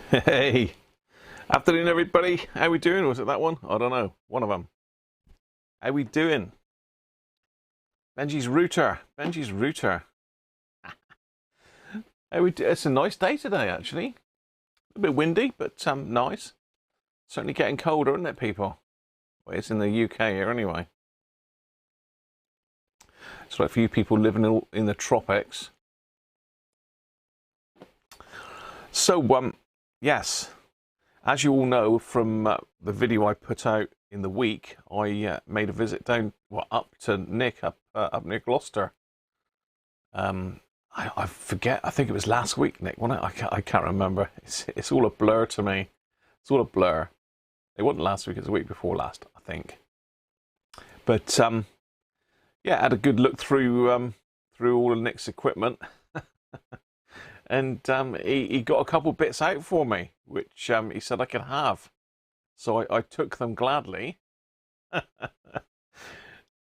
Hey, afternoon everybody. How we doing? Was it that one? I don't know. One of them. How we doing? Benji's router. Benji's router. It's a nice day today, actually. A bit windy, but nice. Certainly getting colder, isn't it, people? Well, it's in the UK here anyway. It's like a few people living in the tropics. So, yes, as you all know from the video I put out in the week, I made a visit up to Nick up near Gloucester. I forget. I think it was last week, Nick. Wasn't it? I can't remember. It's all a blur to me. It's all a blur. It wasn't last week. It was the week before last, I think. But yeah, I had a good look through all of Nick's equipment. And he got a couple bits out for me, which he said I could have. So I took them gladly.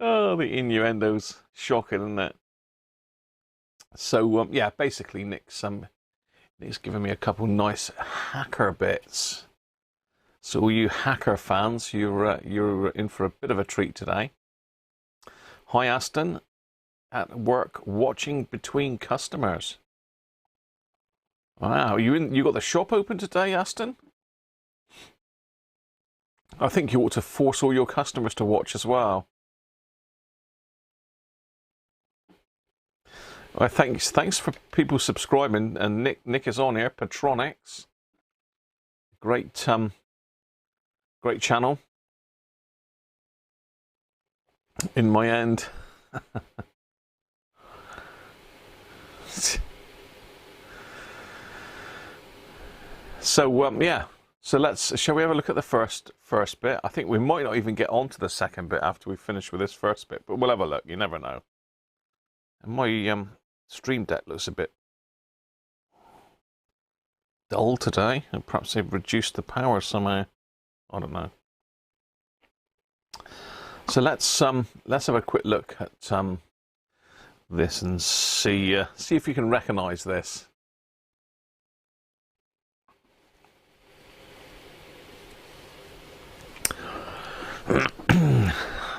Oh, the innuendo's shocking, isn't it? So yeah, basically Nick's giving me a couple nice hacker bits. So all you hacker fans, you're in for a bit of a treat today. Hi Aston, at work watching between customers. Wow, you got the shop open today, Aston? I think you ought to force all your customers to watch as well. Well, thanks for people subscribing, and Nick is on here. Patronics, great great channel. In my end. So yeah, so shall we have a look at the first bit? I think we might not even get on to the second bit after we finish with this first bit, but we'll have a look. You never know. And my Stream Deck looks a bit dull today, and perhaps they've reduced the power somehow. I don't know. So let's have a quick look at this and see if you can recognise this.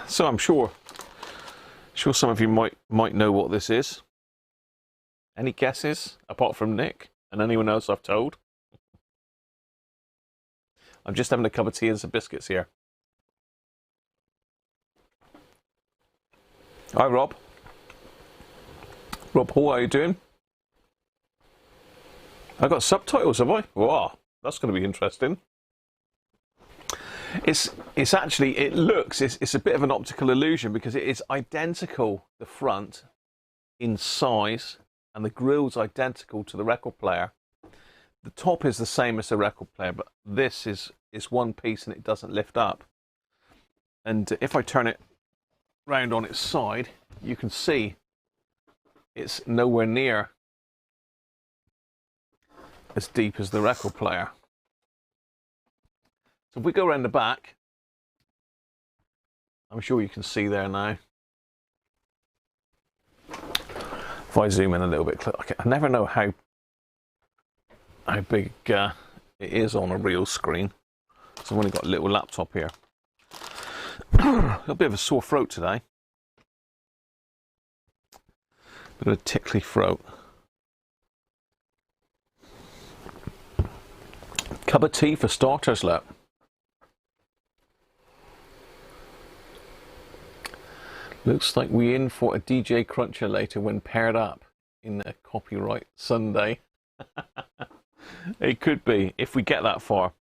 So I'm sure some of you might know what this is. Any guesses apart from Nick and anyone else I've told? I'm just having a cup of tea and some biscuits here. Hi Rob. Rob Hall, how are you doing? I got subtitles, have I? Wow, that's going to be interesting. It's actually, it's a bit of an optical illusion because it is identical, the front, in size, and the grill's identical to the record player. The top is the same as the record player, but this is one piece and it doesn't lift up. And if I turn it round on its side, you can see it's nowhere near as deep as the record player. So if we go around the back, I'm sure you can see there now. If I zoom in a little bit, I never know how big it is on a real screen. So I've only got a little laptop here. A bit of a sore throat today. Bit of a tickly throat. Cup of tea for starters, look. Looks like we're in for a DJ Cruncher later when paired up in a Copyright Sunday. It could be, if we get that far.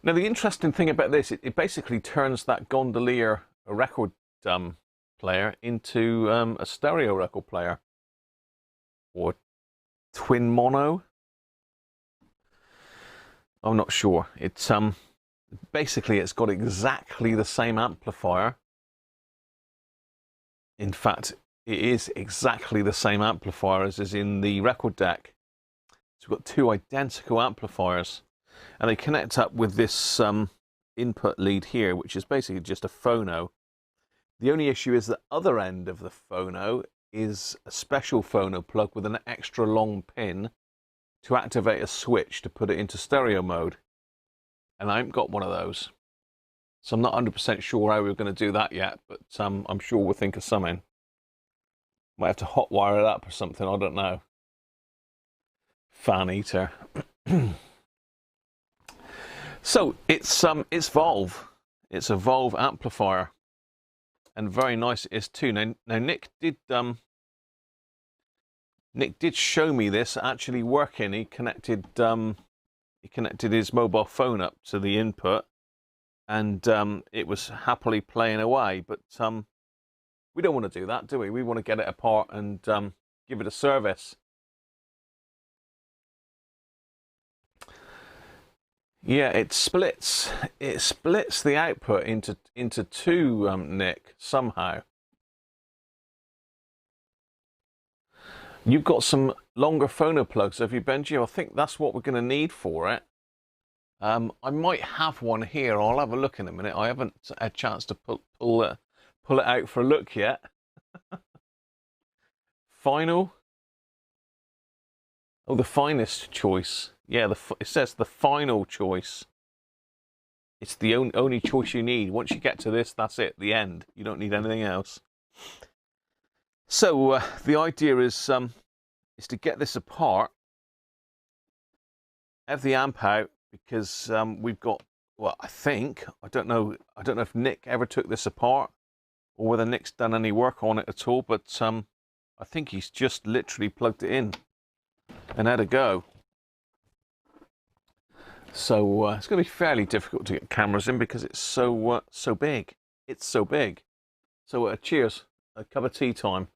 Now, the interesting thing about this, it basically turns that gondolier record player into a stereo record player. Or twin mono. I'm not sure. It's basically it's got exactly the same amplifier. In fact, it is exactly the same amplifier as is in the record deck. So we've got two identical amplifiers, and they connect up with this input lead here, which is basically just a phono. The only issue is the other end of the phono is a special phono plug with an extra long pin to activate a switch to put it into stereo mode. And I haven't got one of those. So I'm not 100% sure how we're going to do that yet, but I'm sure we'll think of something. Might have to hotwire it up or something, I don't know. Fan eater. So it's Valve. It's a Valve amplifier. And very nice it is too. Now Nick did show me this actually working. He connected his mobile phone up to the input, and it was happily playing away. But we don't want to do that, do we? We want to get it apart and give it a service. Yeah, it splits the output into two, Nick, somehow. You've got some longer phono plugs, have you, Benji? I think that's what we're going to need for it. I might have one here. I'll have a look in a minute. I haven't had a chance to pull it out for a look yet. Final. Oh, the finest choice. Yeah, it says the final choice. It's the only choice you need. Once you get to this, that's it. The end. You don't need anything else. So the idea is to get this apart, have the amp out, because we've got, well, I don't know if Nick ever took this apart or whether Nick's done any work on it at all, but I think he's just literally plugged it in and had a go. So it's going to be fairly difficult to get cameras in because it's so big. It's so big. So cheers, a cup of tea time.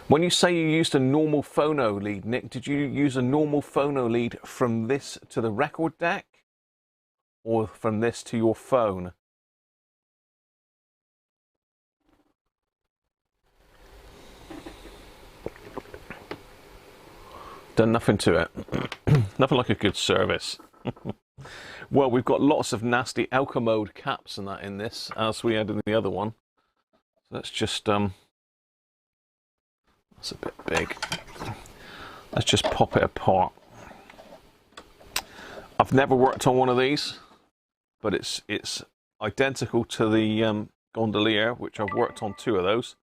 When you say you used a normal phono lead, Nick, did you use a normal phono lead from this to the record deck or from this to your phone? Done nothing to it. Nothing like a good service. Well, we've got lots of nasty alka mode caps and that in this, as we had in the other one. So let's just that's a bit big. Let's just pop it apart. I've never worked on one of these, but it's identical to the gondolier, which I've worked on 2 of those.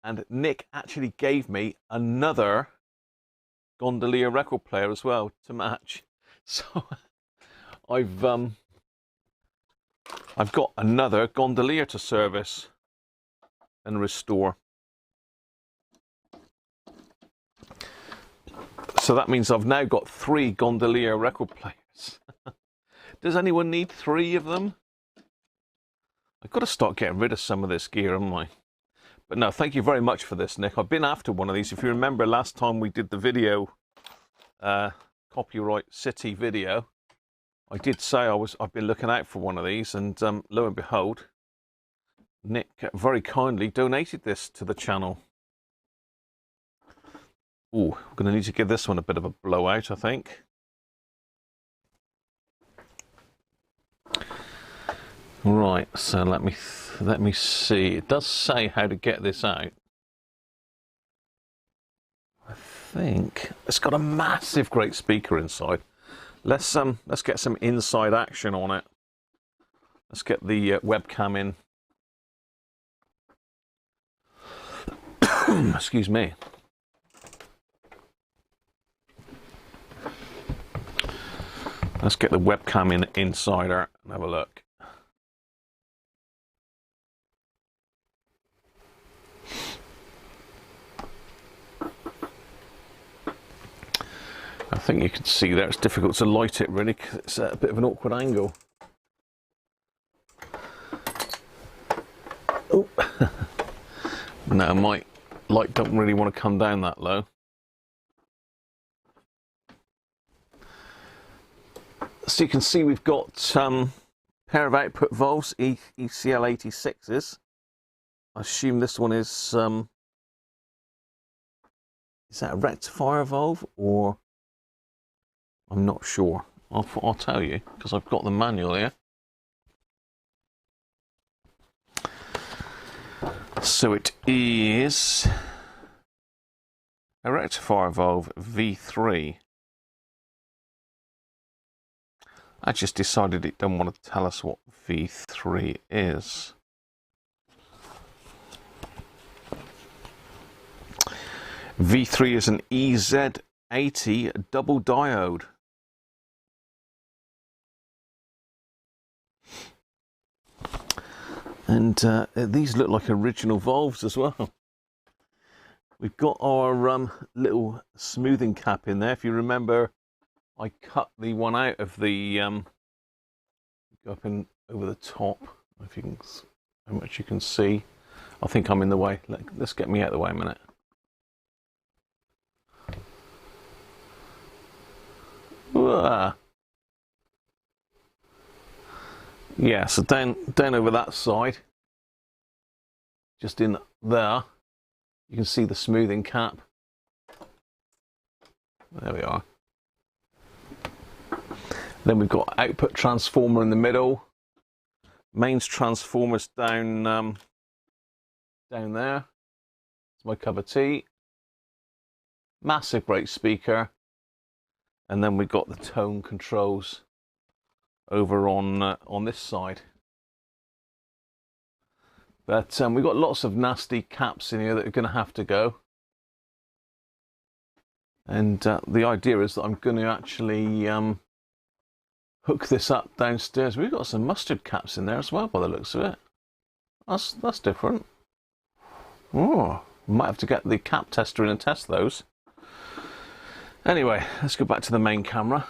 And Nick actually gave me another gondolier record player as well to match. So I've got another gondolier to service and restore. So that means I've now got 3 gondolier record players. Does anyone need 3 of them? I've got to start getting rid of some of this gear, haven't I? But no, thank you very much for this, Nick. I've been after one of these. If you remember last time we did the video, Copyright City video, I did say I've been looking out for one of these, and lo and behold, Nick very kindly donated this to the channel. Ooh, we're going to need to give this one a bit of a blowout, I think. Right, so let me see. It does say how to get this out. I think it's got a massive, great speaker inside. Let's get some inside action on it. Let's get the webcam in. Excuse me. Let's get the webcam in inside her and have a look. I think you can see there it's difficult to light it really because it's at a bit of an awkward angle. Oh, no, my light don't really want to come down that low. So you can see we've got pair of output valves, AL42s. I assume this one is that a rectifier valve, or I'm not sure. I'll tell you because I've got the manual here. So it is a rectifier valve V3. I just decided it don't want to tell us what V3 is. V3 is an EZ80 double diode. And these look like original valves as well. We've got our little smoothing cap in there. If you remember, I cut the one out of the go up and over the top. If you can, how much you can see. I think I'm in the way. Let's get me out of the way a minute. Whoa. Yeah, so down over that side, just in there, you can see the smoothing cap. There we are. Then we've got output transformer in the middle. Mains transformers down down there. It's my cup of tea. Massive brake speaker, and then we've got the tone controls over on this side. But we've got lots of nasty caps in here that are going to have to go. And the idea is that I'm going to actually hook this up downstairs. We've got some mustard caps in there as well, by the looks of it. That's different. Oh, might have to get the cap tester in and test those. Anyway, let's go back to the main camera.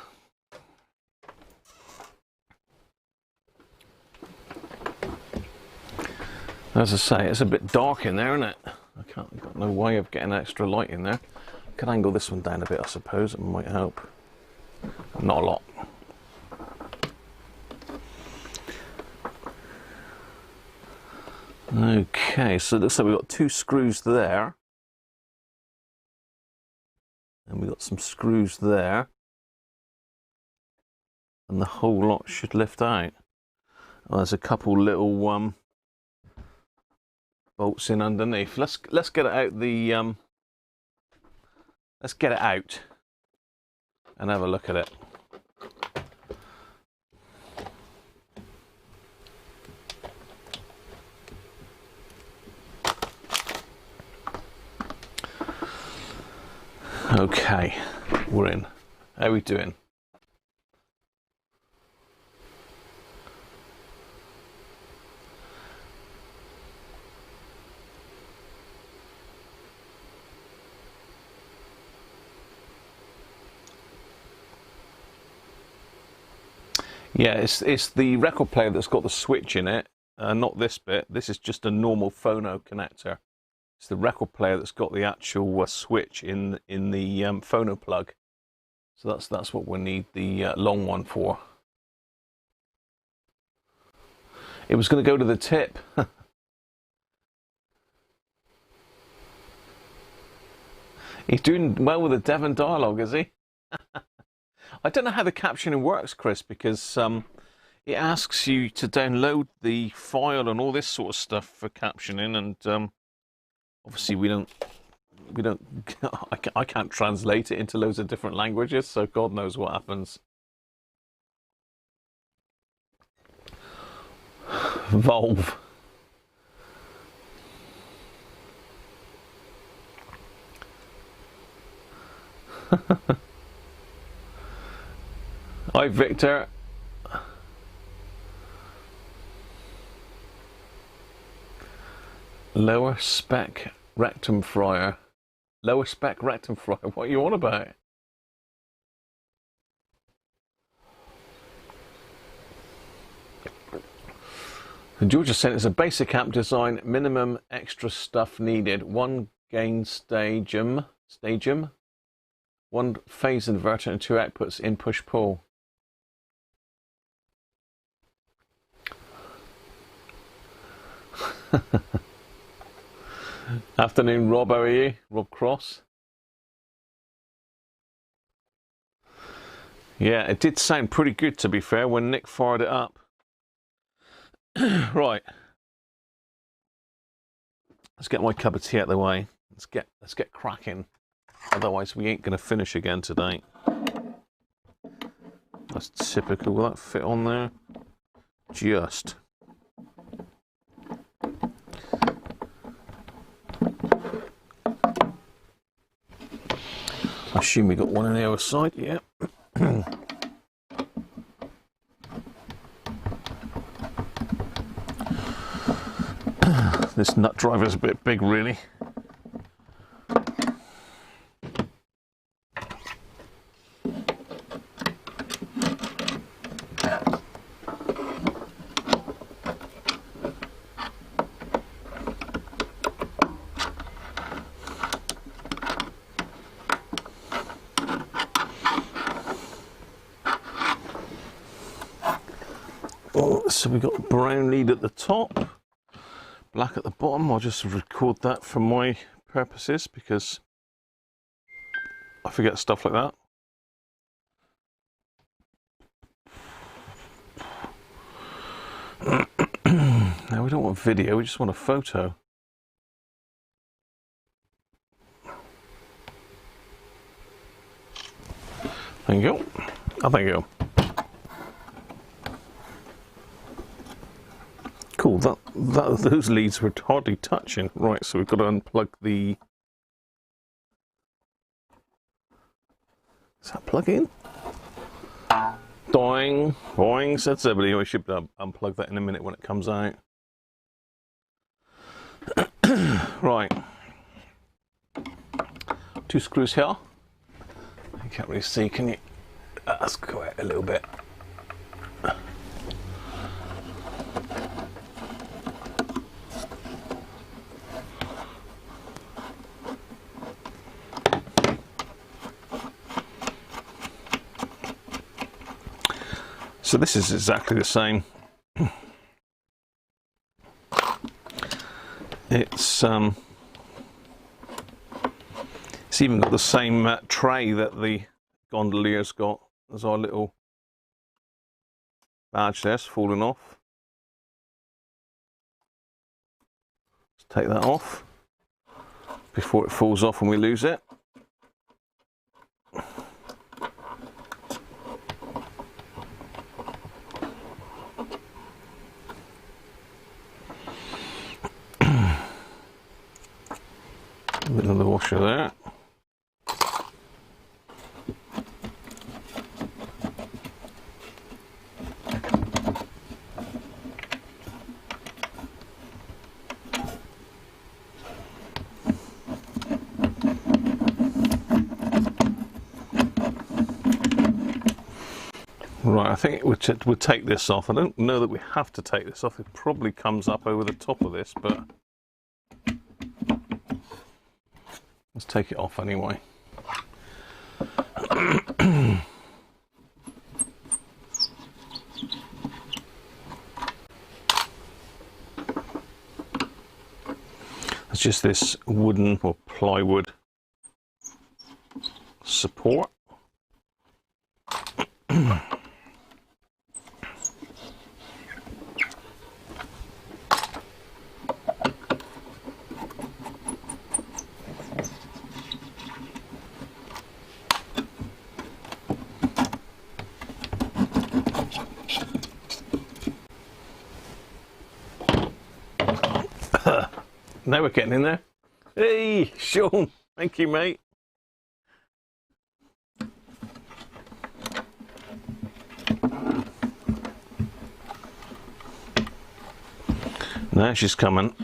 As I say, it's a bit dark in there, isn't it? I've got no way of getting extra light in there. I could angle this one down a bit, I suppose. It might help. Not a lot. Okay, so it looks like we've got 2 screws there. And we've got some screws there. And the whole lot should lift out. Oh, there's a couple little bolts in underneath. Let's get it out the let's get it out and have a look at it. Okay, we're in. How are we doing? Yeah, it's the record player that's got the switch in it, not this bit. This is just a normal phono connector. It's the record player that's got the actual switch in the phono plug. So that's what we need the long one for. It was going to go to the tip. He's doing well with the Devon dialogue, is he? I don't know how the captioning works, Chris, because it asks you to download the file and all this sort of stuff for captioning, and obviously we don't. I can't translate it into loads of different languages, so God knows what happens. Valve. Hi, Victor. Lower spec rectum fryer. Lower spec rectum fryer. What are you on about? Georgia said it's a basic amp design, minimum extra stuff needed. 1 gain stagem, one phase inverter and 2 outputs in push pull. Afternoon, Rob. How are you? Rob Cross. Yeah, it did sound pretty good, to be fair, when Nick fired it up. Right. Let's get my cup of tea out of the way. Let's get cracking. Otherwise we ain't going to finish again today. That's typical. Will that fit on there? Just. I assume we got one on the other side, yeah. This nut driver's a bit big, really. So we've got a brown lead at the top, black at the bottom. I'll just record that for my purposes because I forget stuff like that. Now we don't want video, we just want a photo. Thank you. Oh, thank you. Cool, those leads were hardly touching. Right, so we've got to unplug the... Is that plug in? Doing, boing, said somebody. We should unplug that in a minute when it comes out. Right. 2 screws here. You can't really see, can you? Let's go out a little bit. So this is exactly the same. It's even got the same tray that the gondolier's got. There's our little badge there's fallen off. Let's take that off before it falls off and we lose it. Middle of the washer there. Right, I think it would take this off. I don't know that we have to take this off. It probably comes up over the top of this, but let's take it off anyway. It's just this wooden or plywood support. Now we're getting in there. Hey, Sean, thank you, mate. Now she's coming.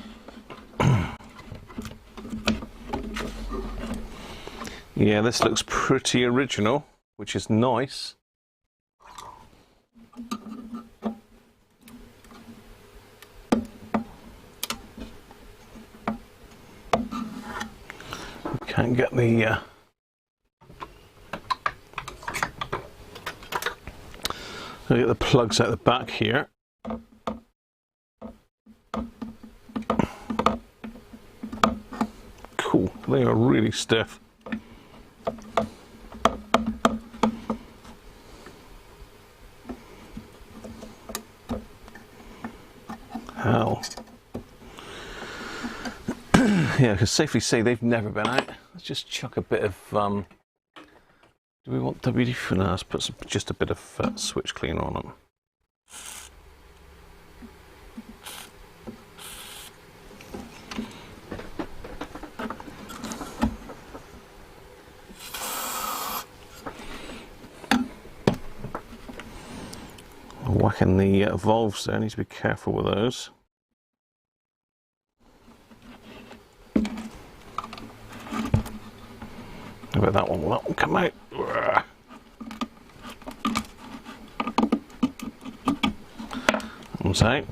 Yeah, this looks pretty original, which is nice. Can't get the get the plugs out the back here. Cool, they are really stiff. Hell. Yeah, I can safely say they've never been out. Let's just chuck a bit of, do we want WD for now? Let's put just a bit of switch cleaner on them. Whacking the valves there, I need to be careful with those. How about that one? Will that one come out? One's out.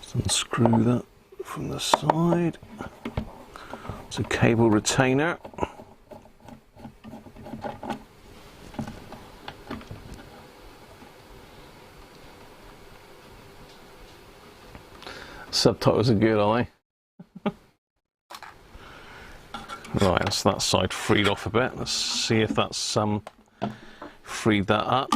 Just unscrew that from the side. It's a cable retainer. Subtitles are good, are they? Right, that's that side freed off a bit. Let's see if that's freed that up.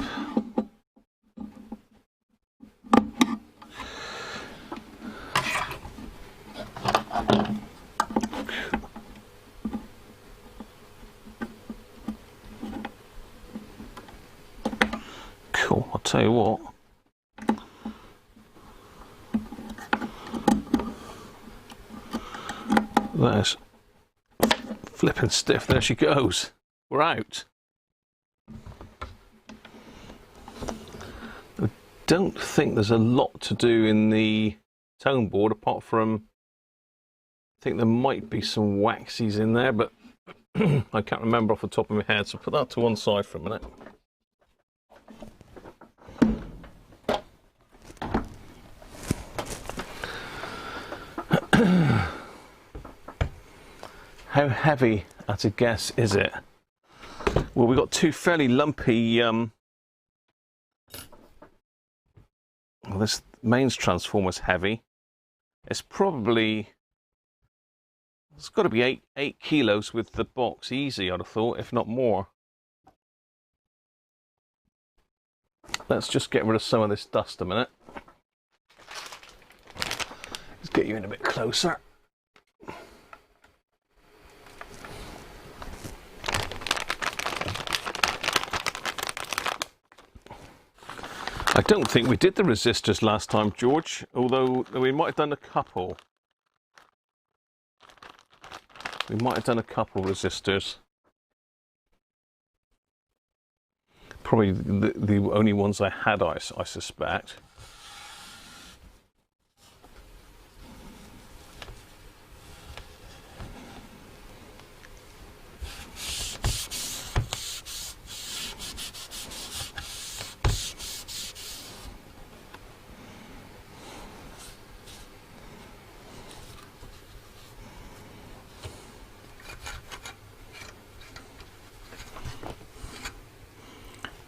Cool, I'll tell you what. There's flipping stiff, there she goes. We're out. I don't think there's a lot to do in the tone board apart from, I think there might be some waxies in there, but I can't remember off the top of my head, so put that to one side for a minute. How heavy, at a guess, is it? Well, we've got two fairly lumpy... well, this mains transformer's heavy. It's probably... It's got to be 8 kilos with the box, easy, I'd have thought, if not more. Let's just get rid of some of this dust a minute. Let's get you in a bit closer. I don't think we did the resistors last time, George, although we might have done a couple. We might have done a couple resistors. Probably the only ones I had, I suspect.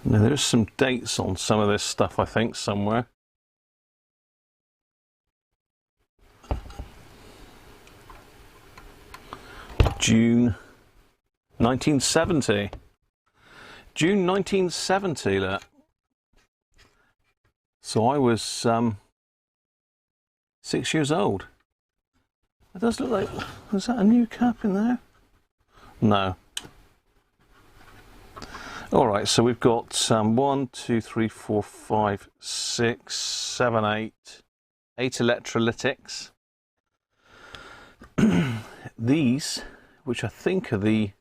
Now there's some dates on some of this stuff, I think, somewhere. June 1970. June 1970, look. So I was 6 years old. It does look like, was that a new cap in there? No. All right, so we've got 1, 2, 3, 4, 5, 6, 7, 8 electrolytics. These, which I think are the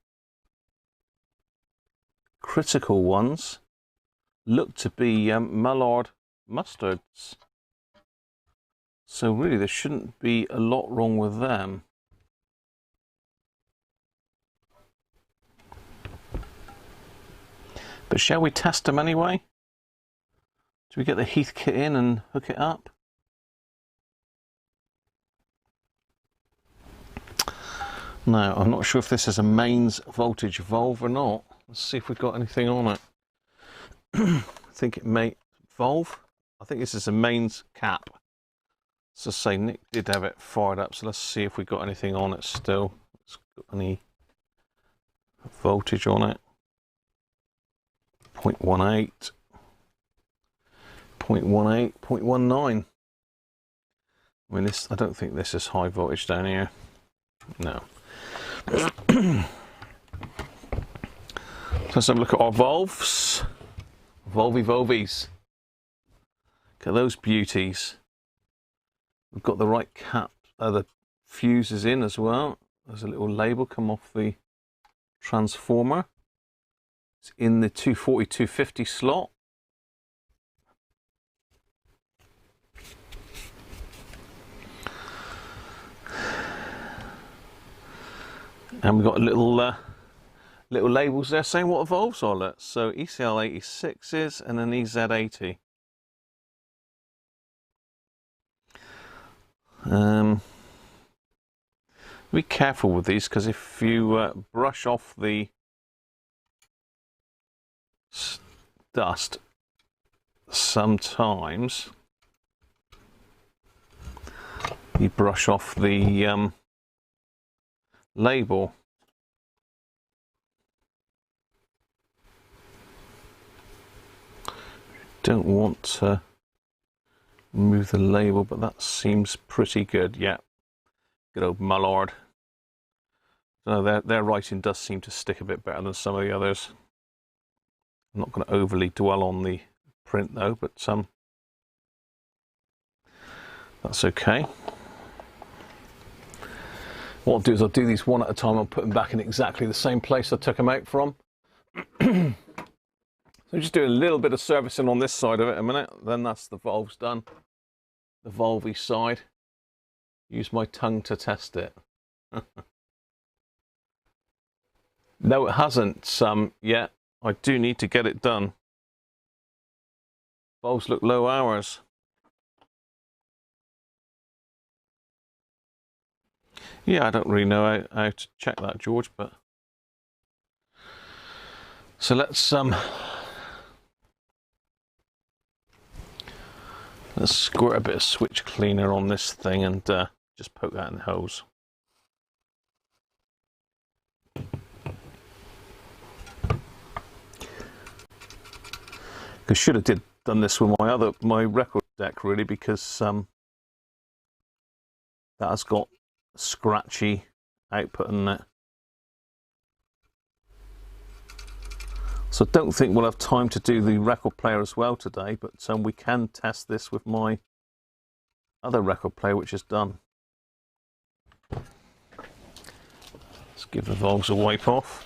critical ones, look to be Mallard mustards. So really there shouldn't be a lot wrong with them. But shall we test them anyway? Do we get the Heath kit in and hook it up? Now, I'm not sure if this is a mains voltage valve or not. Let's see if we've got anything on it. I think it may... Valve? I think this is a mains cap. So say Nick did have it fired up, so let's see if we've got anything on it still. It's got any voltage on it. 0.18. 0.18, 0.19. I mean, I don't think this is high voltage down here. No. Let's have a look at our valves. Volvies. Look at those beauties. We've got the right cap, the fuses in as well. There's a little label come off the transformer. It's in the 240, 250 slot. And we've got little labels there saying what the valves are. Let's. So ECL86s and an EZ80. Be careful with these, because if you brush off the dust, sometimes you brush off the label. Don't want to remove the label, but that seems pretty good. Yeah, good old Mallard. So their writing does seem to stick a bit better than some of the others. I'm not going to overly dwell on the print though, but that's okay. What I'll do is I'll do these one at a time. I'll put them back in exactly the same place I took them out from. So just do a little bit of servicing on this side of it a minute, then that's the valves done. The valve side. Use my tongue to test it. No, it hasn't yet. I do need to get it done. Valves look low hours. Yeah, I don't really know how to check that, George, but so let's squirt a bit of switch cleaner on this thing and just poke that in the hose. I should have done this with my record deck really, because that has got scratchy output in it. So I don't think we'll have time to do the record player as well today, but we can test this with my other record player, which is done. Let's give the valves a wipe off.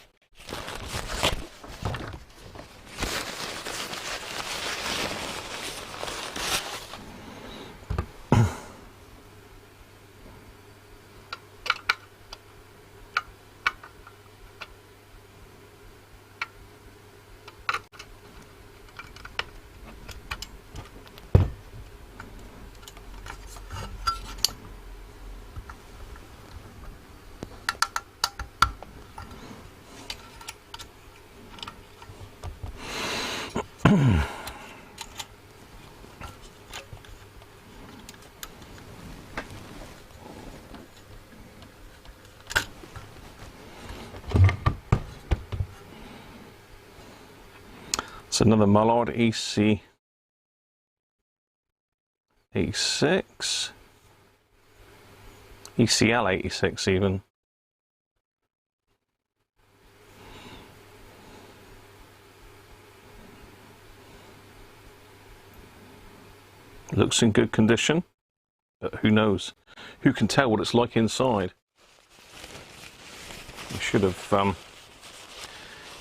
It's another Mallard EC86, ECL86 even. Looks in good condition, but who knows? Who can tell what it's like inside? I should have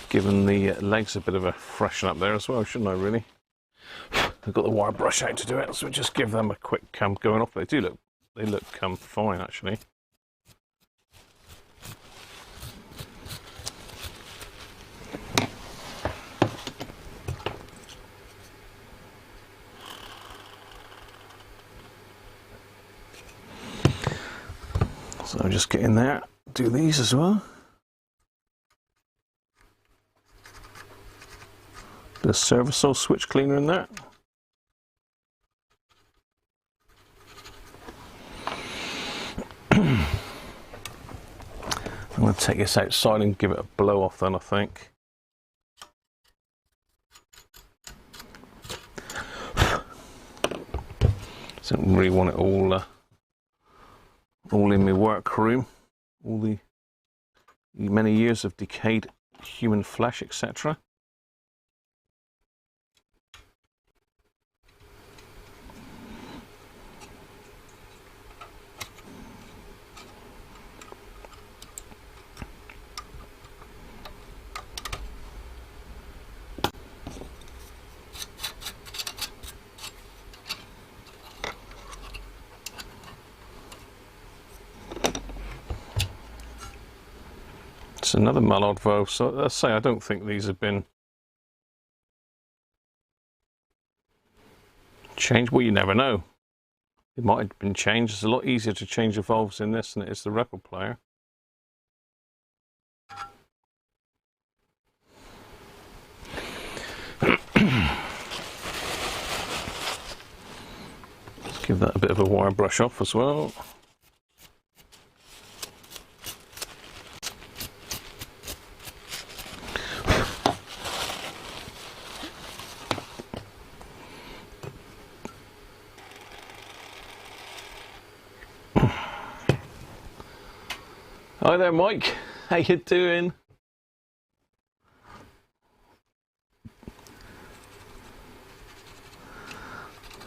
given the legs a bit of a freshen up there as well, shouldn't I really? I've got the wire brush out to do it, so we'll just give them a quick going off. They look fine actually. So I'll just get in there, do these as well. Bit of service switch cleaner in there. I'm going to take this outside and give it a blow off then, I think. Don't really want it all in my workroom. All the many years of decayed human flesh, etc. It's another mallard valve, so let's say I don't think these have been changed. Well, you never know. It might have been changed. It's a lot easier to change the valves in this than it is the record player. Let's give that a bit of a wire brush off as well. Hi there, Mike. How you doing?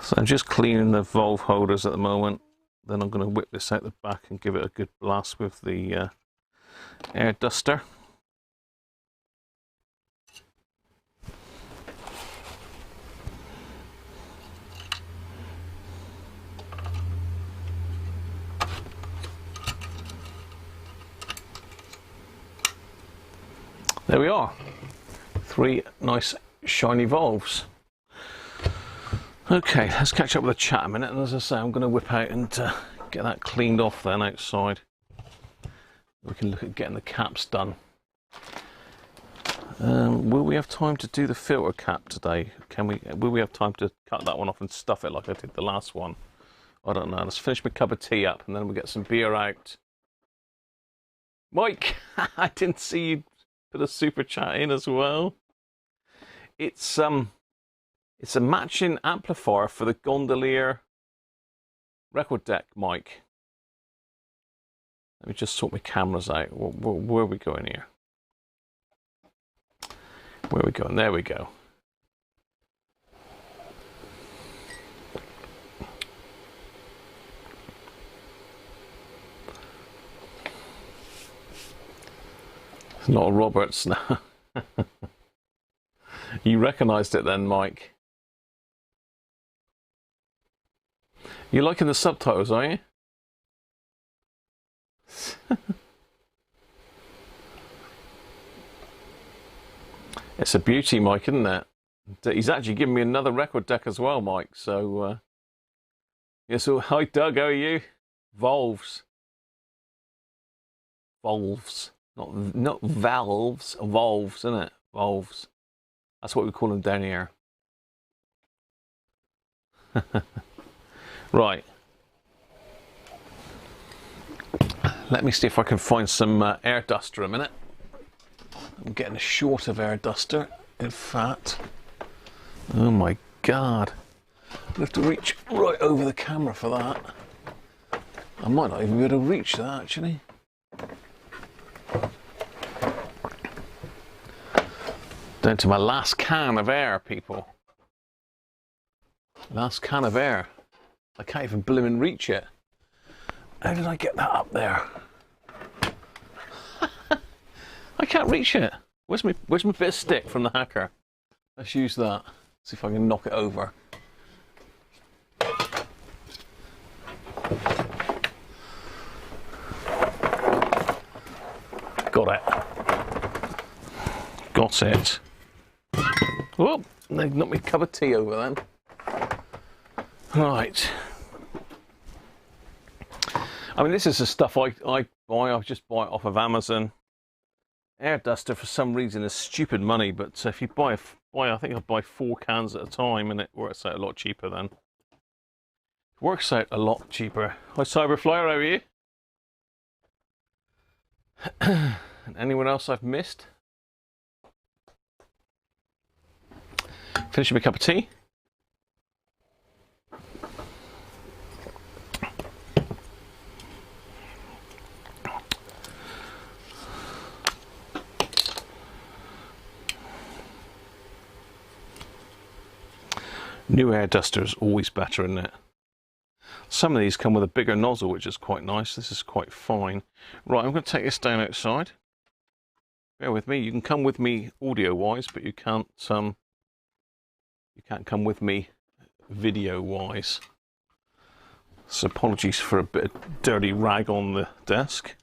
So I'm just cleaning the valve holders at the moment. Then I'm going to whip this out the back and give it a good blast with the air duster. There we are. 3 nice shiny valves. Okay, let's catch up with the chat a minute, and as I say, I'm going to whip out and get that cleaned off then outside. We can look at getting the caps done. Will we have time to do the filter cap today? Will we have time to cut that one off and stuff it like I did the last one? I don't know. Let's finish my cup of tea up and then we'll get some beer out. Mike, I didn't see you put a super chat in as well. It's a matching amplifier for the Gondolier record deck, Mike. Let me just sort my cameras out. Where are we going here? Where are we going? There we go. It's not a Roberts now. You recognised it then, Mike. You're liking the subtitles, are you? It's a beauty, Mike, isn't it? He's actually given me another record deck as well, Mike. So, yeah, so hi, Doug, how are you? Valves. Valves. Not valves, valves, isn't it? Valves. That's what we call them down here. Right. Let me see if I can find some air duster a minute. I'm getting short of air duster, in fact. Oh my God. I have to reach right over the camera for that. I might not even be able to reach that, actually. Down to my last can of air, people. Last can of air. I can't even blimmin' reach it. How did I get that up there? I can't reach it. Where's my bit of stick from the hacker? Let's use that. See if I can knock it over. Got it. Got it. Oh, they knocked me a cup of tea over then. Right. I mean, this is the stuff I buy. I just buy it off of Amazon. Air duster for some reason is stupid money, but if you buy I think I buy 4 cans at a time, and it works out a lot cheaper then. It works out a lot cheaper. Hi, Cyberflyer, how are you? Anyone else I've missed? Finishing my cup of tea. New air duster is always better, isn't it? Some of these come with a bigger nozzle, which is quite nice. This is quite fine. Right, I'm going to take this down outside. Bear with me. You can come with me audio-wise, but you can't come with me video-wise. So apologies for a bit of dirty rag on the desk.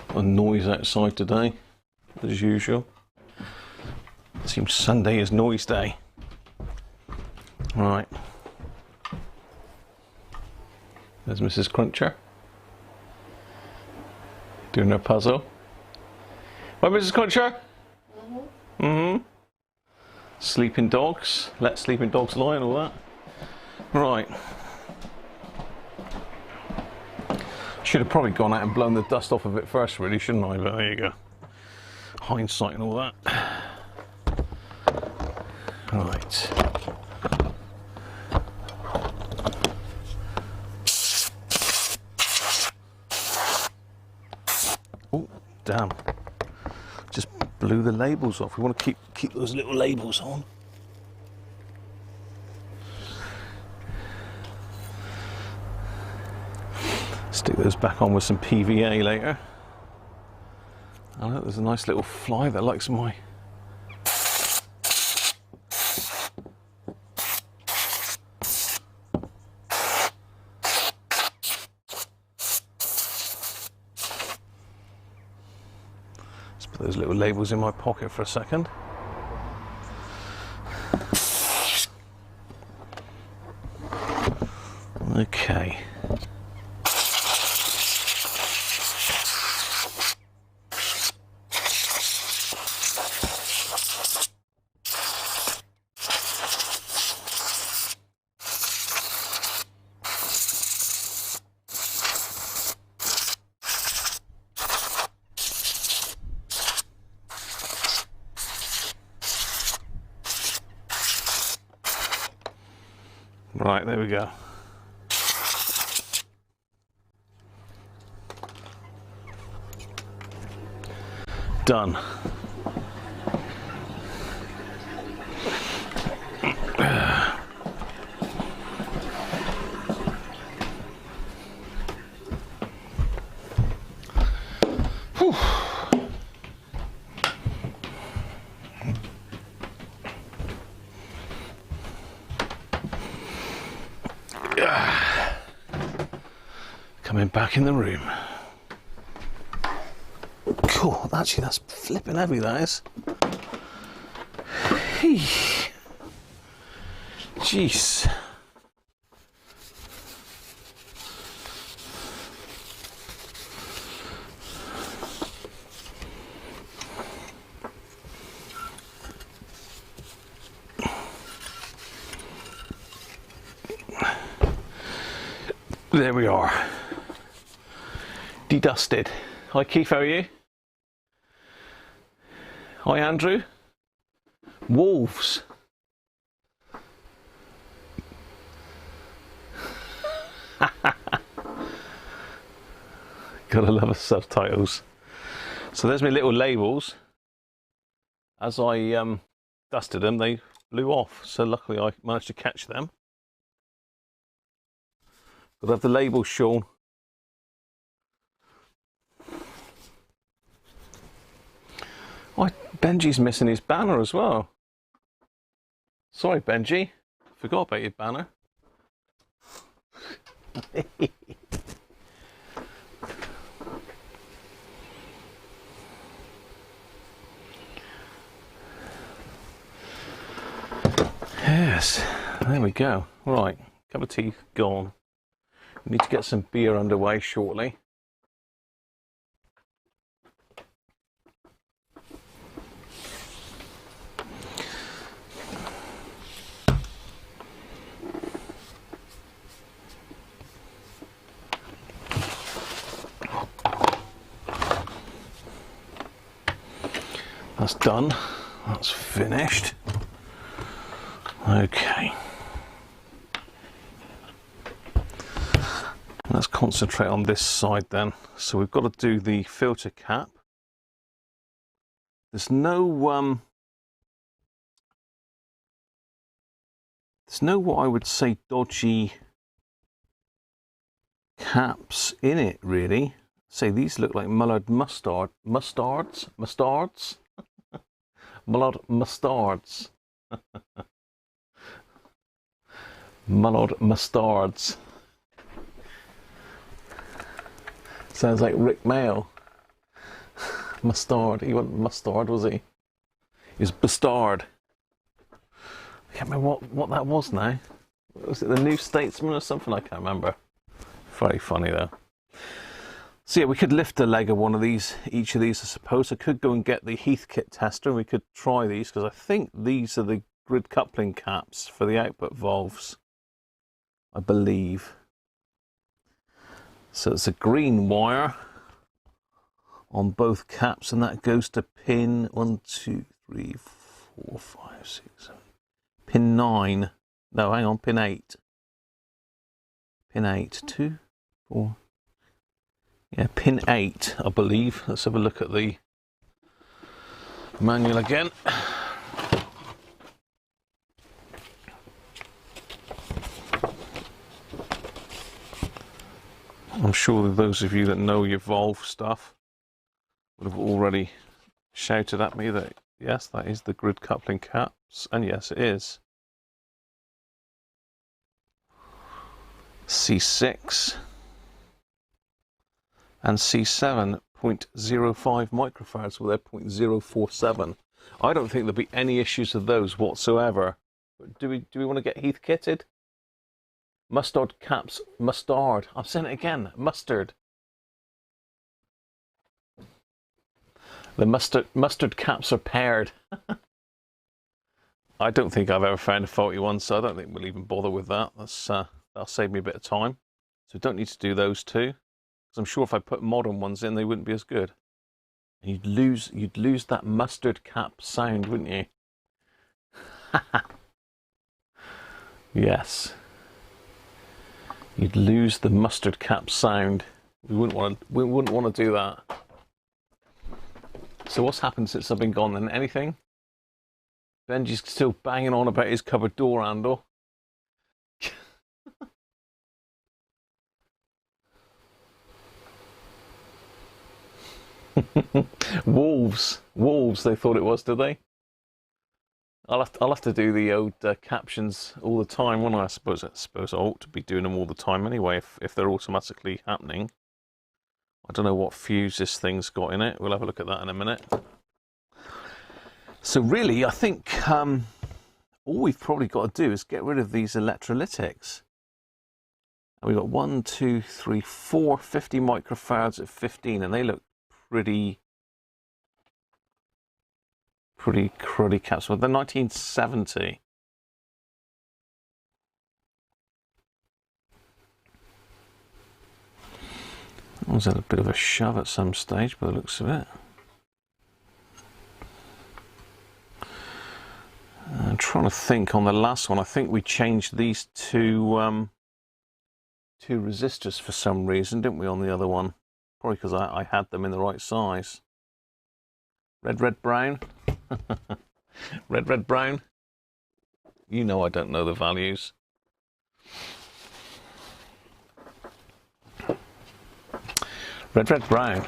A noise outside today, as usual. It seems Sunday is noise day. Right. There's Mrs. Cruncher doing her puzzle. Right, Mrs. Cruncher? Sleeping dogs. Let sleeping dogs lie and all that. Right. Should have probably gone out and blown the dust off of it first, really, shouldn't I? But there you go. Hindsight and all that. Right. Oh, damn. Just blew the labels off. We want to keep those little labels on. Stick those back on with some PVA later. Oh look, there's a nice little fly that likes my... Let's put those little labels in my pocket for a second. Okay. Right, there we go. Done. Whew. Coming back in the room. Cool, actually that's flipping heavy, that is. Jeez. There we are. Dedusted. Hi Keith, how are you? Hi Andrew. Wolves. Gotta love the subtitles. So there's my little labels. As I dusted them, they blew off. So luckily I managed to catch them. Gotta have the labels shown. Oh, Benji's missing his banner as well. Sorry, Benji. Forgot about your banner. Yes, there we go. Right, cup of tea gone. We need to get some beer underway shortly. That's done. That's finished. Okay. Let's concentrate on this side then. So we've got to do the filter cap. There's no There's no what I would say dodgy caps in it, really. Say these look like mullard mustards. Mullard mustards. Mullard mustards. Sounds like Rick Mail. Mustard. He wasn't mustard, was he? He was bastard. I can't remember what that was now. Was it the New Statesman or something? I can't remember. Very funny though. So yeah, we could lift a leg of one of these, each of these I suppose. I could go and get the Heathkit tester and we could try these, because I think these are the grid coupling caps for the output valves, I believe. So it's a green wire on both caps, and that goes to pin 1, 2, 3, 4, 5, 6, 7. Pin 9. No, hang on, pin 8. Pin 8. 2, 4. Yeah, pin 8, I believe. Let's have a look at the manual again. I'm sure that those of you that know your valve stuff would have already shouted at me that yes, that is the grid coupling caps, and yes, it is. C6 and C7 0.05 microfarads with their 0.047. I don't think there'll be any issues with those whatsoever. But do we want to get Heath kitted? Mustard caps, mustard. I've said it again, mustard. The mustard caps are paired. I don't think I've ever found a faulty one, so I don't think we'll even bother with that. That'll save me a bit of time. So we don't need to do those two, because I'm sure if I put modern ones in, they wouldn't be as good. And you'd lose that mustard cap sound, wouldn't you? Yes. You'd lose the mustard cap sound. We wouldn't want to do that. So what's happened since I've been gone then? Anything? Benji's still banging on about his cupboard door handle. Wolves, they thought it was, did they? I'll have to do the old captions all the time, won't I? I suppose I ought to be doing them all the time anyway, if they're automatically happening. I don't know what fuse this thing's got in it. We'll have a look at that in a minute. So really, I think all we've probably got to do is get rid of these electrolytics. And we've got 1, 2, 3, 4 50 microfarads at 15, and they look pretty cruddy caps. Well, they're 1970. Was that a bit of a shove at some stage by the looks of it? I'm trying to think on the last one. I think we changed these two resistors for some reason, didn't we, on the other one? Probably because I had them in the right size. Red, brown. Red, brown. You know I don't know the values. Red, brown.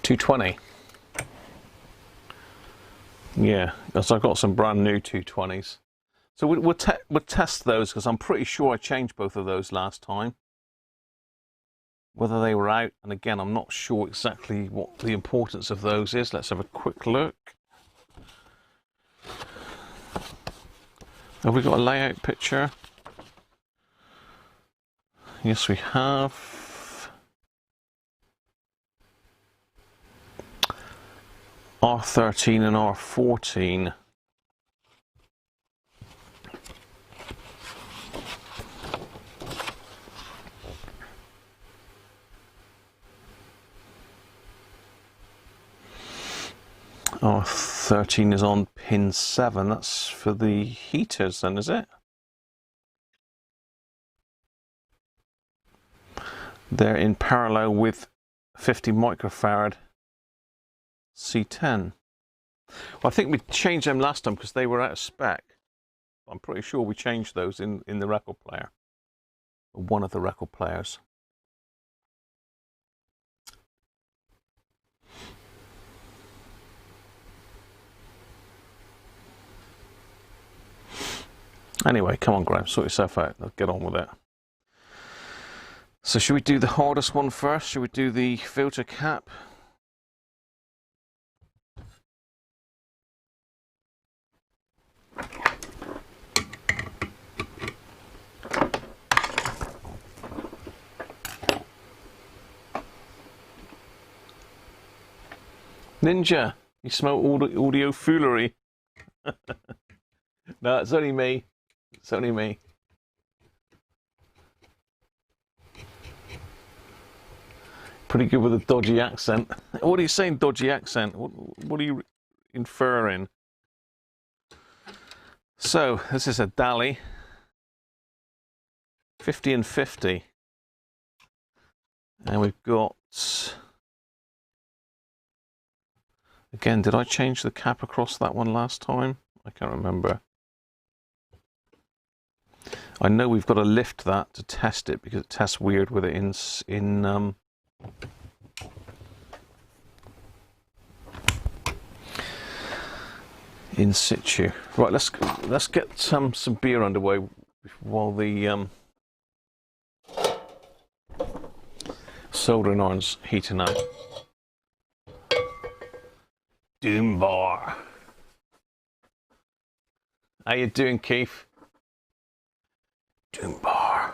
$220. Yeah, so I've got some brand new 220s. So we'll test those, because I'm pretty sure I changed both of those last time. Whether they were out, and again, I'm not sure exactly what the importance of those is. Let's have a quick look. Have we got a layout picture? Yes, we have. R13 and R14. R13 is on pin 7. That's for the heaters then, is it? They're in parallel with 50 microfarad C10. Well, I think we changed them last time because they were out of spec. I'm pretty sure we changed those in the record player. Or one of the record players. Anyway, come on, Graham, sort yourself out. Let's get on with it. So should we do the hardest one first? Should we do the filter cap? Ninja, you smell all the audio foolery. No, it's only me. It's only me. Pretty good with a dodgy accent. What are you saying, dodgy accent? What are you inferring? So, this is a Dali. 50 and 50. And we've got... Again, did I change the cap across that one last time? I can't remember. I know we've got to lift that to test it because it tests weird with it in situ. Right, let's get some beer underway while the soldering iron's heating up. Doom bar. How you doing, Keith? Doom bar.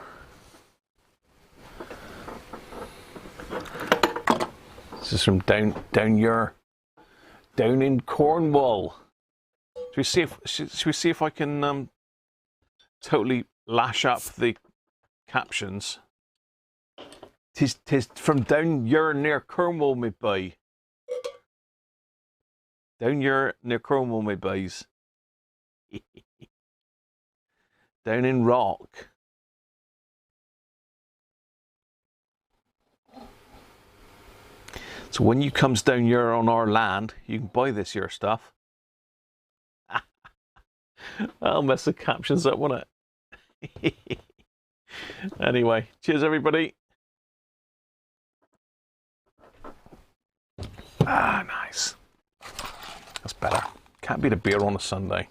This is from down in Cornwall. Should we see if I can totally lash up the captions? Tis from down here near Cornwall, me boy. Down here near Cornwall, me boys. Down in Rock. So when you comes down here on our land, you can buy this here stuff. I'll mess the captions up, won't it? Anyway, cheers everybody. Ah, nice. That's better. Can't beat a beer on a Sunday.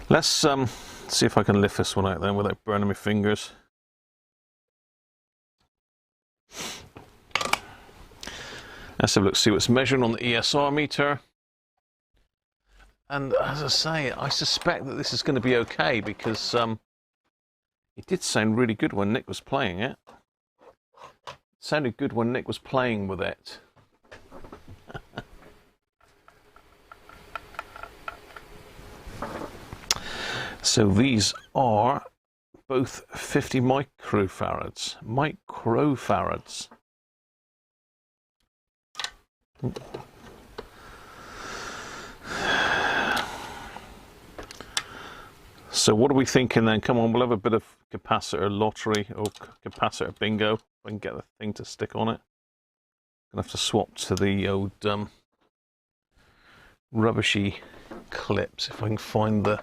Let's see if I can lift this one out then without burning my fingers. Let's have a look, see what's measuring on the ESR meter. And as I say, I suspect that this is going to be okay because it did sound really good when Nick was playing it. It sounded good when Nick was playing with it. So these are both 50 microfarads. Microfarads. So what are we thinking then? Come on, we'll have a bit of capacitor lottery or capacitor bingo. If I can get the thing to stick on it. Gonna have to swap to the old rubbishy clips if I can find the...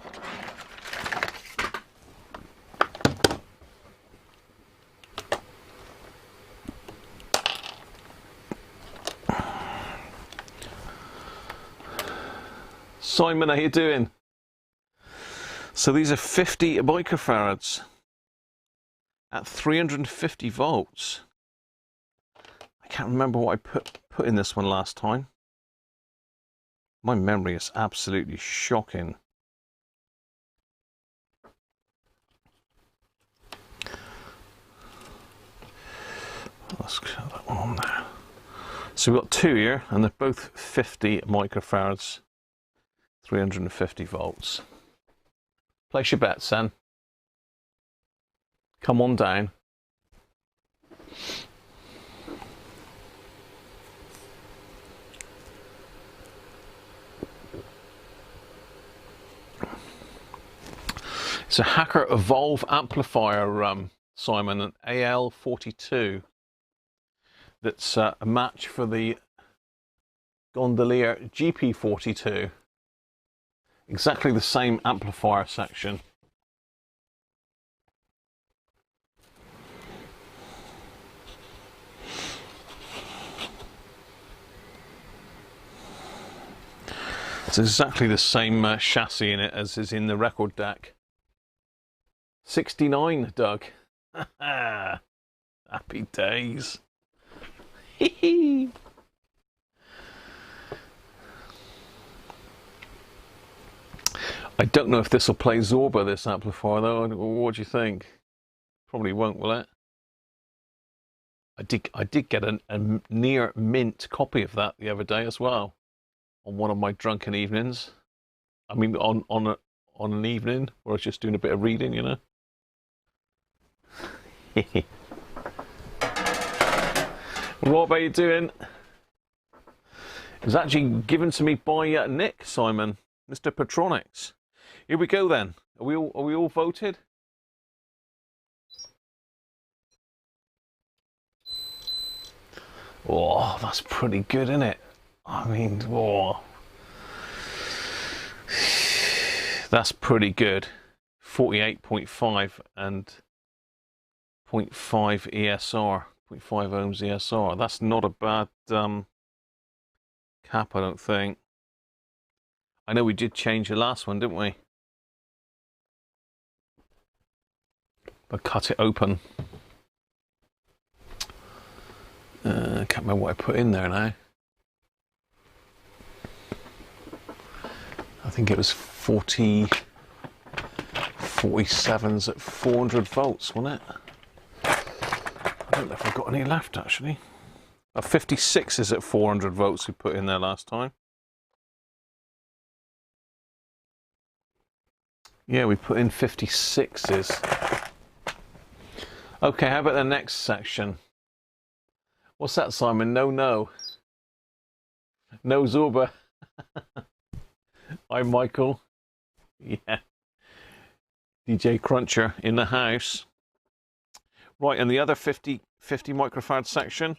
Simon, how you doing? So these are 50 microfarads at 350 volts. I can't remember what I put in this one last time. My memory is absolutely shocking. Let's get that one on there. So we've got two here, and they're both 50 microfarads, 350 volts. Place your bet, son. Come on down. It's a Hacker Evolve amplifier, Simon, an AL42. That's a match for the Gondolier GP42. Exactly the same amplifier section. It's exactly the same chassis in it as is in the record deck. 69, Doug. Happy days. I don't know if this will play Zorba, this amplifier, though. What do you think? Probably won't, will it? I did get a near mint copy of that the other day as well, on one of my drunken evenings. I mean, on an evening where I was just doing a bit of reading, you know. Rob, how you doing? It was actually given to me by Nick, Simon, Mr. Petronics. Here we go then. Are we all voted? Oh, that's pretty good, isn't it? I mean, oh, that's pretty good. 48.5 and 0.5 ESR, 0.5 ohms ESR. That's not a bad cap, I don't think. I know we did change the last one, didn't we? But cut it open. Can't remember what I put in there now. I think it was 47s at 400 volts, wasn't it? I don't know if I've got any left, actually. 56s at 400 volts we put in there last time. Yeah, we put in 56s. Okay, how about the next section? What's that, Simon? No. No Zorba. Hi, Michael. Yeah. DJ Cruncher in the house. Right, and the other 50 microfarad section,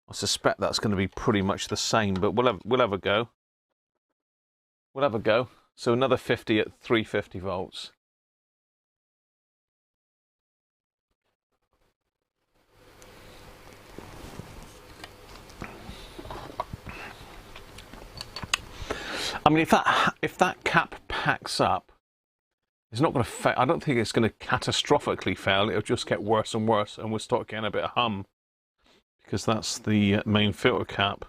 I suspect that's going to be pretty much the same, but we'll have a go. We'll have a go. So another 50 at 350 volts. I mean, if that cap packs up, it's not going to fail. I don't think it's going to catastrophically fail. It'll just get worse and worse, and we'll start getting a bit of hum, because that's the main filter cap.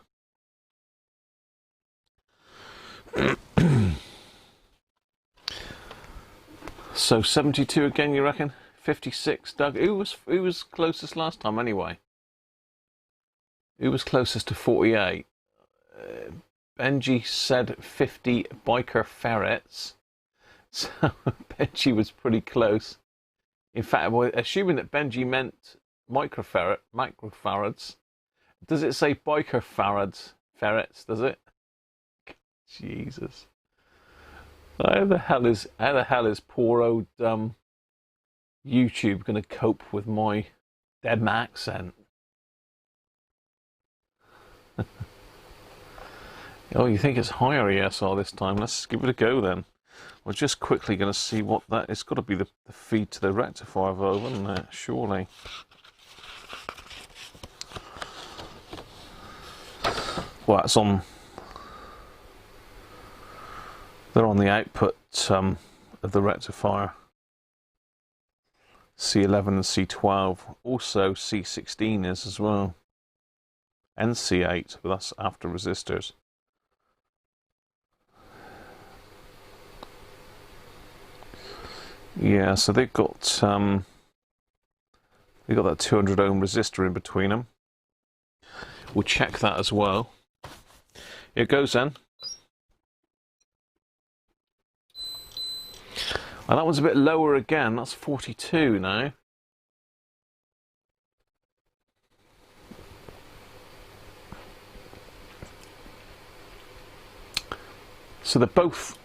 So 72 again, you reckon? 56, Doug. Who was closest last time anyway? Who was closest to 48? Benji said 50 biker ferrets. So Benji was pretty close. In fact, well, assuming that Benji meant microfarads. Does it say biker ferrets, does it? Jesus. How the hell is poor old YouTube going to cope with my dead accent? Oh, you think it's higher ESR this time? Let's give it a go then. We're just quickly going to see what that... It's got to be the feed to the rectifier valve, isn't it? Surely. Well, it's on... They're on the output of the rectifier. C11 and C12. Also C16 is as well. And C8, but that's after resistors. Yeah, so they've got that 200 ohm resistor in between them. We'll check that as well. Here it goes then. And that one's a bit lower again. That's 42 now. So they're both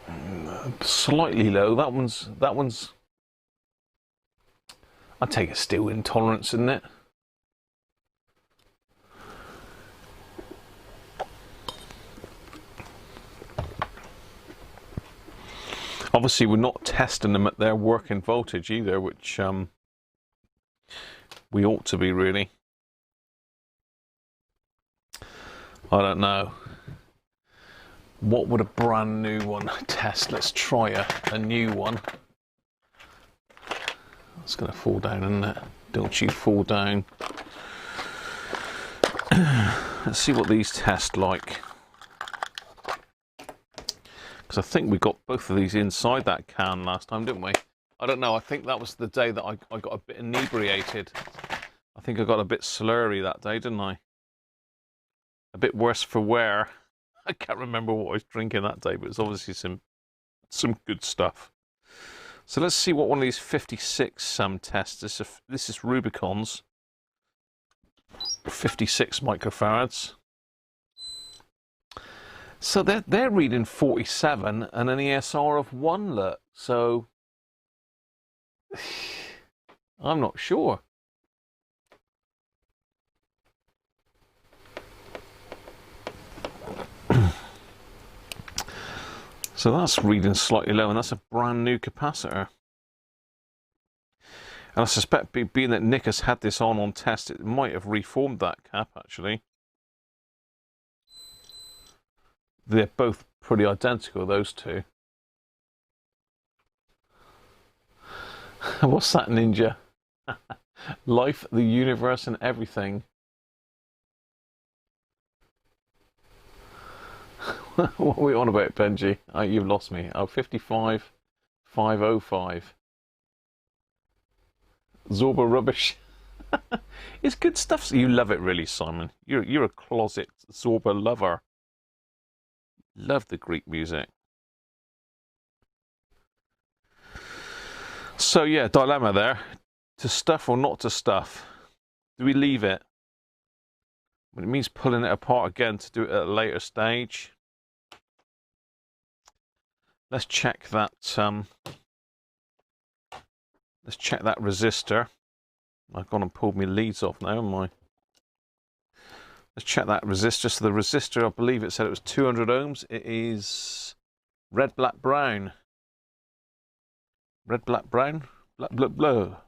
slightly low. That one's. I'd take a steel intolerance, isn't it? Obviously, we're not testing them at their working voltage either, which we ought to be, really. I don't know. What would a brand new one test? Let's try a new one. It's going to fall down, isn't it? Don't you fall down. Let's see what these test like. Because I think we got both of these inside that can last time, didn't we? I don't know. I think that was the day that I got a bit inebriated. I think I got a bit slurry that day, didn't I? A bit worse for wear. I can't remember what I was drinking that day, but it's obviously some good stuff. So let's see what one of these 56 tests. This is Rubicon's 56 microfarads. So they're reading 47 and an ESR of 1, look. So I'm not sure. So that's reading slightly low, and that's a brand new capacitor. And I suspect, being that Nick has had this on test, it might have reformed that cap, actually. They're both pretty identical, those two. What's that, Ninja? Life, the universe, and everything. What are we on about, Benji? Oh, you've lost me. Oh, 55, 505. Zorba rubbish. It's good stuff. You love it, really, Simon. You're a closet Zorba lover. Love the Greek music. So yeah, dilemma there. To stuff or not to stuff? Do we leave it? When it means pulling it apart again to do it at a later stage. Let's check that. Let's check that resistor. I've gone and pulled my leads off now, haven't I? Let's check that resistor. So the resistor, I believe it said it was 200 ohms. It is red, black, brown. Red, black, brown. Black, black, blow.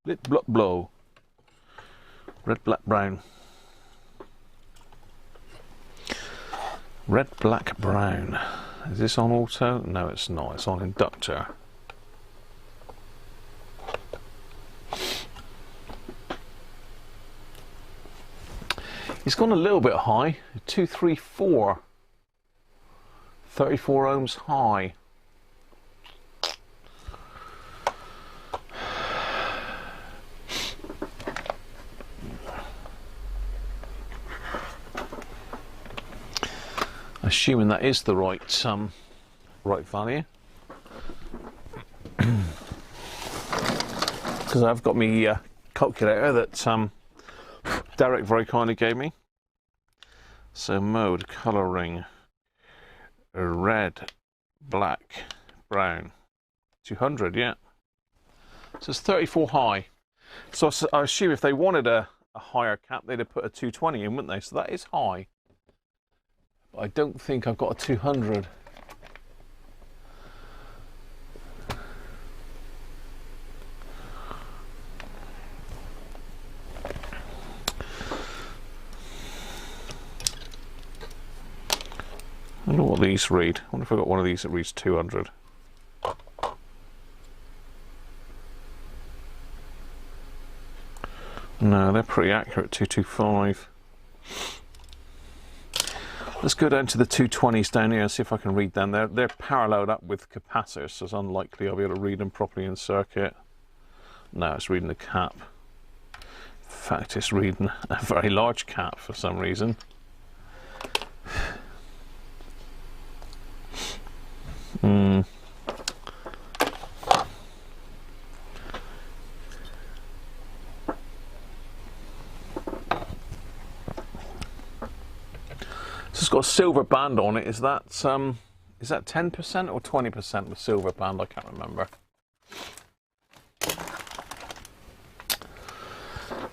Blit, block, blow. Red, black, brown. Red, black, brown. Is this on auto? No, it's not. It's on inductor. It's gone a little bit high. 234. 34 ohms high. Assuming that is the right value, because I've got my calculator that Derek very kindly gave me. So mode, colouring, red, black, brown, 200, yeah. So it's 34 high. So I assume if they wanted a higher cap, they'd have put a 220 in, wouldn't they? So that is high. But I don't think I've got a 200. I wonder what these read. I wonder if I've got one of these that reads 200. No, they're pretty accurate, 225. Let's go down to the 220s down here and see if I can read them. They're paralleled up with capacitors, so it's unlikely I'll be able to read them properly in circuit. No, it's reading the cap. In fact, it's reading a very large cap for some reason. So it's got a silver band on it. Is that is that 10% or 20% with silver band? I can't remember.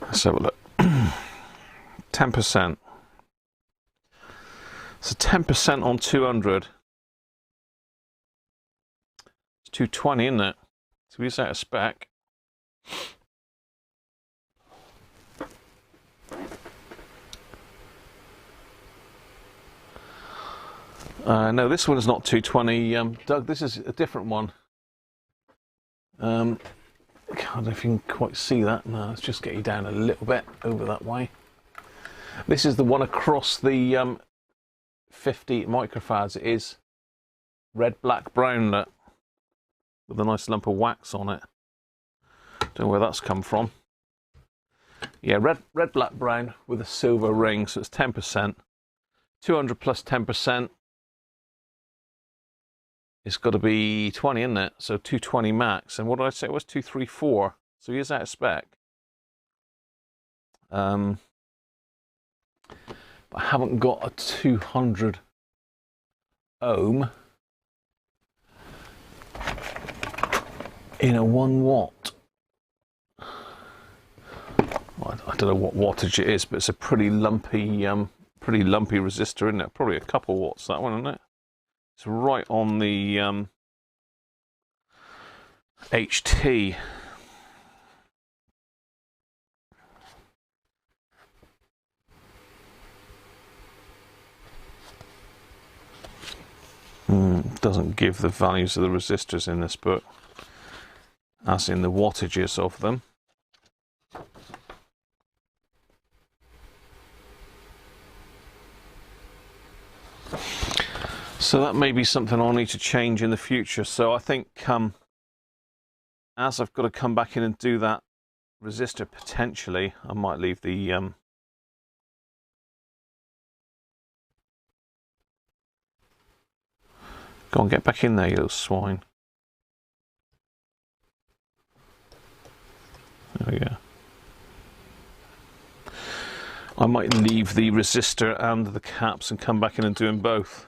Let's have a look. 10%. So 10% on 200. It's 220, isn't it? So we set a spec. No, this one's not 220. Doug, this is a different one. I don't know if you can quite see that. No, let's just get you down a little bit over that way. This is the one across the 50 microfarads. It is red, black, brown with a nice lump of wax on it. Don't know where that's come from. Yeah, red, black, brown with a silver ring, so it's 10%. 200 plus 10%. It's got to be 20, isn't it? So 220 max. And what did I say? It was 234. So here's out of spec. But I haven't got a 200 ohm in a 1 watt. Well, I don't know what wattage it is, but it's a pretty lumpy resistor, isn't it? Probably a couple watts, that one, isn't it? It's right on the HT. Doesn't give the values of the resistors in this book, as in the wattages of them. So that may be something I'll need to change in the future. So I think as I've got to come back in and do that resistor potentially, I might leave the go on, get back in there, you little swine. There we go. I might leave the resistor and the caps and come back in and do them both.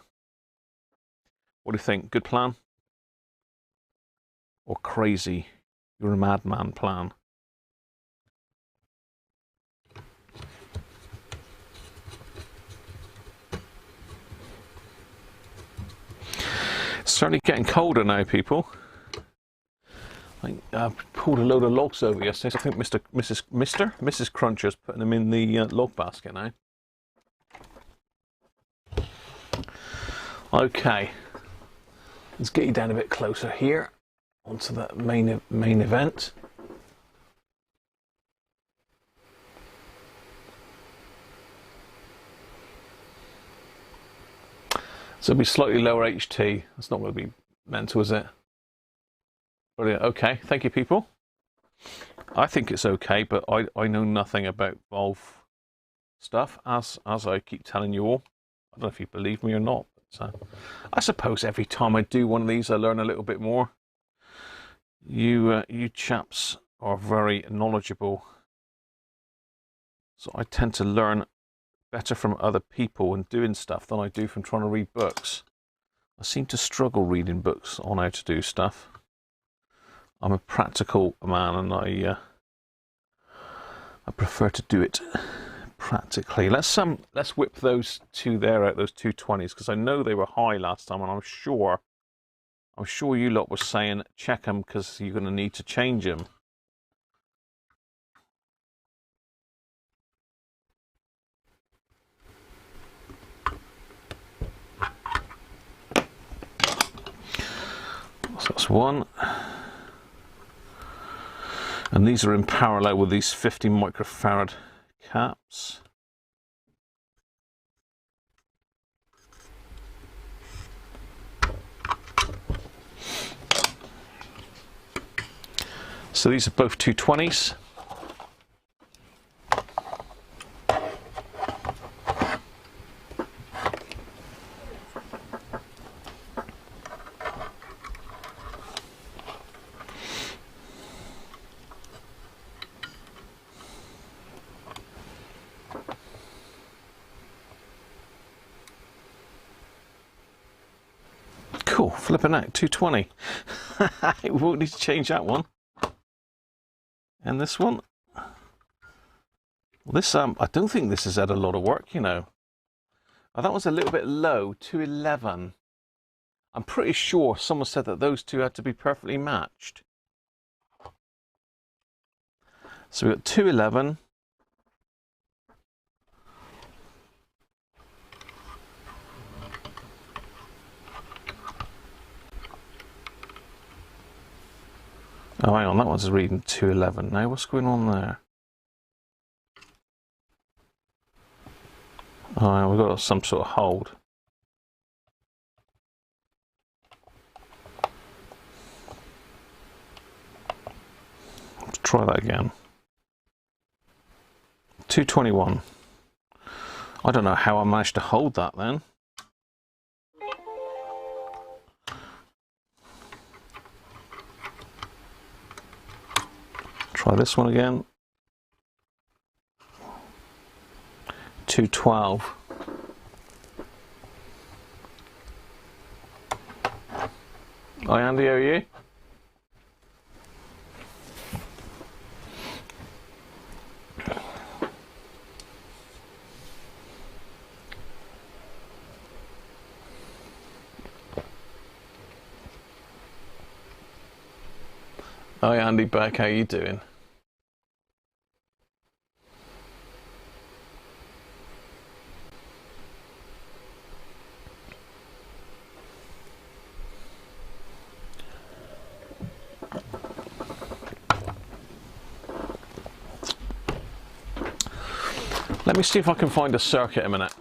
What do you think? Good plan? Or crazy? You're a madman plan. It's certainly getting colder now, people. I pulled a load of logs over yesterday, so I think Mrs. Cruncher's putting them in the log basket now. Okay, let's get you down a bit closer here onto that main event. So it'll be slightly lower HT. That's not going to be mental, is it? Brilliant. Okay, thank you, people. I think it's okay, but I know nothing about valve stuff, as I keep telling you all. I don't know if you believe me or not, but I suppose every time I do one of these, I learn a little bit more. You chaps are very knowledgeable, so I tend to learn better from other people and doing stuff than I do from trying to read books. I seem to struggle reading books on how to do stuff. I'm a practical man, and I prefer to do it practically. Let's whip those two there out, those 220s, because I know they were high last time, and I'm sure you lot were saying check them because you're going to need to change them. So that's one. And these are in parallel with these 50 microfarad caps. So these are both 220s. Cool, flipping out, 220. We won't need to change that one. And this one. Well, this, I don't think this has had a lot of work, you know. Oh, that was a little bit low, 211. I'm pretty sure someone said that those two had to be perfectly matched. So we've got 211. Oh, hang on, that one's reading 211 now. What's going on there? Oh, we've got some sort of hold. Let's try that again. 221. I don't know how I managed to hold that then. Try this one again. 212. Hi Andy, how are you? Hi Andy, back. How you doing? Let me see if I can find a circuit in a minute.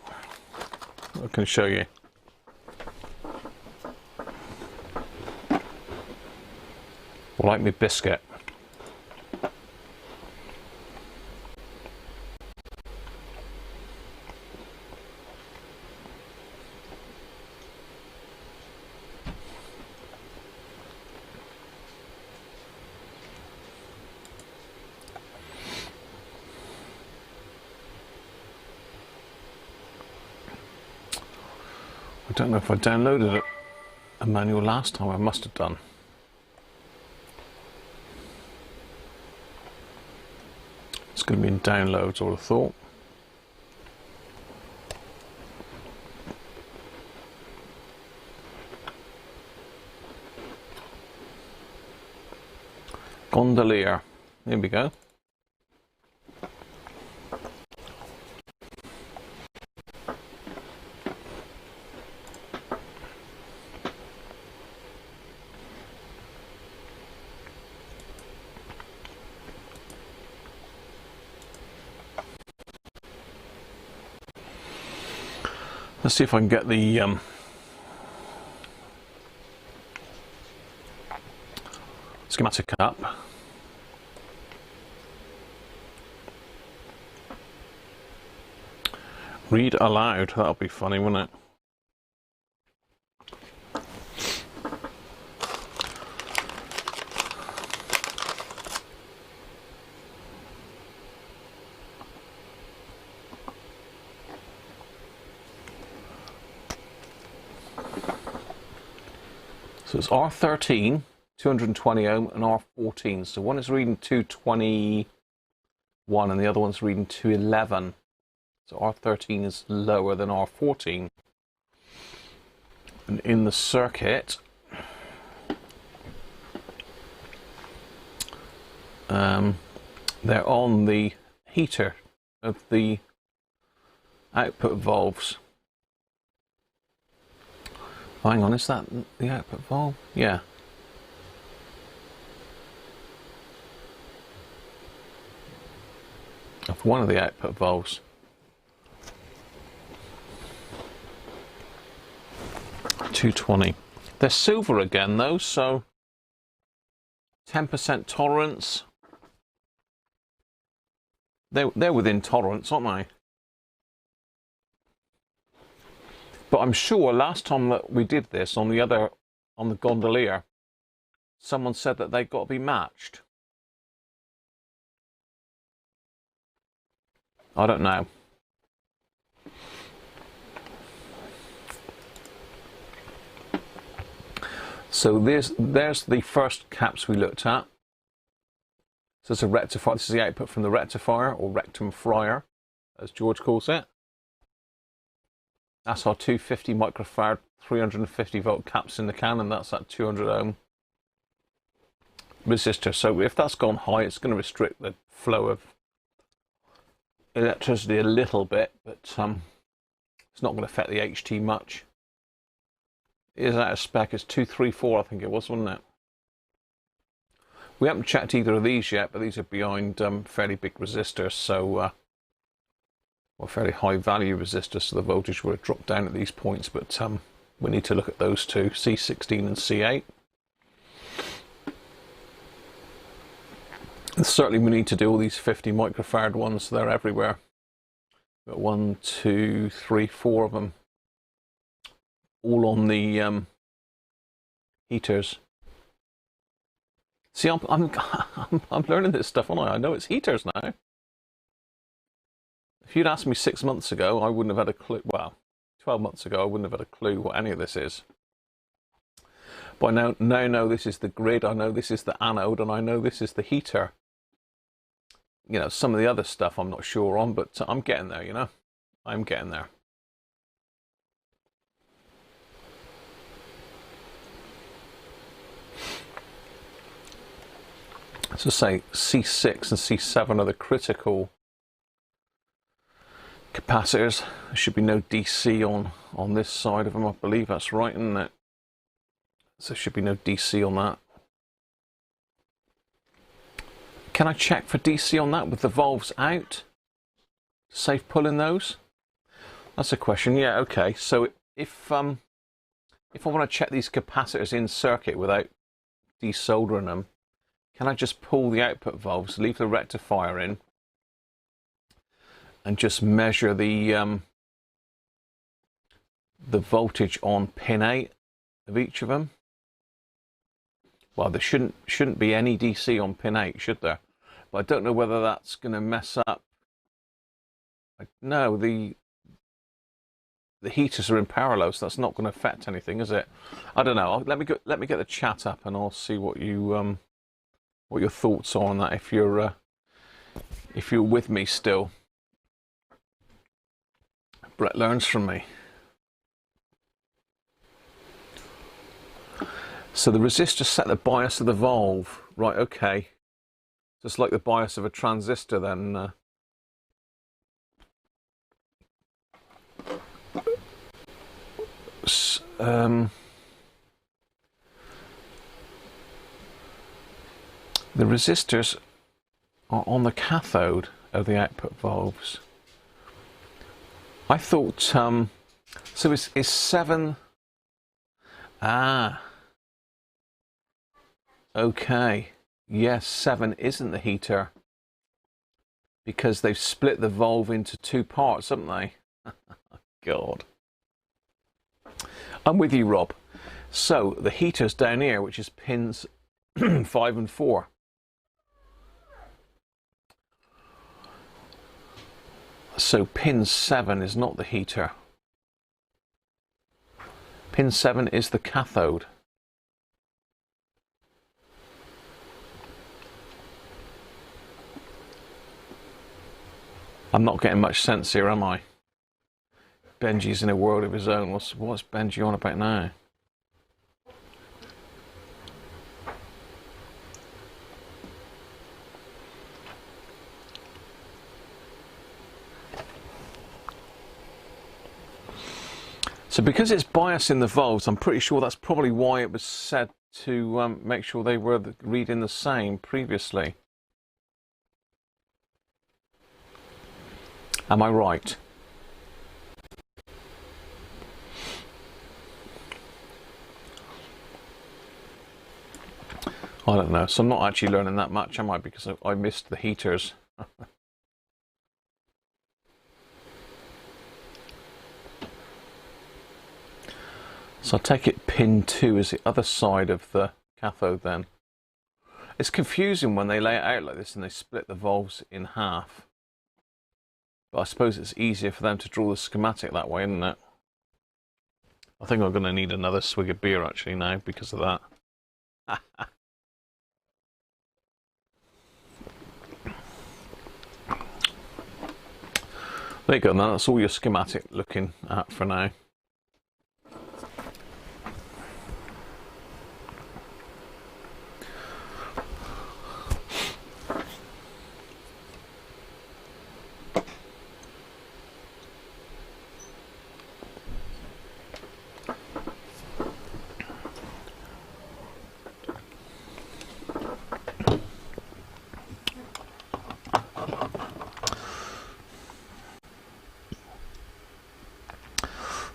I can show you. Like me biscuit. I don't know if I downloaded a manual last time. I must have done. It's going to be in downloads, I would have thought. Gondolier. Here we go. Let's see if I can get the schematic up. Read aloud, that'll be funny, wouldn't it? So it's R13, 220 ohm, and R14. So one is reading 221 and the other one's reading 211. So R13 is lower than R14. And in the circuit, they're on the heater of the output valves. Oh, hang on, is that the output valve? Yeah. Of one of the output valves. 220. They're silver again though, so 10% tolerance. They're within tolerance, aren't they? But I'm sure last time that we did this on the gondolier, someone said that they've got to be matched. I don't know. So there's the first caps we looked at. So it's a rectifier. This is the output from the rectifier, or rectum fryer, as George calls it. That's our 250 microfarad, 350 volt caps in the can, and that's that 200 ohm resistor. So if that's gone high, it's going to restrict the flow of electricity a little bit, but it's not going to affect the HT much. It is out of spec. It's 234, I think it was, wasn't it? We haven't checked either of these yet, but these are behind fairly big resistors, so well, fairly high value resistors, so the voltage would have dropped down at these points, but we need to look at those two, C16 and C8. And certainly we need to do all these 50 microfarad ones, so they're everywhere. We've got 1, 2, 3, 4 of them, all on the heaters. See, I'm learning this stuff, aren't I? I know it's heaters now. If you'd asked me 6 months ago, I wouldn't have had a clue. Well, 12 months ago, I wouldn't have had a clue what any of this is. But I now know this is the grid, I know this is the anode, and I know this is the heater. You know, some of the other stuff I'm not sure on, but I'm getting there, you know. I'm getting there. So say C6 and C7 are the critical capacitors. There should be no DC on this side of them. I believe that's right, isn't it? So there should be no DC on that. Can I check for DC on that with the valves out? Safe pulling those? That's a question. Yeah, okay. So if I want to check these capacitors in circuit without desoldering them, can I just pull the output valves, leave the rectifier in, and just measure the voltage on pin 8 of each of them? Well, there shouldn't be any DC on pin 8, should there? But I don't know whether that's going to mess up. No, the heaters are in parallel, so that's not going to affect anything, is it? I don't know. Let me get the chat up, and I'll see what you what your thoughts are on that. If you're with me still. Brett learns from me. So the resistor set the bias of the valve. Right, okay. Just like the bias of a transistor then. The resistors are on the cathode of the output valves. I thought, so is 7... Ah. Okay. Yes, 7 isn't the heater, because they've split the valve into 2 parts, haven't they? God. I'm with you, Rob. So the heater's down here, which is pins 5 and 4. So pin 7 is not the heater. Pin 7 is the cathode. I'm not getting much sense here, am I? Benji's in a world of his own. What's Benji on about now? So because it's biasing the valves, I'm pretty sure that's probably why it was said to make sure they were reading the same previously. Am I right? I don't know. So I'm not actually learning that much, am I? Because I missed the heaters. So I take it pin 2 is the other side of the cathode then. It's confusing when they lay it out like this and they split the valves in half. But I suppose it's easier for them to draw the schematic that way, isn't it? I think I'm going to need another swig of beer actually now because of that. There you go, now that's all your schematic looking at for now.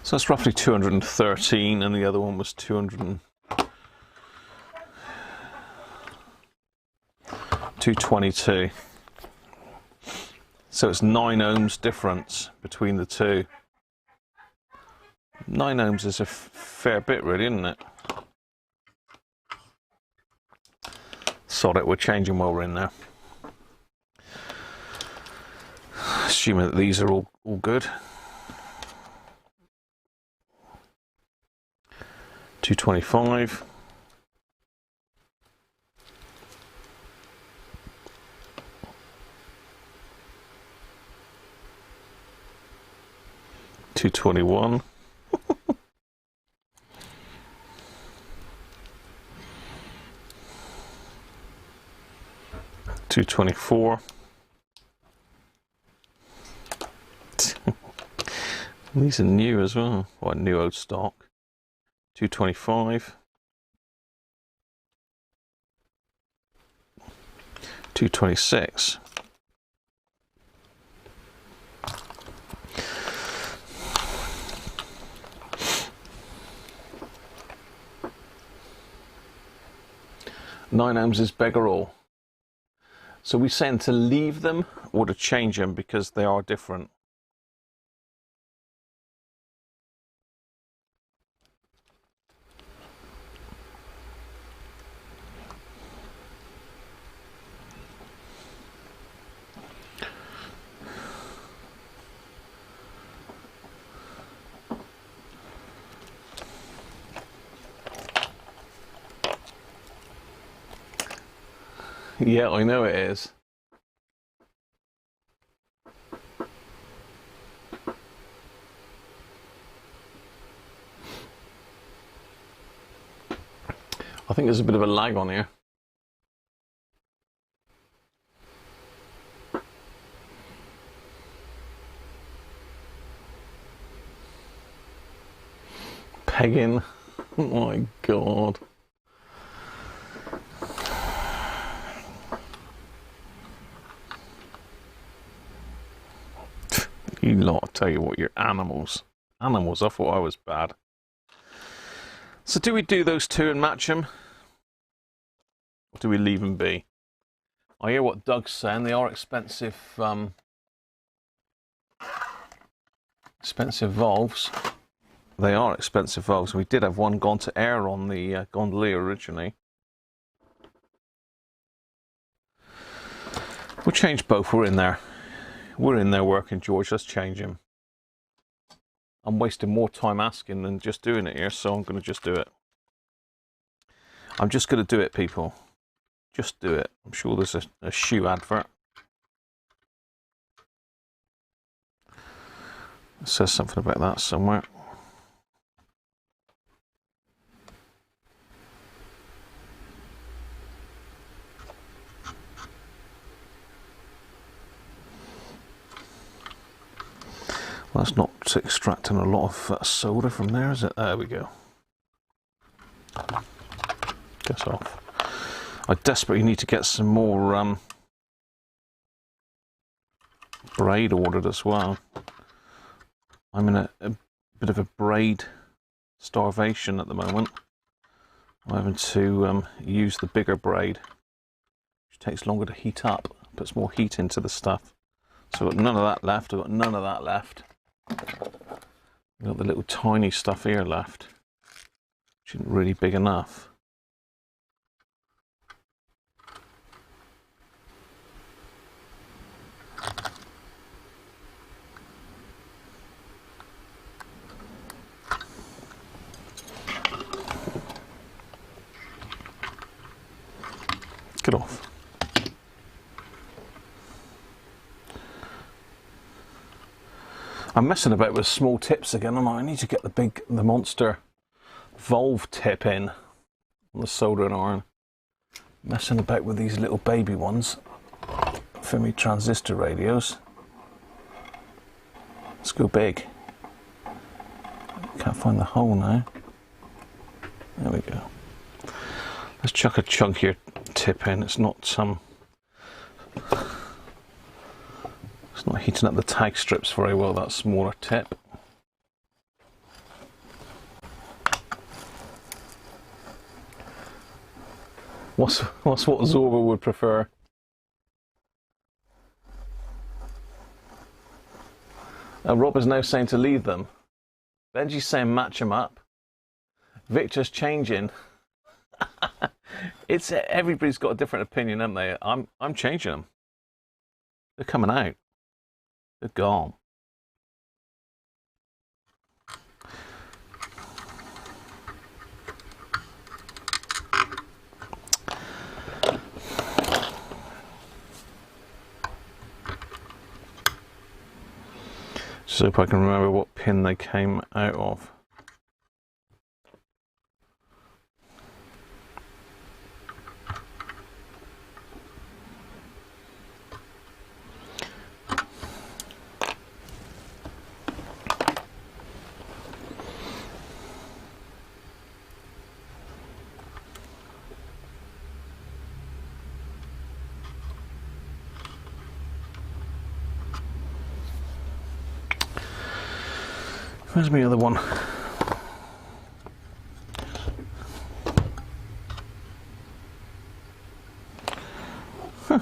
So that's roughly 213, and the other one was 222. So it's 9 ohms difference between the two. 9 ohms is a fair bit, really, isn't it? Sod it, we're changing while we're in there. Assuming that these are all good. 225. $221. $224. These are new as well. Well, new old stock. 225, 226, 9 ohms is beggar all. So we're saying to leave them or to change them because they are different. Yeah, I know it is. I think there's a bit of a lag on here. Pegging. Oh my God. You lot, I tell you what, you're animals. Animals, I thought I was bad. So do we do those two and match them? Or do we leave them be? I hear what Doug's saying, they are expensive, expensive valves. They are expensive valves. We did have one gone to air on the gondolier originally. We'll change both, we're in there. We're in there working, George, let's change him. I'm wasting more time asking than just doing it here, so I'm going to just do it. I'm just going to do it, people. Just do it. I'm sure there's a shoe advert. It says something about that somewhere. Well, that's not extracting a lot of solder from there, is it? There we go. Gets off. I desperately need to get some more braid ordered as well. I'm in a bit of a braid starvation at the moment. I'm having to use the bigger braid, which takes longer to heat up, puts more heat into the stuff. So I've got none of that left, I've got none of that left. I've got the little tiny stuff here left, which isn't really big enough. Get off. I'm messing about with small tips again. I need to get the monster valve tip in on the soldering iron. Messing about with these little baby ones for me transistor radios. Let's go big. Can't find the hole now. There we go. Let's chuck a chunkier tip in. It's not it's not heating up the tag strips very well, that smaller tip. What's what Zorba would prefer? Rob is now saying to leave them. Benji's saying match them up. Victor's changing. It's everybody's got a different opinion, haven't they? I'm changing them. They're coming out. They're gone. Just hope I can remember what pin they came out of. Where's my other one? Huh.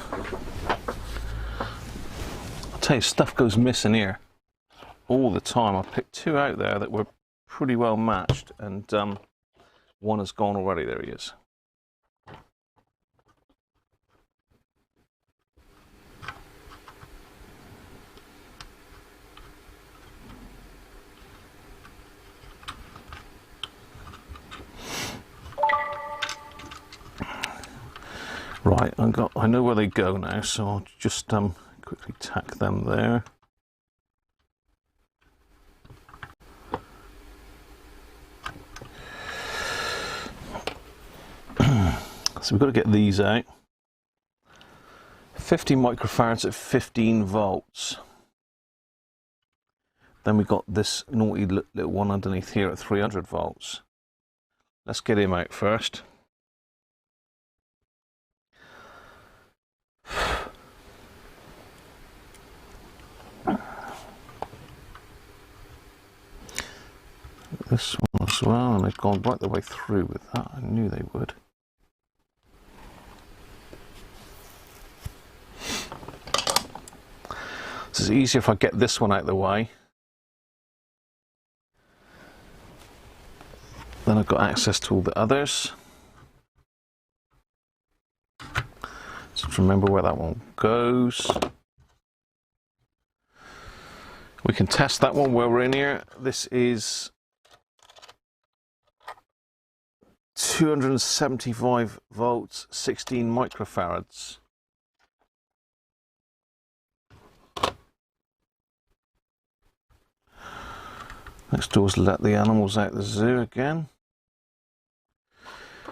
I'll tell you, stuff goes missing here all the time. I picked two out there that were pretty well matched, and one has gone already. There he is. Right, I know where they go now, so I'll just quickly tack them there. So we've got to get these out. 50 microfarads at 15 volts. Then we've got this naughty little one underneath here at 300 volts. Let's get him out first. This one as well, and they've gone right the way through with that. I knew they would. This is easier if I get this one out of the way. Then I've got access to all the others. Just remember where that one goes. We can test that one while we're in here. This is 275 volts, 16 microfarads. Next door's let the animals out the zoo again.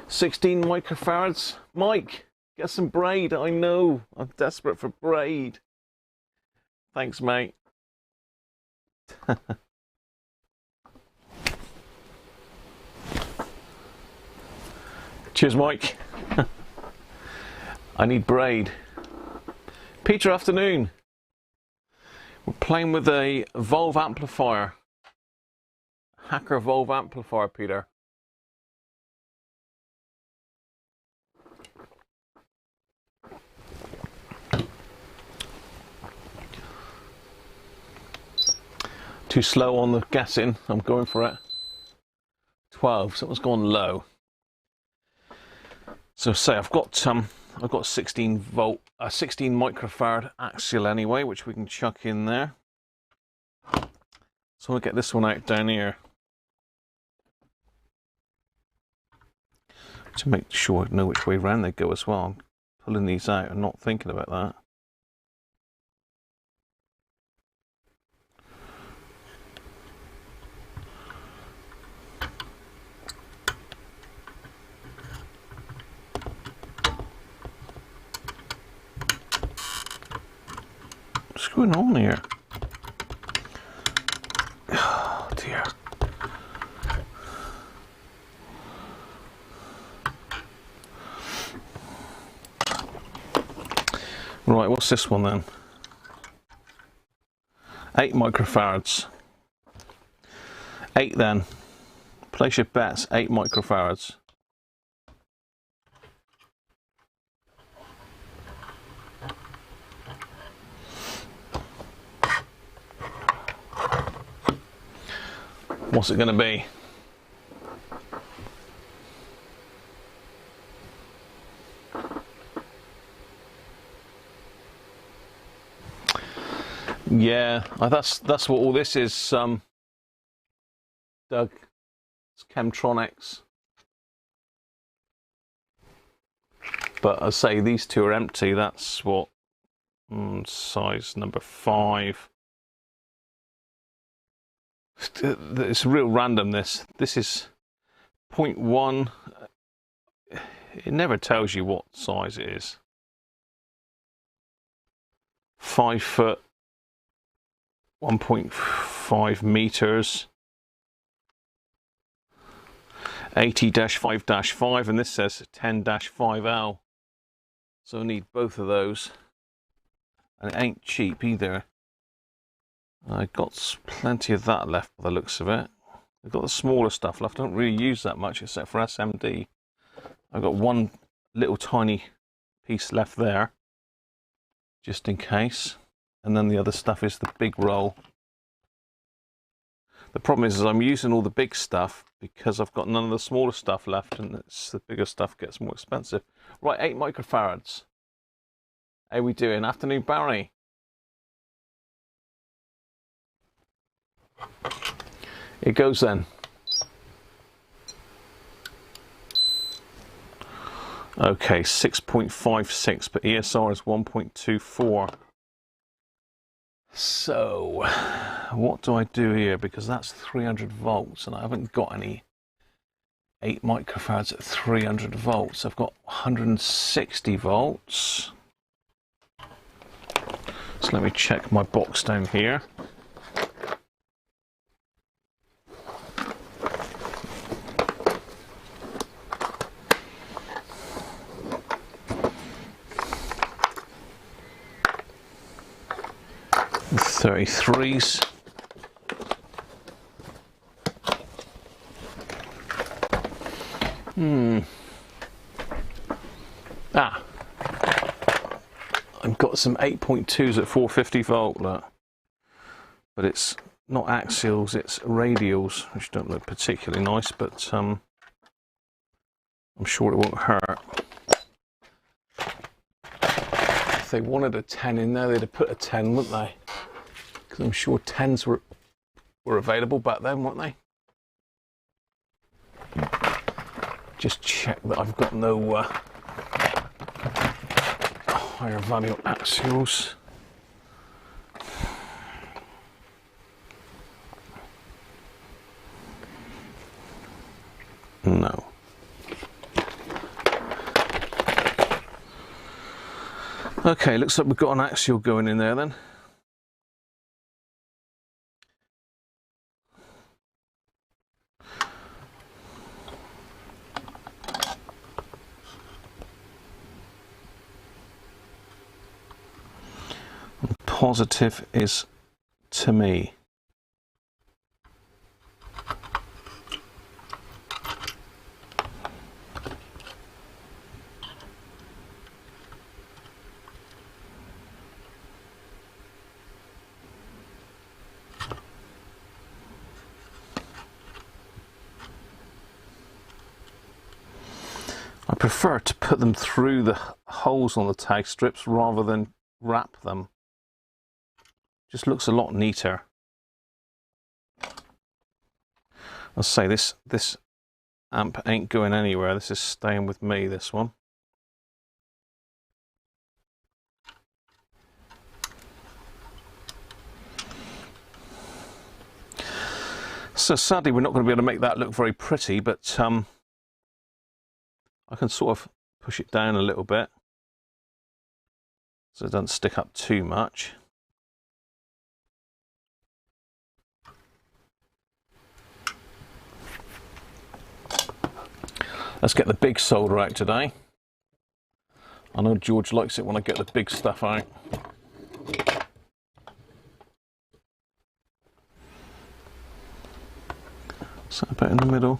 16 microfarads. Mike, get some braid. I know. I'm desperate for braid. Thanks, mate. Cheers, Mike. I need braid. Peter, afternoon. We're playing with a valve amplifier. Hacker valve amplifier, Peter. Too slow on the gassing. I'm going for it. 12. Something's gone low. So say I've got 16 volt, 16 microfarad axial anyway, which we can chuck in there. So I'll get this one out down here to make sure I know which way round they go as well. pulling these out and not thinking about that. What's going on here? Oh dear. Right, what's this one then? 8 microfarads. 8 then. Place your bets, 8 microfarads. What's it going to be? Yeah, that's what all this is, Doug. It's Chemtronics. But I say these two are empty. That's what size number 5. It's real random. This is 0.1. It never tells you what size it is. 5 foot. 1.5 meters, 80-5-5, and this says 10-5L. So I need both of those, and it ain't cheap either. I got plenty of that left by the looks of it. I've got the smaller stuff left. I don't really use that much except for SMD. I've got one little tiny piece left there, just in case. And then the other stuff is the big roll. The problem is I'm using all the big stuff because I've got none of the smaller stuff left, and the bigger stuff gets more expensive. Right, 8 microfarads. How we doing? Afternoon, Barry. It goes then. Okay, 6.56, but ESR is 1.24. So, what do I do here? Because that's 300 volts, and I haven't got any 8 microfarads at 300 volts. I've got 160 volts. So let me check my box down here. .33s. I've got some 8.2s at 450 volt, look. But it's not axials, it's radials, which don't look particularly nice, but I'm sure it won't hurt. If they wanted a 10 in there, they'd have put a 10, wouldn't they? Because I'm sure 10s were available back then, weren't they? Just check that I've got no higher value axials. No. Okay, looks like we've got an axial going in there then. Positive is to me. I prefer to put them through the holes on the tag strips rather than wrap them. Just looks a lot neater. I'll say this amp ain't going anywhere. This is staying with me, this one. So sadly we're not going to be able to make that look very pretty, but I can sort of push it down a little bit so it doesn't stick up too much. Let's get the big solder out today. I know George likes it when I get the big stuff out. So about in the middle.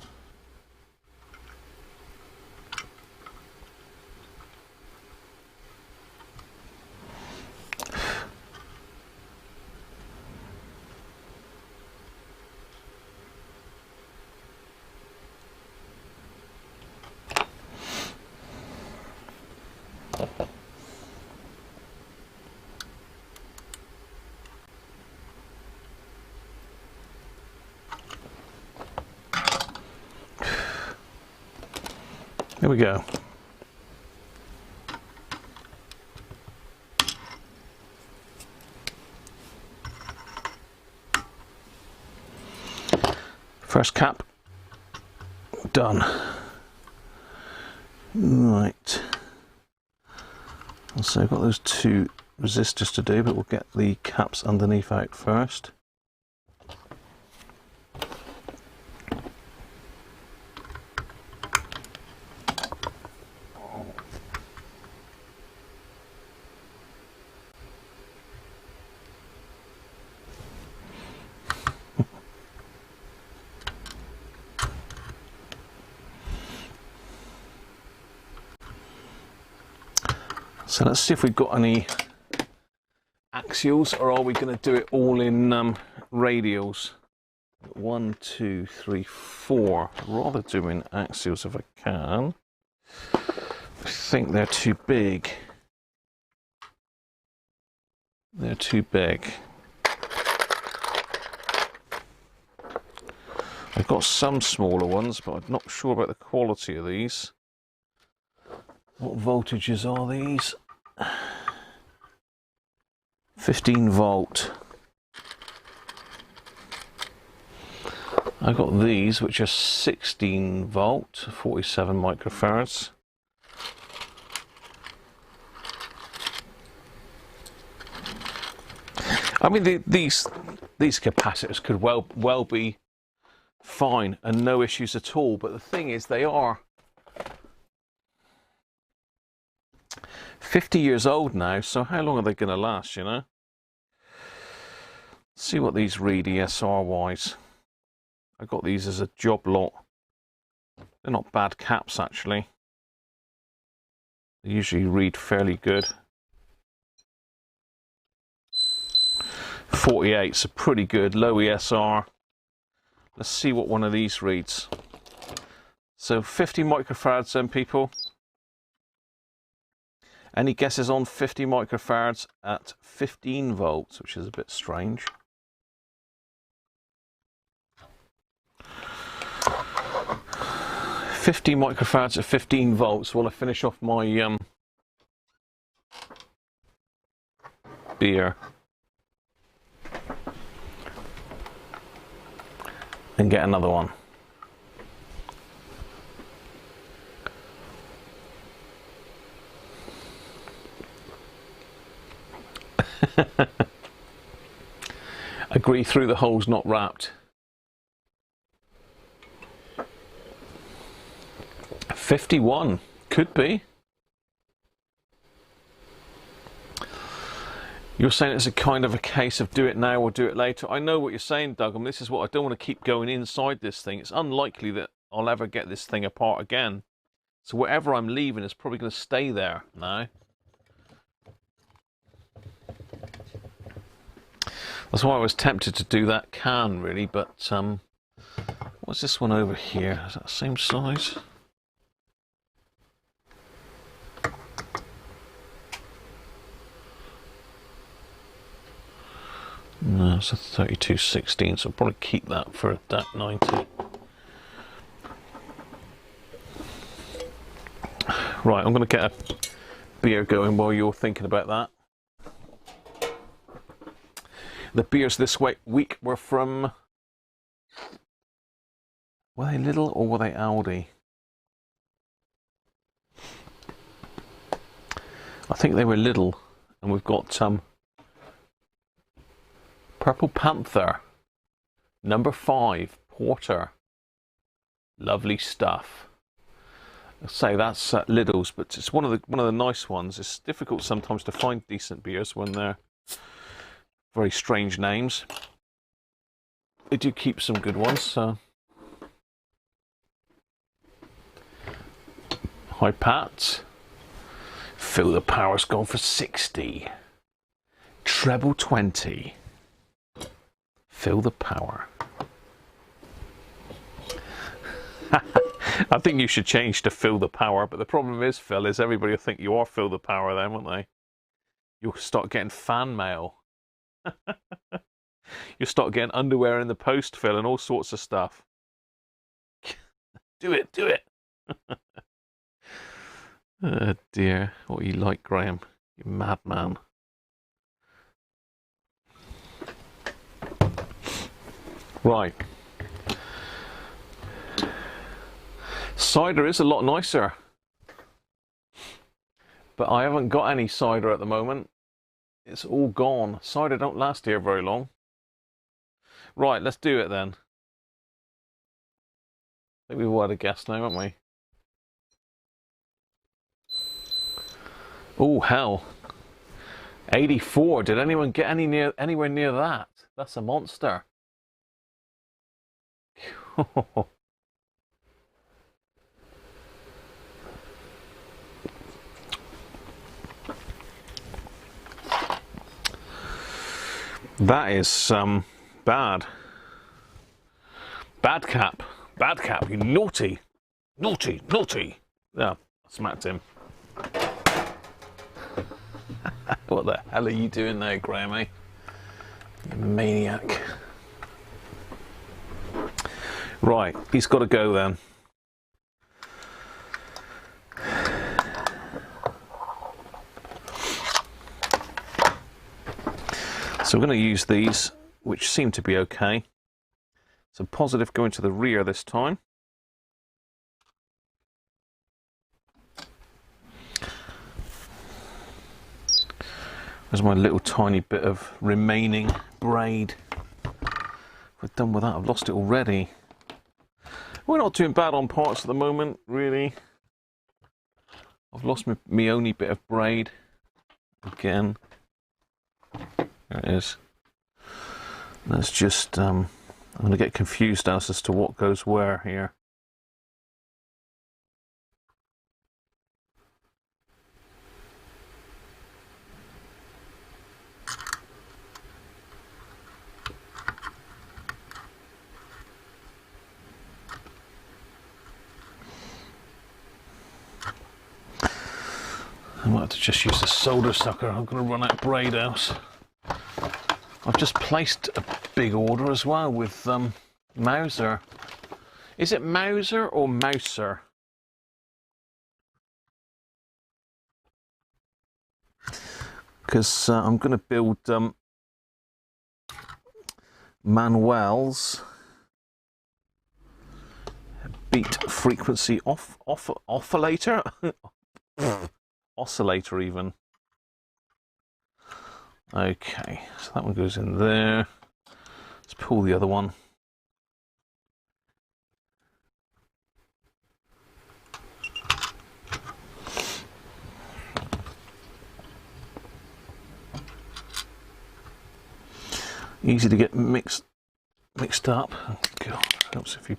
There we go. First cap done. Right. So I've got those two resistors to do, but we'll get the caps underneath out first. So let's see if we've got any axials, or are we going to do it all in radials? 1, 2, 3, 4. I'd rather do in axials if I can. I think they're too big. They're too big. I've got some smaller ones, but I'm not sure about the quality of these. What voltages are these? 15 volt. I've got these, which are 16 volt, 47 microfarads. I mean, these capacitors could well be fine and no issues at all, but the thing is, they are 50 years old now, so how long are they going to last, you know? Let's see what these read ESR wise. I got these as a job lot. They're not bad caps actually. They usually read fairly good. 48's are pretty good, low ESR. Let's see what one of these reads. So 50 microfarads then, people. Any guesses on 50 microfarads at 15 volts, which is a bit strange. "50 microfarads at 15 volts. While I finish off my beer and get another one. Agree, through the holes not wrapped. 51 could be. You're saying it's a kind of a case of do it now or do it later. I know what you're saying, Doug, and this is what I don't want to keep going inside this thing. It's unlikely that I'll ever get this thing apart again. So wherever I'm leaving is probably going to stay there now. That's why I was tempted to do that can, really, but what's this one over here? Is that the same size? No, it's a 3216, so I'll probably keep that for a DAC 90. Right, I'm going to get a beer going while you're thinking about that. The beers this week were from Were they little or were they Aldi? I think they were little. And we've got Purple Panther, number 5, porter. Lovely stuff. I'll say that's Lidl's, but it's one of the nice ones. It's difficult sometimes to find decent beers when they're very strange names. They do keep some good ones. So. Hi Pat. Fill the Power's gone for 60. Treble 20. Fill the Power. I think you should change to Fill the Power, but the problem is, Phil, is everybody will think you are Fill the Power then, won't they? You'll start getting fan mail. You'll start getting underwear in the post, Phil, and all sorts of stuff. Do it, do it. Oh dear, what are you like, Graham? You madman. Right. Cider is a lot nicer. But I haven't got any cider at the moment. It's all gone. Cider don't last here very long. Right, let's do it then. I think we've all had a guess now, haven't we? Oh, hell. 84. Did anyone get anywhere near that? That's a monster. That is bad. Bad cap. Bad cap, you naughty. Naughty, naughty. Yeah, I smacked him. What the hell are you doing there, Graham, eh? You maniac. Right, he's got to go then. So we're going to use these, which seem to be okay. So positive going to the rear this time. There's my little tiny bit of remaining braid. We're done with that. I've lost it already. We're not doing bad on parts at the moment, really. I've lost my only bit of braid again. There it is. Let's just, I'm going to get confused as to what goes where here. I might have to just use the solder sucker. I'm going to run out of braid out. I've just placed a big order as well with Mauser. Is it Mauser or Mouser? Because I'm going to build Manuel's beat frequency oscillator. Oscillator even. Okay, so that one goes in there. Let's pull the other one. Easy to get mixed up. Oh, God, helps if you.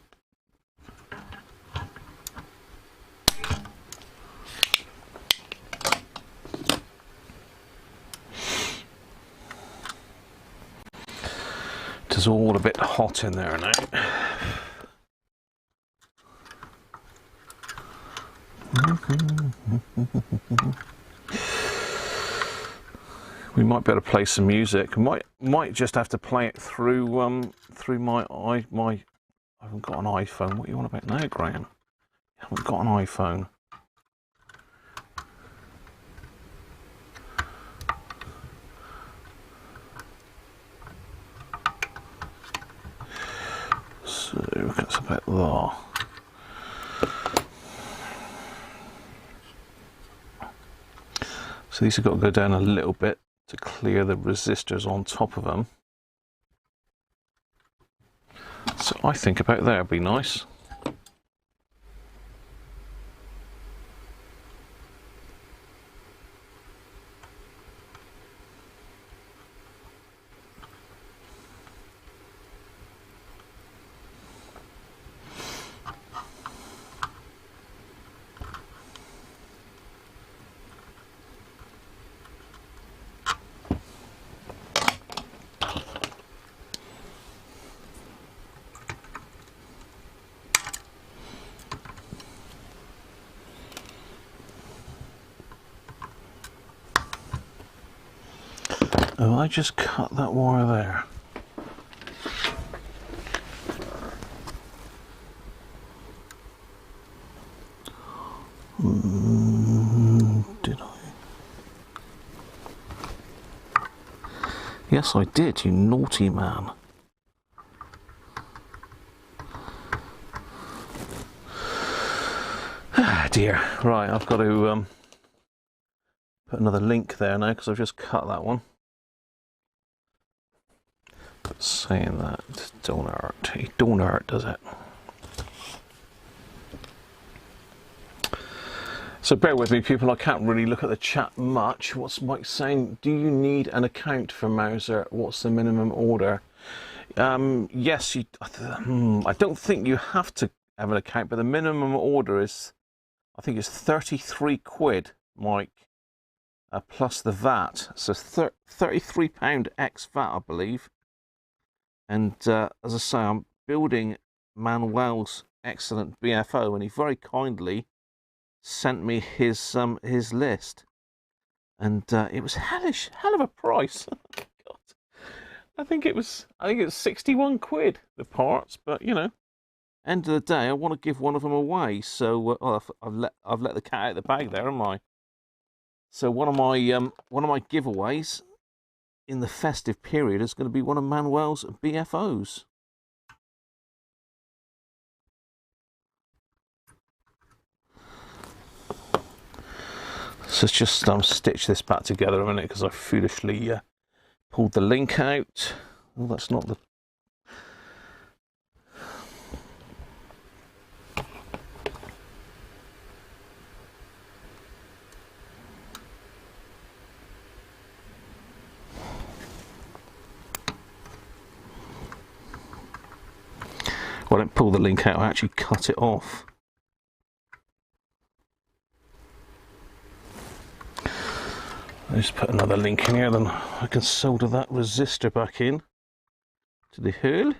It's all a bit hot in there now. We might be able to play some music. Might just have to play it through through my. I haven't got an iPhone. What are you on about now, Graham? I haven't got an iPhone. So that's about there. So these have got to go down a little bit to clear the resistors on top of them. So I think about there would be nice. Oh, I just cut that wire there. Did I? Yes, I did, you naughty man. Ah, dear. Right, I've got to put another link there now because I've just cut that one. But saying that, it don't hurt. It don't hurt, does it? So bear with me, people. I can't really look at the chat much. What's Mike saying? Do you need an account for Mauser? What's the minimum order? Yes, I don't think you have to have an account, but the minimum order is, I think it's 33 quid, Mike, plus the VAT. So £33 ex VAT, I believe. And as I say, I'm building Manuel's excellent BFO, and he very kindly sent me his list, and it was hell of a price. God. I think it's 61 quid the parts, but you know, end of the day, I want to give one of them away. So I've let the cat out of the bag there, haven't I? So one of my giveaways in the festive period is going to be one of Manuel's BFOs. So let's just stitch this back together a minute because I foolishly pulled the link out. Oh, that's not the... Well, I didn't pull the link out, I actually cut it off. I just put another link in here, then I can solder that resistor back in to the hole,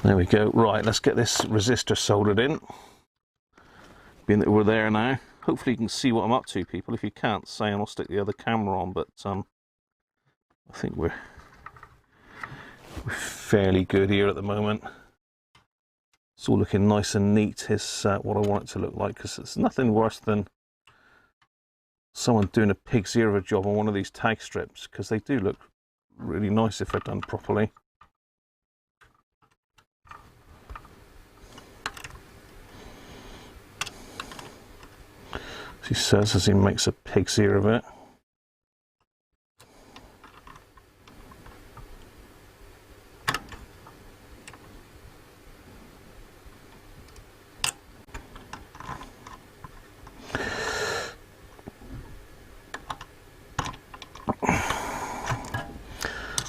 There we go. Right, let's get this resistor soldered in. Being that we're there now, hopefully you can see what I'm up to, people. If you can't, say, and I'll stick the other camera on, but I think we're fairly good here at the moment. It's all looking nice and neat, is what I want it to look like, because it's nothing worse than someone doing a pig's ear of a job on one of these tag strips, because they do look really nice if they're done properly. As he says, as he makes a pig's ear of it.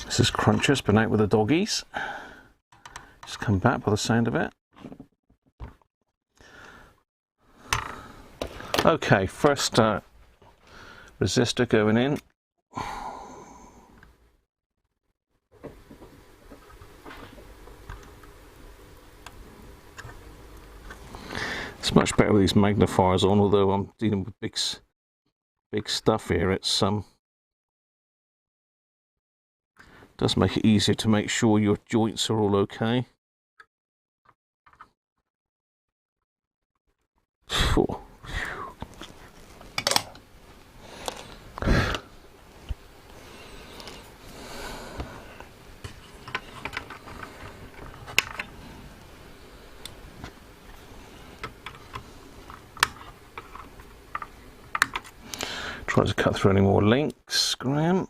This is Cruncher's been out with the doggies. Just come back by the sound of it. Okay, first resistor going in. It's much better with these magnifiers on, although I'm dealing with big stuff here. It's does make it easier to make sure your joints are all okay. Phew. Try to cut through any more links, Graham.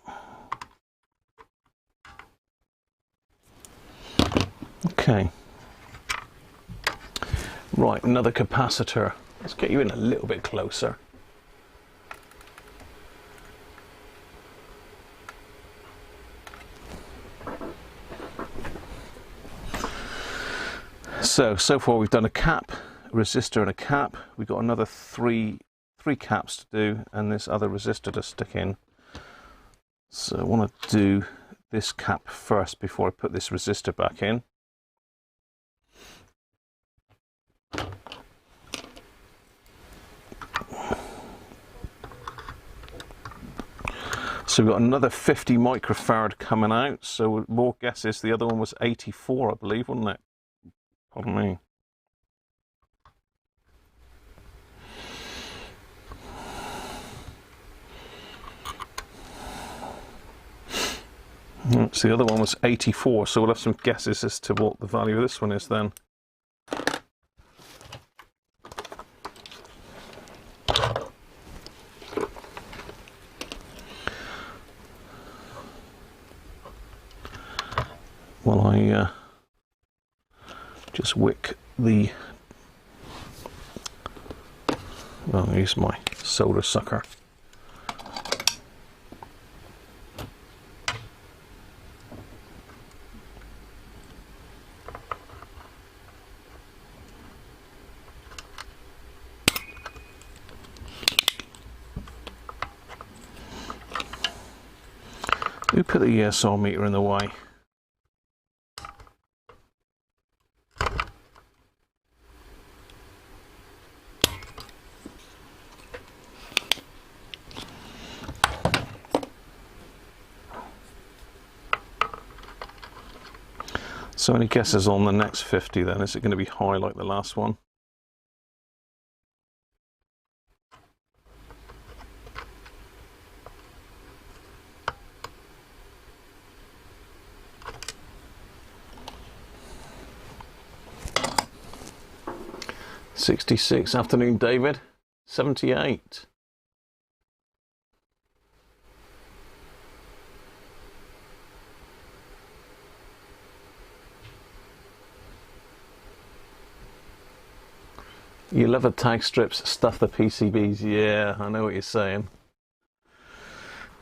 Okay. Right, another capacitor. Let's get you in a little bit closer. So far we've done a cap, a resistor and a cap. We've got another three caps to do and this other resistor to stick in. So I want to do this cap first before I put this resistor back in. So we've got another 50 microfarad coming out, so more guesses. The other one was 84, I believe, wasn't it? Pardon me. So the other one was 84, so we'll have some guesses as to what the value of this one is then. While I just wick the, well, I'll use my solder sucker. Who put the ESR meter in the way? So any guesses on the next 50 then? Is it going to be high like the last one? $66, afternoon David. 78. You love a tag strips, stuff the PCBs. Yeah, I know what you're saying.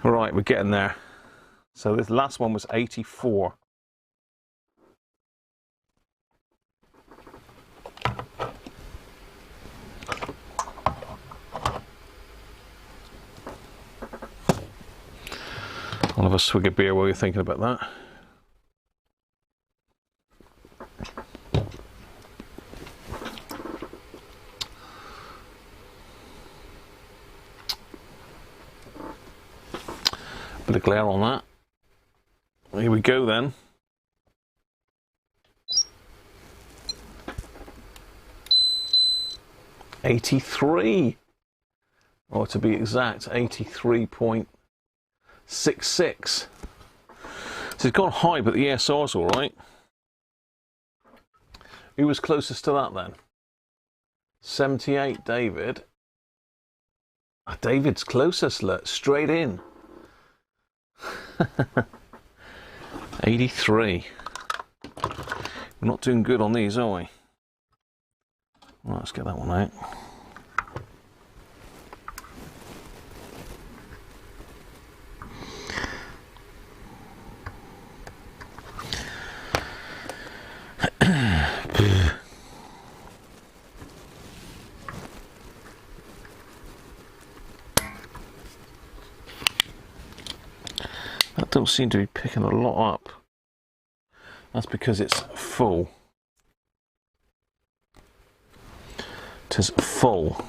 Right, we're getting there. So this last one was 84. I'll have a swig of beer while you're thinking about that. Bit of glare on that. Here we go then. $83. Or to be exact, 83.66. So it's gone high, but the ESR's all right. Who was closest to that then? 78, David. David's closest, look, straight in. 83. We're not doing good on these, are we? Right, let's get that one out. That don't seem to be picking a lot up. That's because it's full. It is full.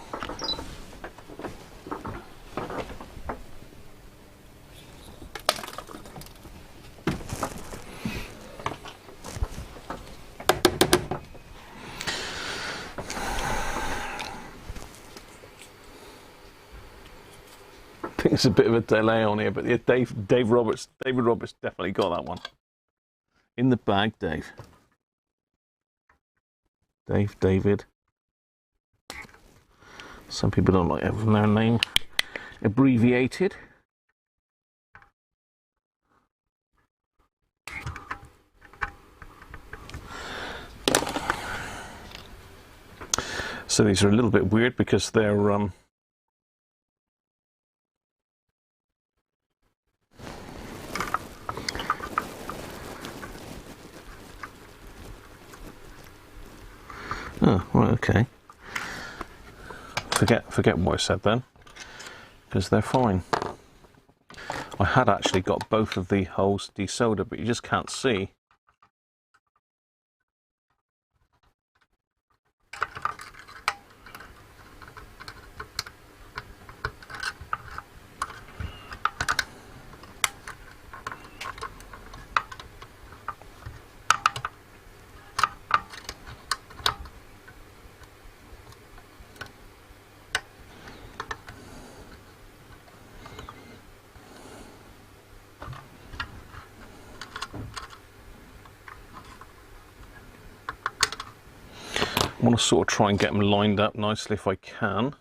think there's a bit of a delay on here, but yeah, David Roberts definitely got that one. In the bag, Dave. David. Some people don't like having their name abbreviated. So these are a little bit weird because they're oh, right, okay. Forget what I said then, because they're fine. I had actually got both of the holes desoldered, but you just can't see. I want to sort of try and get them lined up nicely if I can.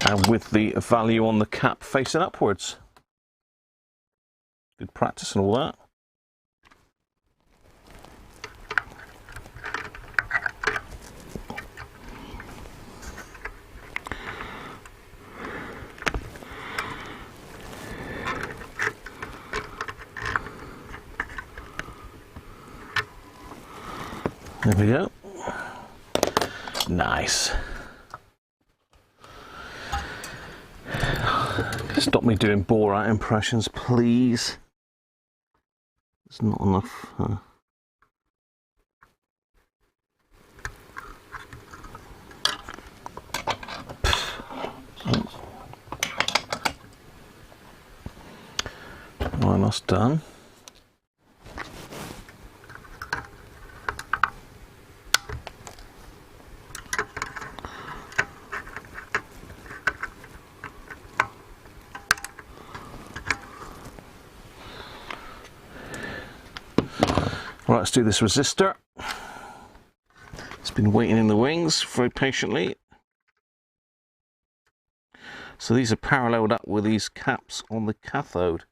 And with the value on the cap facing upwards. Good practice and all that. There we go. Nice. Stop me doing bore-out impressions, please. There's not enough. Right, that's done. Right, let's do this resistor. It's been waiting in the wings very patiently. So these are paralleled up with these caps on the cathode.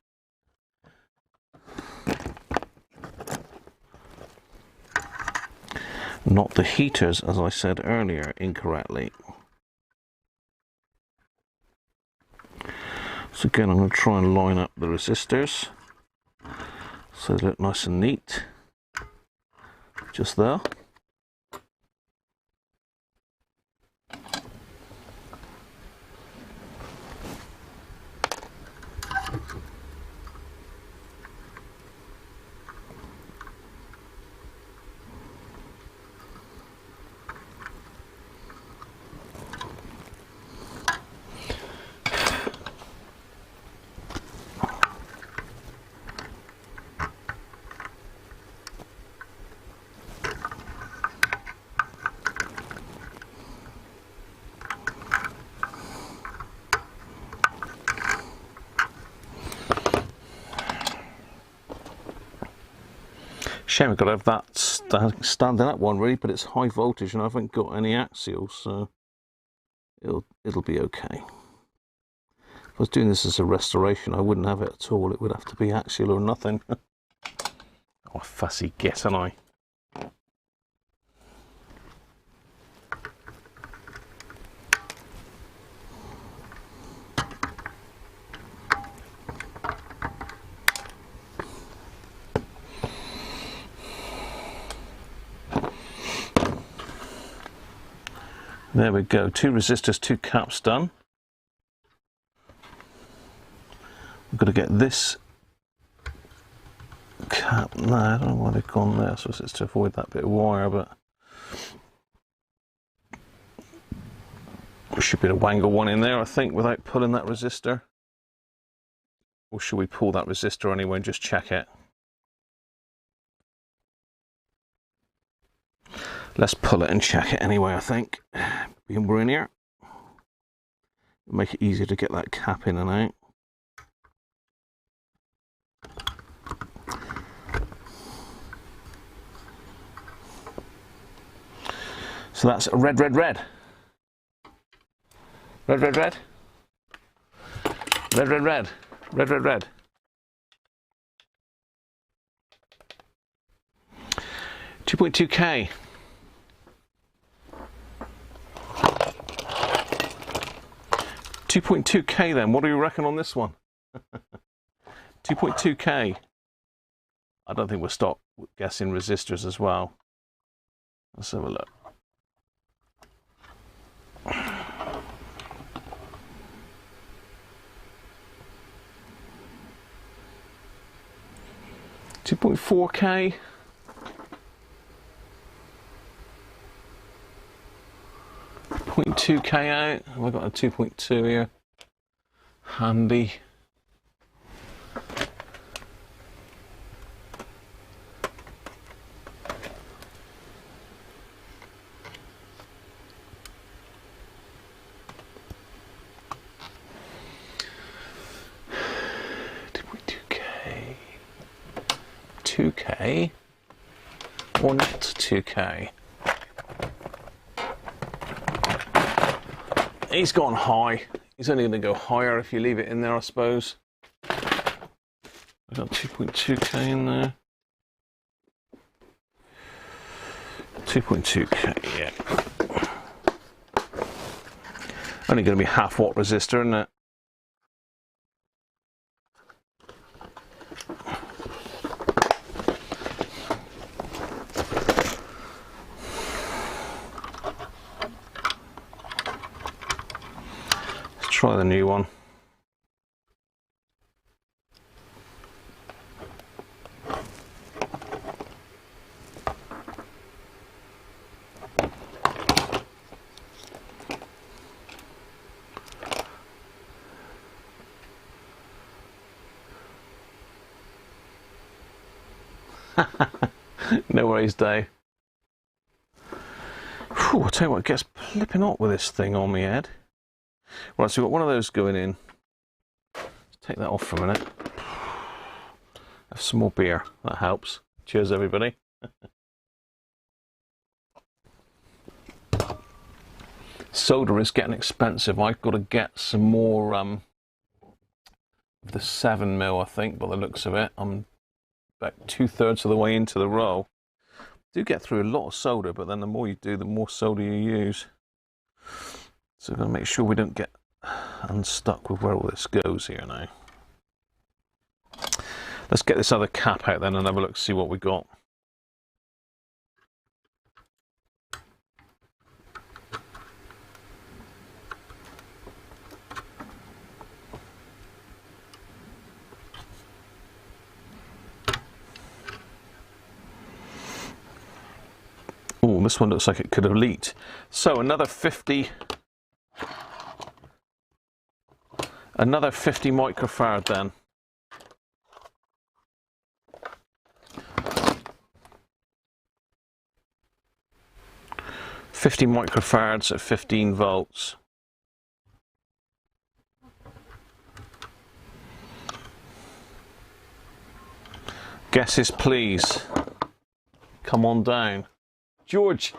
Not the heaters, as I said earlier incorrectly. So again, I'm going to try and line up the resistors so they look nice and neat. Just there. Shame I've got to have that standing up one really, but it's high voltage and I haven't got any axial, so it'll be okay. If I was doing this as a restoration, I wouldn't have it at all. It would have to be axial or nothing. Oh, fussy git, am I? There we go, 2 resistors, 2 caps done. We've got to get this cap, no, I don't know why they've gone there, so it's to avoid that bit of wire, but we should be able to wangle one in there, I think, without pulling that resistor. Or should we pull that resistor anyway and just check it? Let's pull it and check it anyway, I think. Being we're in here. Make it easier to get that cap in and out. So that's red, red, red. Red, red, red. Red, red, red. Red, red, red. 2.2K. 2.2K then. What do you reckon on this one? 2.2K. I don't think we'll stop guessing resistors as well. Let's have a look. 2.4K. 0.2K out. I've got a 2.2 here. Handy. Or not 2K. He's gone high. He's only going to go higher if you leave it in there, I suppose. We've got 2.2K in there. 2.2K, yeah. Only going to be half watt resistor, isn't it? Try the new one. No worries, Dave. Whew, I'll tell you what, it gets flipping hot with this thing on my head. Right, so we've got one of those going in. Let's take that off for a minute. Have some more beer, that helps. Cheers, everybody. Soda is getting expensive. I've got to get some more of the 7mm, I think, by the looks of it. I'm about 2/3 of the way into the roll. Do get through a lot of soda, but then the more you do, the more soda you use. So we're going to make sure we don't get unstuck with where all this goes here now. Let's get this other cap out then and have a look, see what we got. Oh, this one looks like it could have leaked. So another 50 microfarad then. $50 microfarads at 15 volts. Guesses, please. Come on down. George,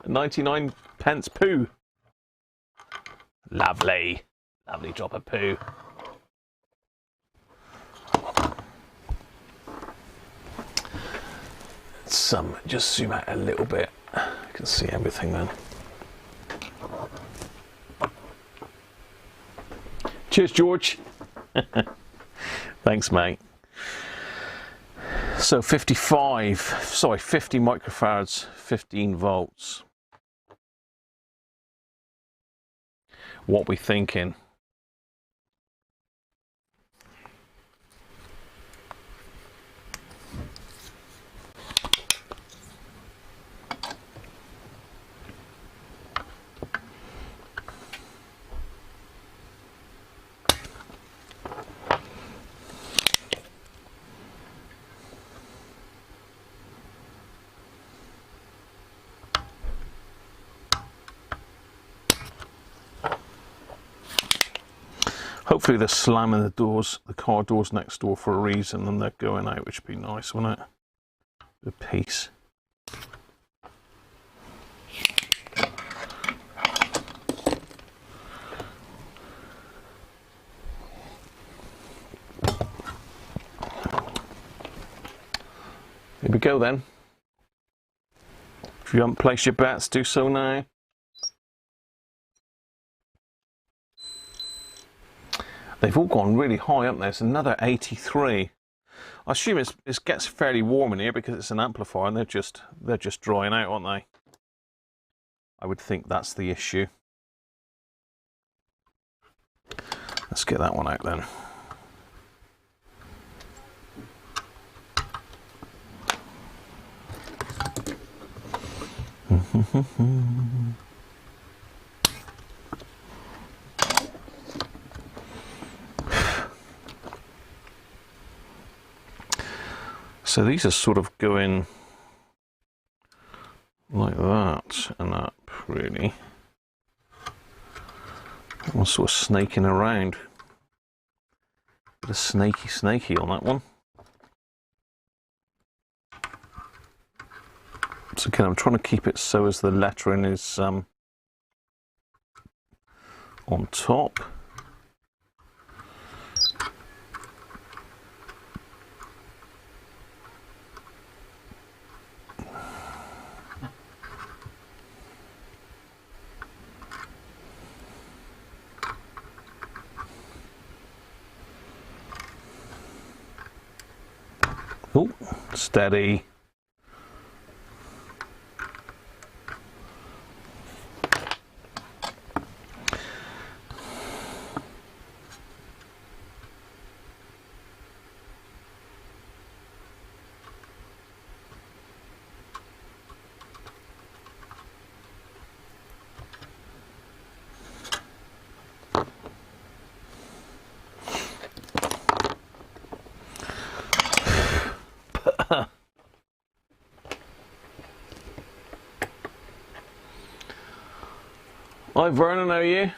99 pence poo. Lovely. Lovely drop of poo. Let's just zoom out a little bit. You can see everything then. Cheers, George. Thanks, mate. So 50 microfarads, 15 volts. What we thinking? Hopefully they're slamming the doors, the car doors next door for a reason, and they're going out, which would be nice, wouldn't it? The peace. Here we go then. If you haven't placed your bets, do so now. They've all gone really high up there. It's another 83. I assume it gets fairly warm in here because it's an amplifier and they're just drying out, aren't they? I would think that's the issue. Let's get that one out then. So these are sort of going like that and up, really. One sort of snaking around. Bit of snaky on that one. So again, I'm trying to keep it so as the lettering is on top. Oh, steady. Hi Vernon, how are you?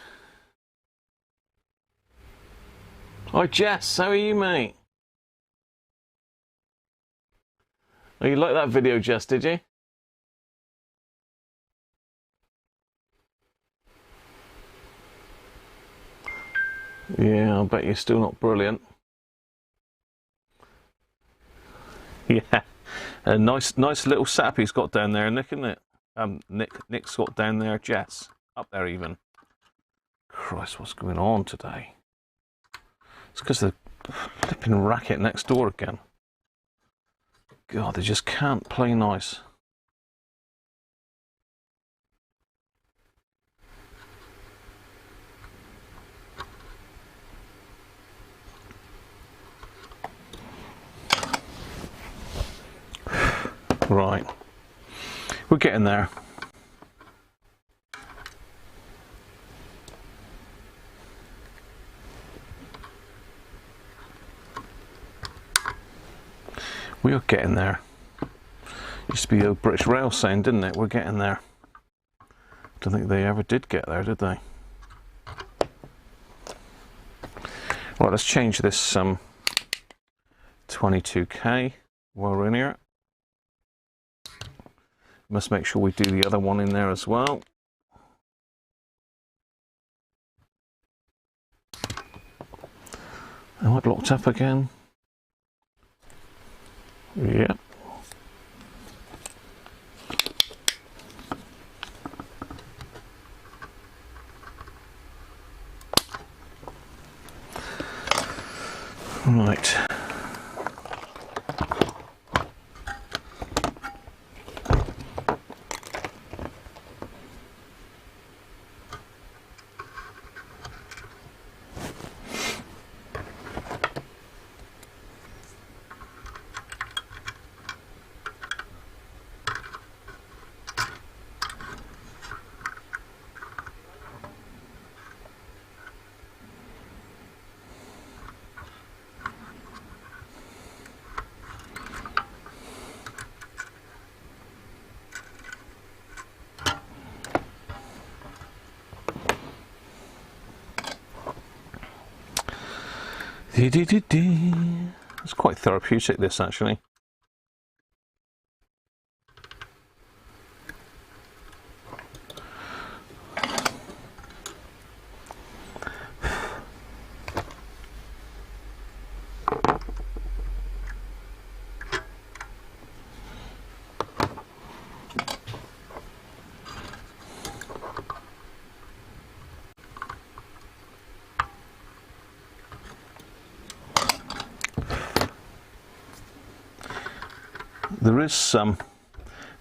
Hi Jess, how are you, mate? Oh, you liked that video, Jess, did you? Yeah, I bet you're still not brilliant. Yeah, a nice little setup he's got down there, Nick, isn't it? Nick's got down there, Jess. Up there even. Christ, what's going on today? It's because of the flipping racket next door again. God, they just can't play nice. Right. We're getting there. We are getting there. Used to be the old British Rail saying, didn't it? We're getting there. Don't think they ever did get there, did they? Right, let's change this 22K while we're in here. Must make sure we do the other one in there as well. Am I blocked up again? Yeah. Right. It's quite therapeutic, this, actually.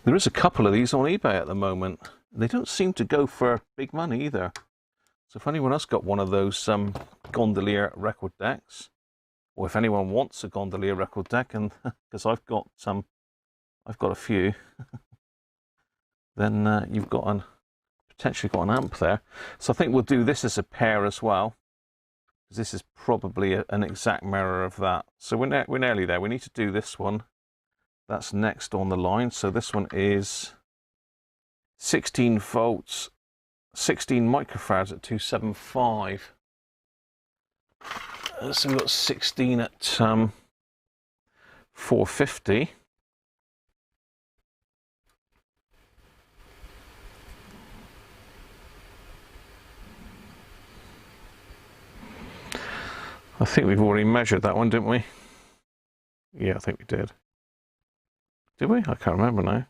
There is a couple of these on eBay at the moment. They don't seem to go for big money either. So if anyone else got one of those gondolier record decks, or if anyone wants a gondolier record deck, and because I've got a few, then you've got potentially got an amp there. So I think we'll do this as a pair as well, because this is probably an exact mirror of that. So we're nearly there. We need to do this one. That's next on the line. So this one is 16 volts, 16 microfarads at 275. So we've got 16 at 450. I think we've already measured that one, didn't we? Yeah, I think we did. Did we? I can't remember now.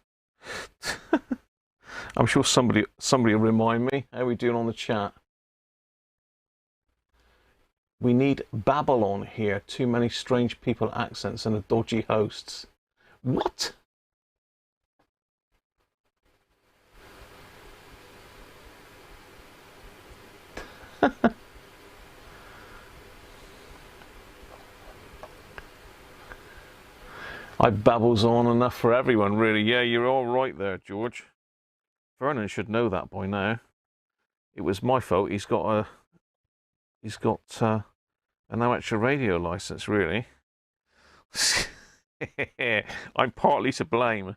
I'm sure somebody will remind me. How are we doing on the chat? We need Babylon here. Too many strange people, accents, and a dodgy hosts. What? I babbles on enough for everyone, really. Yeah, you're all right there, George. Vernon should know that by now. It was my fault. He's got an amateur radio license, really. I'm partly to blame.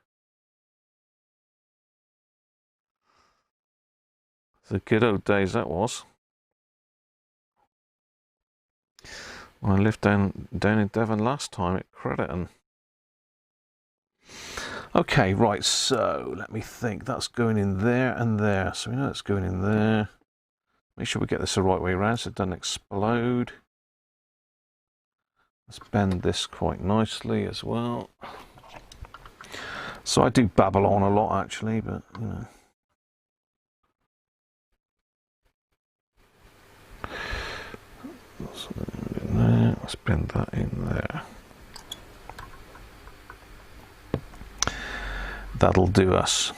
The good old days that was. When I lived down in Devon last time at Crediton. Okay, right, so let me think. That's going in there and there. So we know it's going in there. Make sure we get this the right way around so it doesn't explode. Let's bend this quite nicely as well. So I do babble on a lot, actually, but, you know. Let's bend that in there. That'll do us.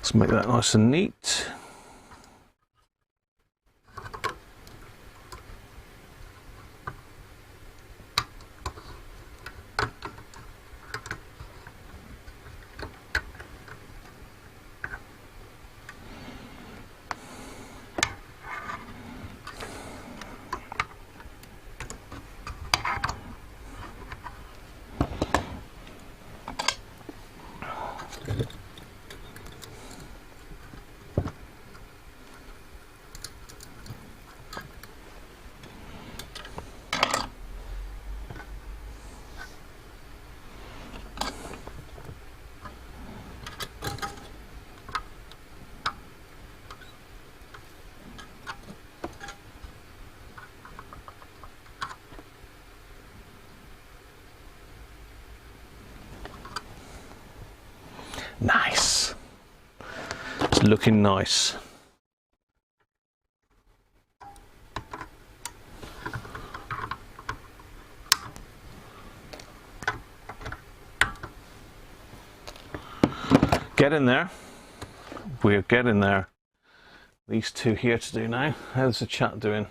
Let's make that nice and neat. looking nice. Get in there. We're getting there. These two here to do now. How's the chat doing?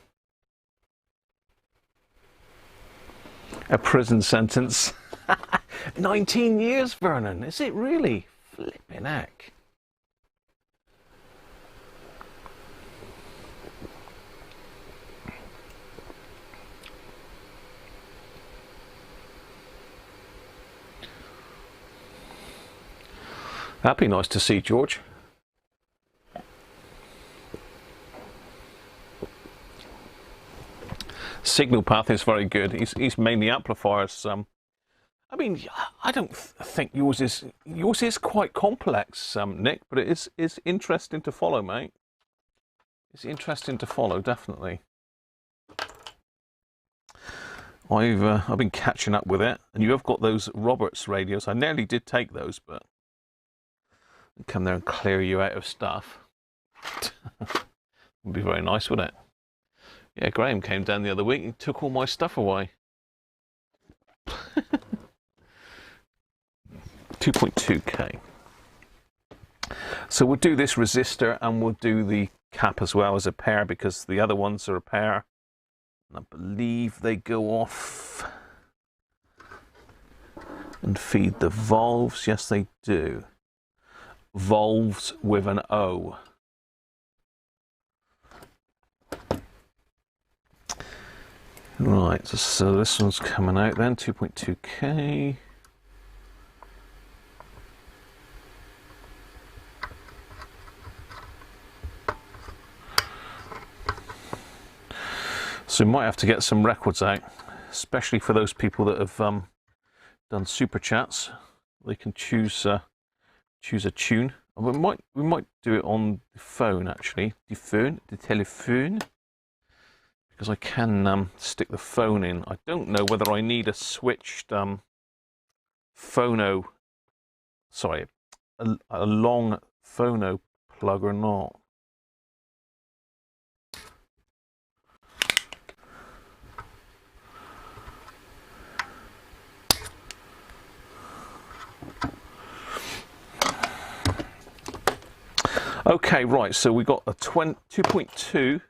A prison sentence. 19 years, Vernon. Is it really? Flipping heck. That'd be nice to see, George. Signal path is very good. He's mainly amplifiers. I mean, I don't think yours is quite complex, Nick, but it is interesting to follow, mate. It's interesting to follow, definitely. I've been catching up with it, and you have got those Roberts radios. I nearly did take those, but I'd come there and clear you out of stuff. Would be very nice, wouldn't it? Yeah, Graham came down the other week and took all my stuff away. 2.2K. So we'll do this resistor and we'll do the cap as well as a pair, because the other ones are a pair. And I believe they go off and feed the valves. Yes, they do. Valves with an O. Right, so this one's coming out then, 2.2K. So we might have to get some records out, especially for those people that have done super chats. They can choose a tune. We might do it on the phone actually, the telephone. Because I can stick the phone in. I don't know whether I need a switched phono, sorry, a long phono plug or not. Okay, right, so we got a 2.2K,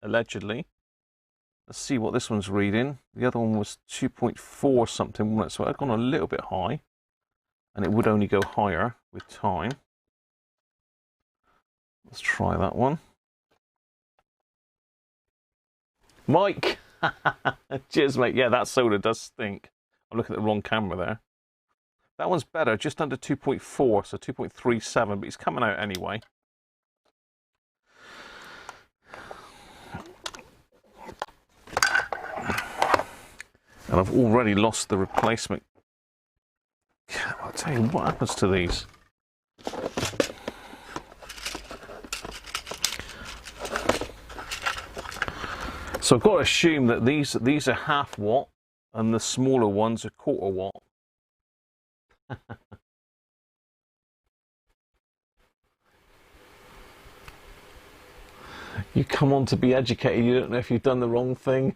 allegedly. Let's see what this one's reading. The other one was 2.4 something, wasn't it? So I've gone a little bit high, and it would only go higher with time. Let's try that one. Mike! Cheers, mate. Yeah, that soda does stink. I'm looking at the wrong camera there. That one's better, just under 2.4, so 2.37, but he's coming out anyway. And I've already lost the replacement. I'll tell you what happens to these. So I've got to assume that these are half watt and the smaller ones are quarter watt. You come on to be educated, you don't know if you've done the wrong thing.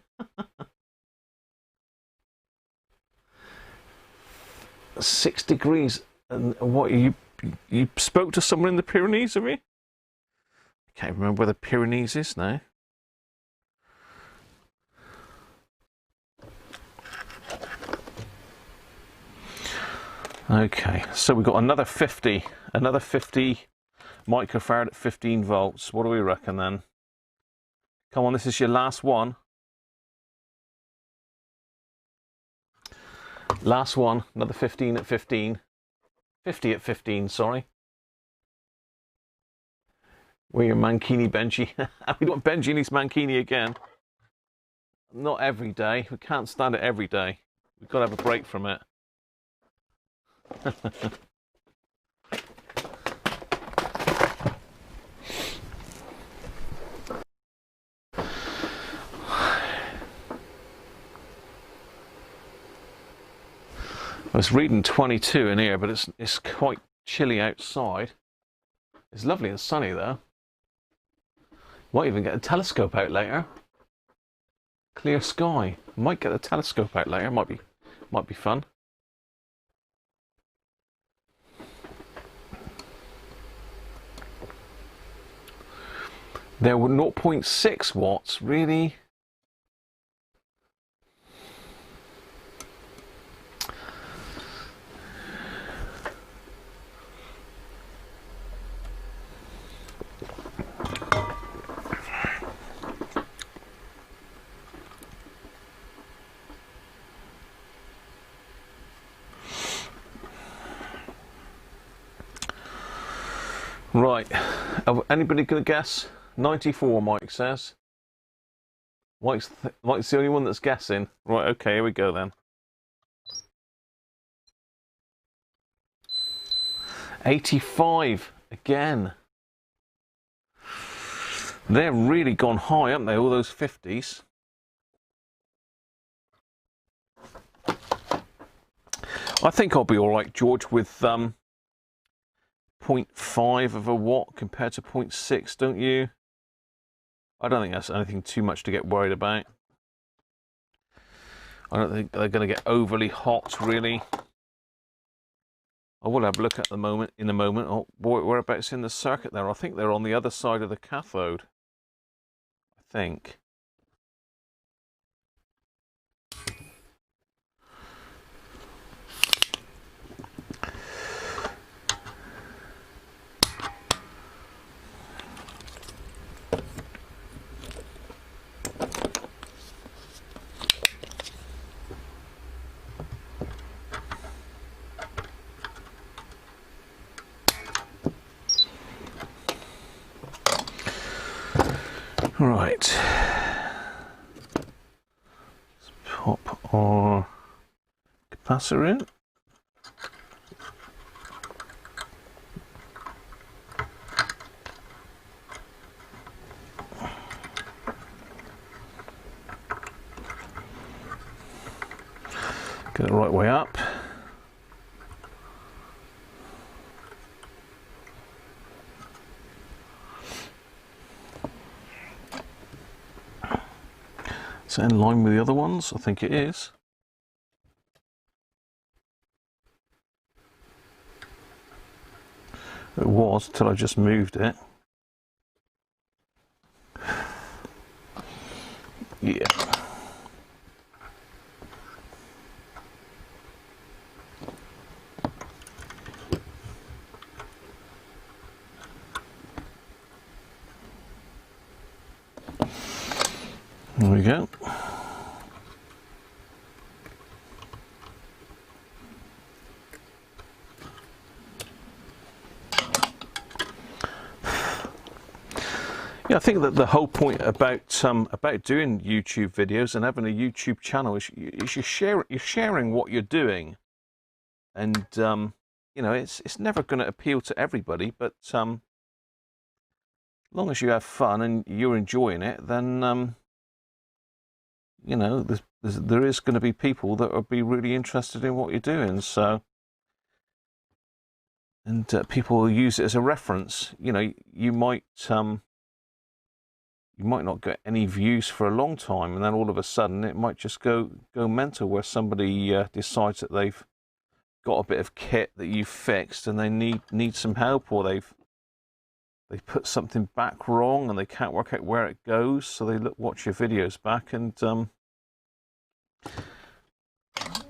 6 degrees, and what, you spoke to someone in the Pyrenees, have you? I can't remember where the Pyrenees is now. Okay, so we've got another 50 microfarad at 15 volts. What do we reckon then? Come on, this is your last one. Last one, another 15 at 15. 50 at 15, sorry. We're your Mankini Benji. We want Benji and his Mankini again. Not every day. We can't stand it every day. We've got to have a break from it. I was reading 22 in here, but it's quite chilly outside. It's lovely and sunny though. Might even get a telescope out later. Clear sky. Might get a telescope out later. Might be fun. There were 0.6 watts, really? Right, anybody gonna guess? 94, Mike says. Mike's the only one that's guessing. Right, okay, here we go then. 85 again. They're really gone high, haven't they? All those 50s. I think I'll be all right, George, with 0.5 of a watt compared to 0.6, don't you? I don't think that's anything too much to get worried about. I don't think they're going to get overly hot, really. I will have a look at the moment in a moment. Oh boy, whereabouts in the circuit there? I think they're on the other side of the cathode. I think. Right, let's pop our capacitor in. Get it the right way up. Is that in line with the other ones? I think it is. It was until I just moved it. Yeah. There we go. Yeah, I think that the whole point about doing YouTube videos and having a YouTube channel is you're sharing what you're doing, and you know, it's never going to appeal to everybody, but as long as you have fun and you're enjoying it, then you know, there is going to be people that will be really interested in what you're doing. So, and people will use it as a reference. You know, you might not get any views for a long time, and then all of a sudden it might just go mental, where somebody decides that they've got a bit of kit that you've fixed and they need some help, or they've put something back wrong and they can't work out where it goes, so they watch your videos back, and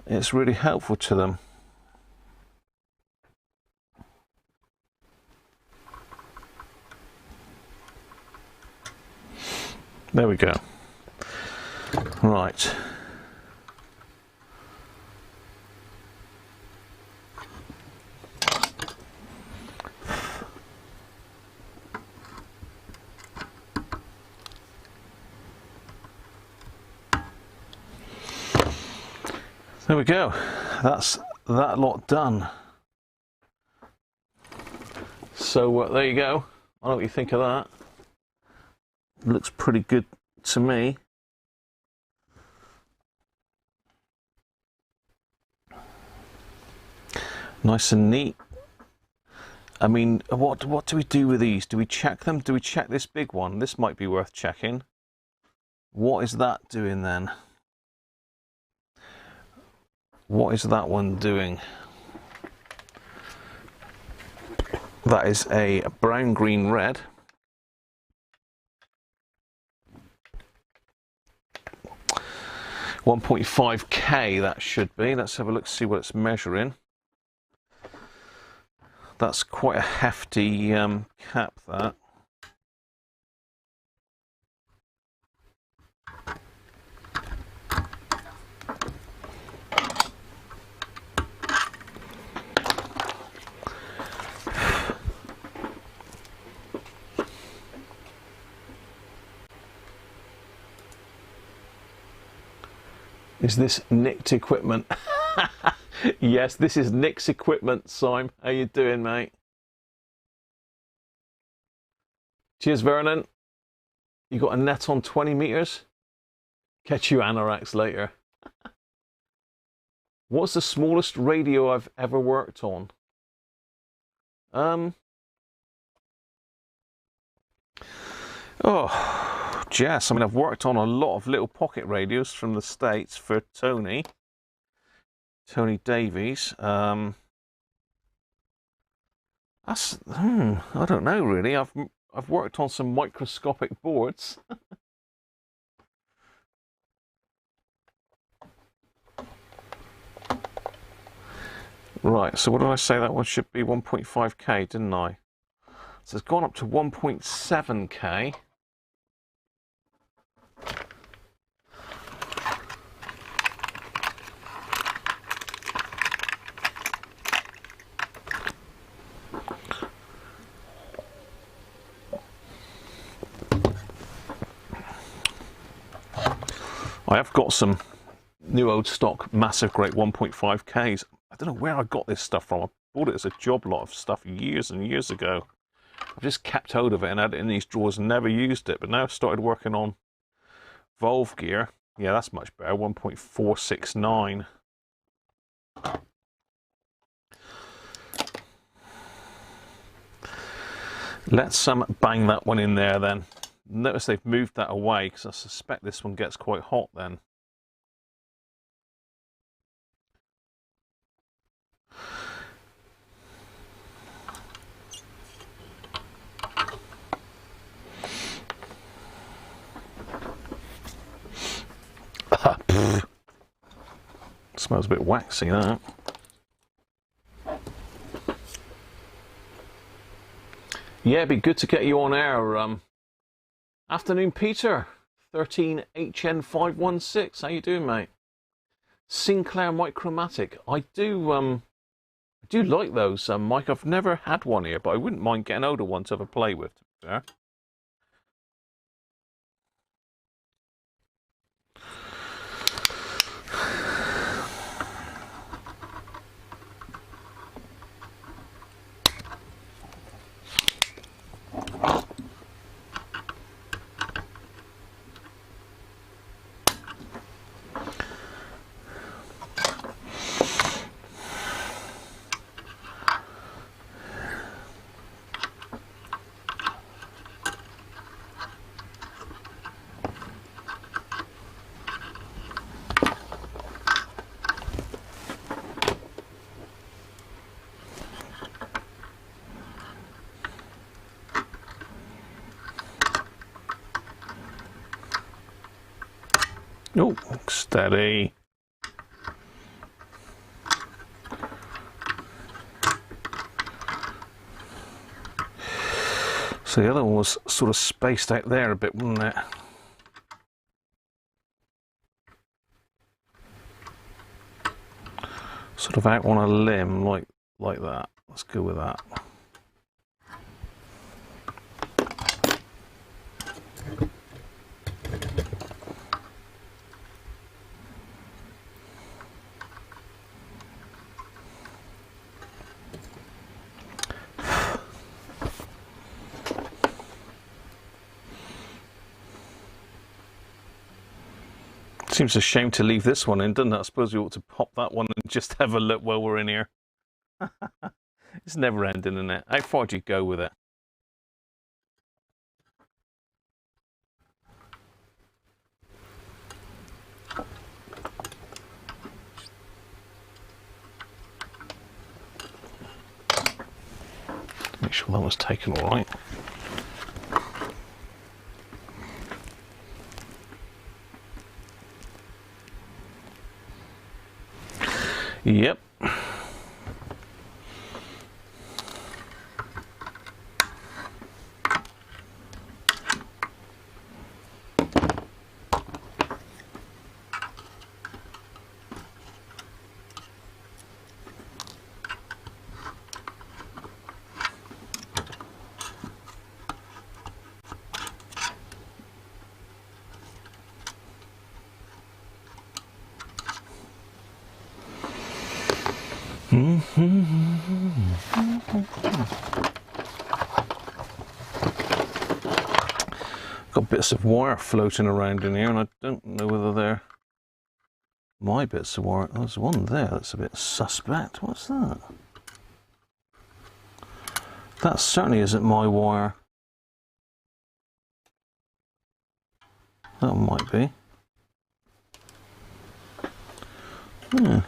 it's really helpful to them. There we go. Right. There we go. That's that lot done. So there you go. I don't know what you think of that. Looks pretty good to me. Nice and neat. I mean, what do we do with these? Do we check them? Do we check this big one? This might be worth checking. What is that doing then? What is that one doing? That is a brown, green, red. .5K that should be. Let's have a look, see what it's measuring. That's quite a hefty cap, that. Is this nicked equipment? Yes, this is Nick's equipment, Simon. How you doing, mate? Cheers, Vernon. You got a net on 20 meters? Catch you anoraks later. What's the smallest radio I've ever worked on? Oh, Jess, I mean, I've worked on a lot of little pocket radios from the States for Tony Davies. I don't know really. I've worked on some microscopic boards. Right, so what did I say? That one should be 1.5K, didn't I? So it's gone up to 1.7K. I have got some new old stock massive great 1.5Ks. I don't know where I got this stuff from. I bought it as a job lot of stuff years and years ago. I've just kept hold of it and had it in these drawers and never used it. But now I've started working on valve gear. Yeah, that's much better. 1.469. Let's bang that one in there then. Notice they've moved that away because I suspect this one gets quite hot then. Smells a bit waxy, that. Yeah, it'd be good to get you on air. Afternoon, Peter. 13HN516. How you doing, mate? Sinclair Micromatic. I do like those, Mike. I've never had one here, but I wouldn't mind getting older one to have a play with. To be fair. Oh, steady. So the other one was sort of spaced out there a bit, wasn't it? Sort of out on a limb like that. Let's go with that. Seems a shame to leave this one in, doesn't it? I suppose we ought to pop that one and just have a look while we're in here. It's never ending, isn't it? How far do you go with it? Make sure that was taken all right. Yep. Got bits of wire floating around in here, and I don't know whether they're my bits of wire. There's one there that's a bit suspect. What's that? That certainly isn't my wire. That might be. Hmm.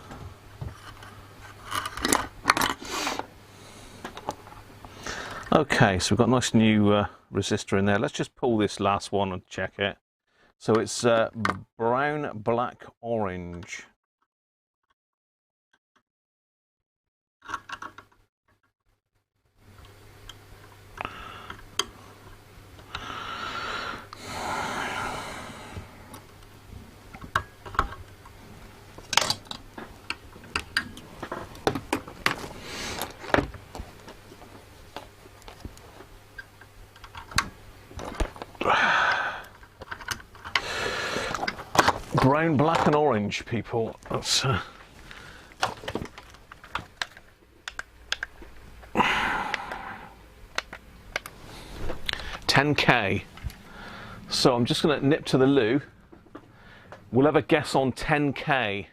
Okay, so we've got a nice new resistor in there. Let's just pull this last one and check it. So it's brown, black, orange. Brown, black and orange, people. That's 10K. So I'm just going to nip to the loo. We'll have a guess on 10K.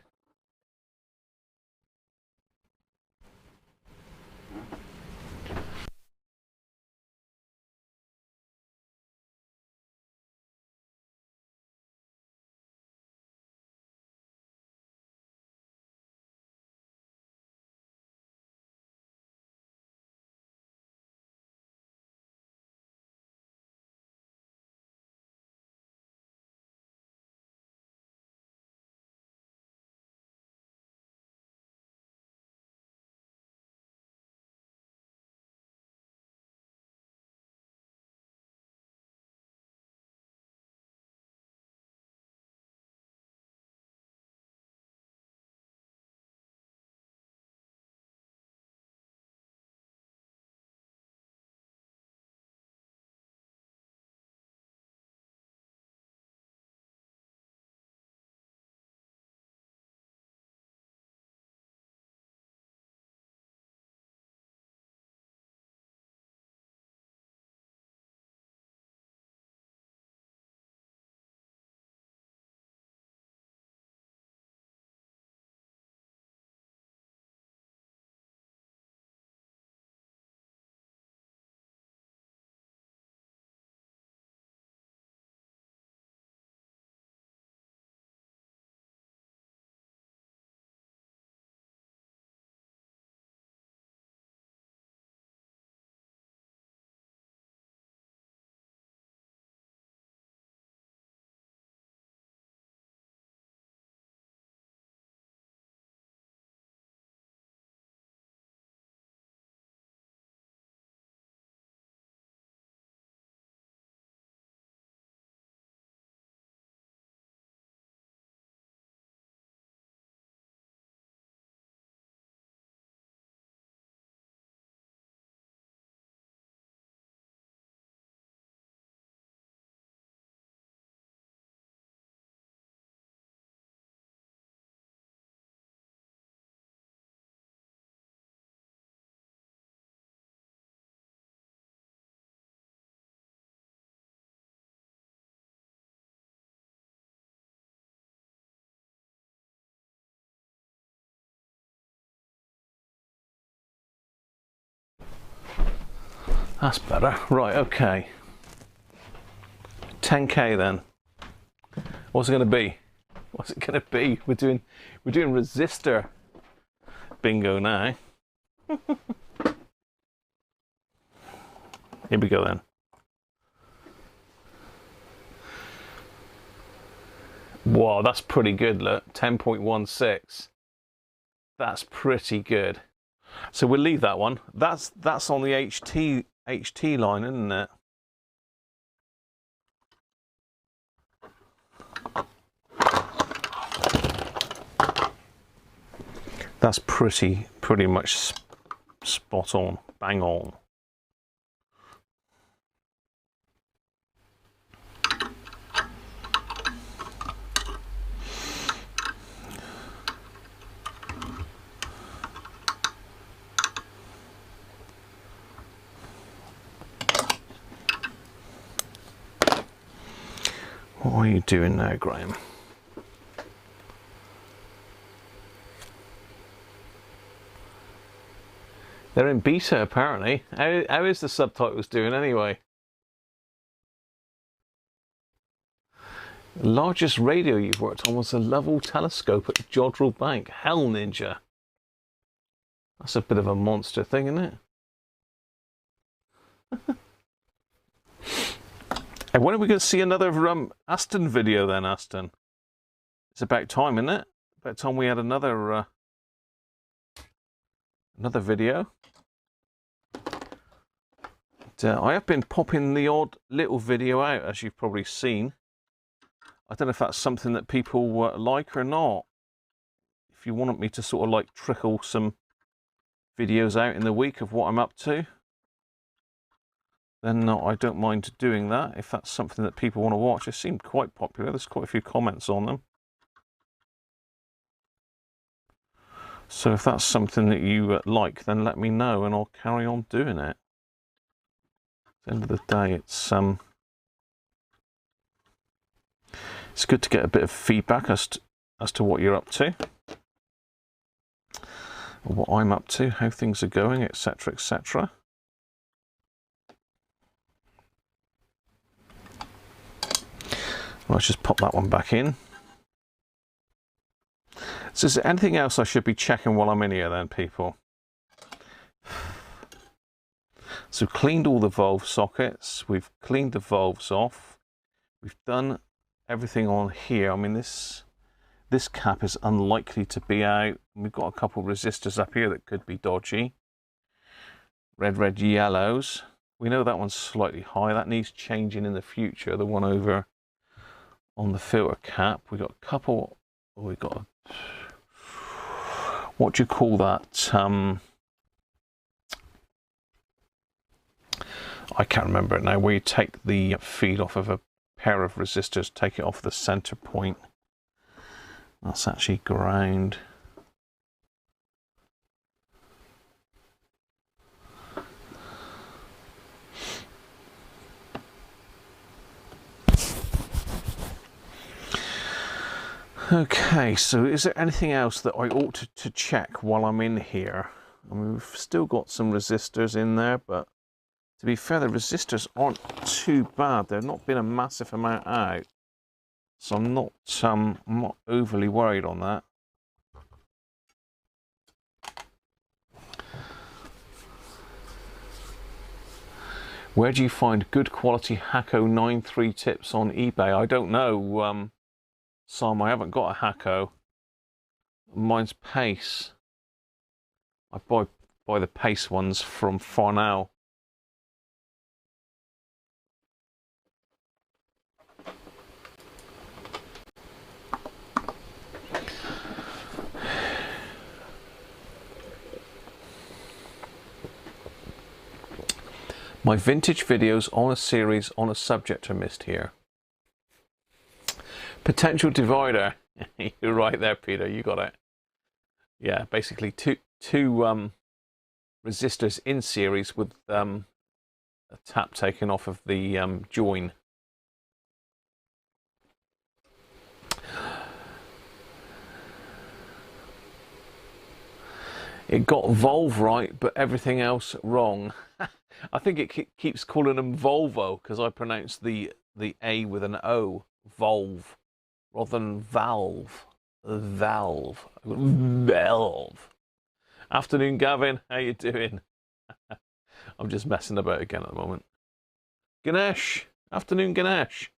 That's better. Right, okay. 10k then. What's it going to be? What's it going to be? We're doing resistor bingo now. Here we go then. Wow, that's pretty good, look. 10.16. That's pretty good. So we'll leave that one. That's on the HT line, isn't it? That's pretty much spot on, bang on. What are you doing now, Graham? They're in beta, apparently. How is the subtitles doing anyway? The largest radio you've worked on was a Lovell telescope at Jodrell Bank. Hell, Ninja. That's a bit of a monster thing, isn't it? And when are we going to see another Aston video then, Aston? It's about time, isn't it? About time we had another video. I have been popping the odd little video out, as you've probably seen. I don't know if that's something that people like or not. If you want me to sort of like trickle some videos out in the week of what I'm up to, then I don't mind doing that. If that's something that people want to watch, it seemed quite popular. There's quite a few comments on them. So if that's something that you like, then let me know and I'll carry on doing it. At the end of the day, it's good to get a bit of feedback as to what you're up to, or what I'm up to, how things are going, etc., etc. Let's just pop that one back in. So is there anything else I should be checking while I'm in here then, people? So we've cleaned all the valve sockets, we've cleaned the valves off, we've done everything on here. I mean, this cap is unlikely to be out. We've got a couple of resistors up here that could be dodgy. Red, yellows. We know that one's slightly high. That needs changing in the future. The one over on the filter cap. We've got a couple. We've got what do you call that? I can't remember it now. Where you take the feed off of a pair of resistors, take it off the center point. That's actually ground. Okay, so is there anything else that I ought to check while I'm in here? I mean, we've still got some resistors in there, but to be fair, the resistors aren't too bad. They've not been a massive amount out, so I'm not overly worried on that. Where do you find good quality Hacko 9.3 tips on eBay? I don't know, Sam. I haven't got a Hacko. Mine's Pace. I buy the Pace ones from Farnell. My vintage videos on a series on a subject are missed here. Potential divider. You're right there, Peter. You got it. Yeah, basically two resistors in series with a tap taken off of the join. It got valve right, but everything else wrong. I think it keeps calling them Volvo because I pronounce the A with an O, Volve, rather than valve. Valve. Valve. Afternoon, Gavin. How you doing? I'm just messing about again at the moment. Ganesh. Afternoon, Ganesh.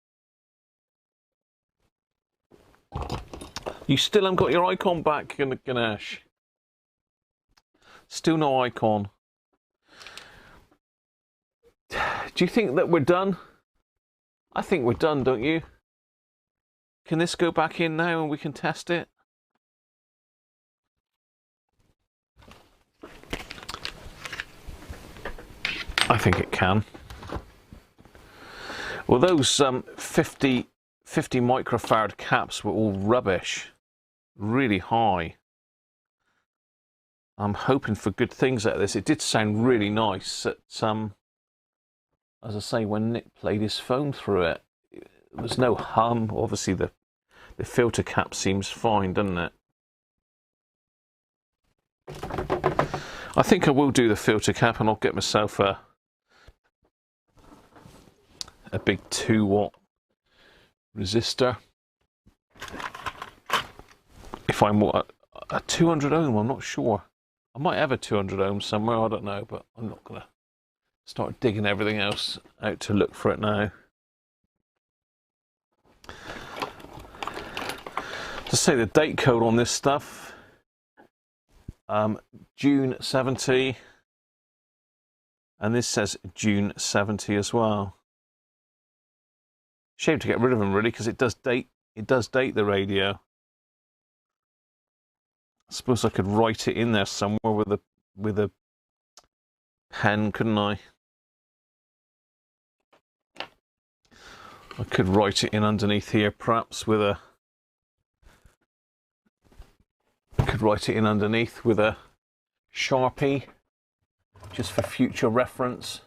You still haven't got your icon back, Ganesh. Still no icon. Do you think that we're done? I think we're done, don't you? Can this go back in now and we can test it? I think it can. Well, those 50 microfarad caps were all rubbish. Really high. I'm hoping for good things out of this. It did sound really nice at, as I say, when Nick played his phone through it. There's no hum. Obviously, the filter cap seems fine, doesn't it? I think I will do the filter cap, and I'll get myself a big 2-watt resistor. If I'm a 200 ohm, I'm not sure. I might have a 200 ohm somewhere, I don't know, but I'm not going to start digging everything else out to look for it now. To say the date code on this stuff, June 70, and this says June 70 as well. Shame to get rid of them really, because it does date the radio. I suppose I could write it in there somewhere with a pen, couldn't I? I could write it in underneath here, perhaps with a. I could write it in underneath with a Sharpie, just for future reference,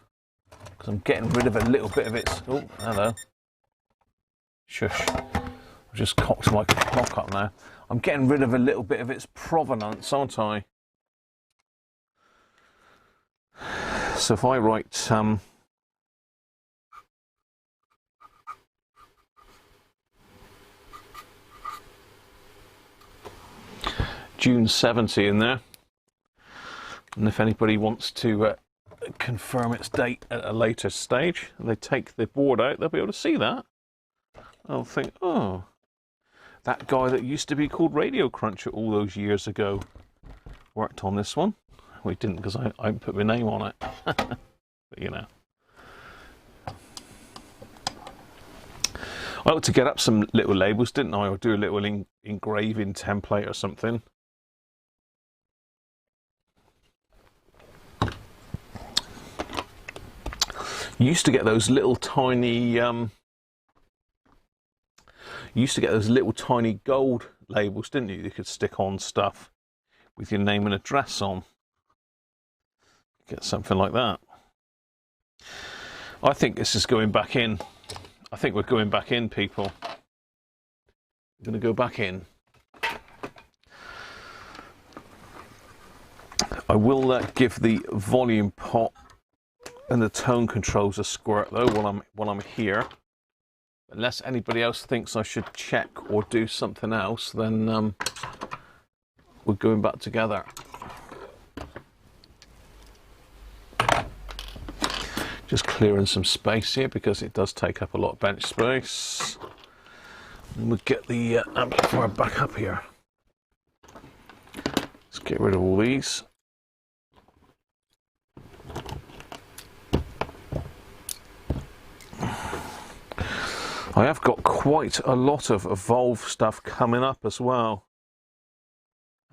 because I'm getting rid of a little bit of its. Oh, hello. Shush. I've just cocked my clock up now. I'm getting rid of a little bit of its provenance, aren't I? So if I write June 70 in there, and if anybody wants to confirm its date at a later stage, and they take the board out, they'll be able to see that. I'll think, oh, that guy that used to be called Radiocruncher all those years ago worked on this one. Well, he didn't, because I put my name on it. But you know. I ought to get up some little labels, didn't I? Or do a little engraving template or something. You used to get those little tiny gold labels, didn't you? You could stick on stuff with your name and address on. Get something like that. I think this is going back in. I think we're going back in, people. We're going to go back in. I will give the volume pot and the tone controls a squirt though while I'm here. Unless anybody else thinks I should check or do something else, then we're going back together. Just clearing some space here because it does take up a lot of bench space. And we'll get the amplifier back up here. Let's get rid of all these. I have got quite a lot of Evolve stuff coming up as well.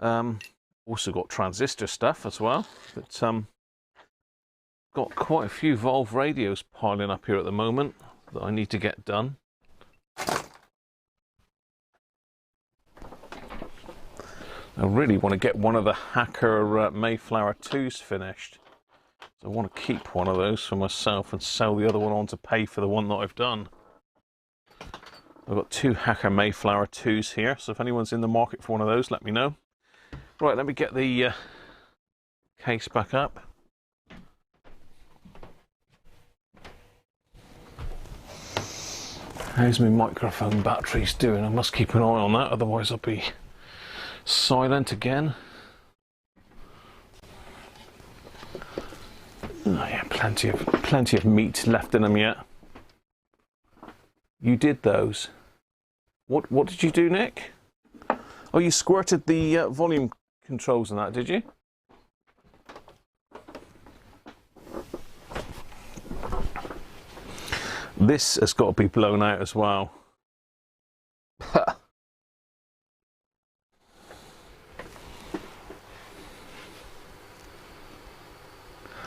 Also got transistor stuff as well, but got quite a few Volve radios piling up here at the moment that I need to get done. I really want to get one of the Hacker Mayflower 2s finished. So I want to keep one of those for myself and sell the other one on to pay for the one that I've done. I've got two Hacker Mayflower 2s here, so if anyone's in the market for one of those, let me know. Right, let me get the case back up. How's my microphone batteries doing? I must keep an eye on that, otherwise I'll be silent again. Oh yeah, plenty of meat left in them yet. You did those. What did you do, Nick? Oh, you squirted the volume controls on that, did you? This has got to be blown out as well.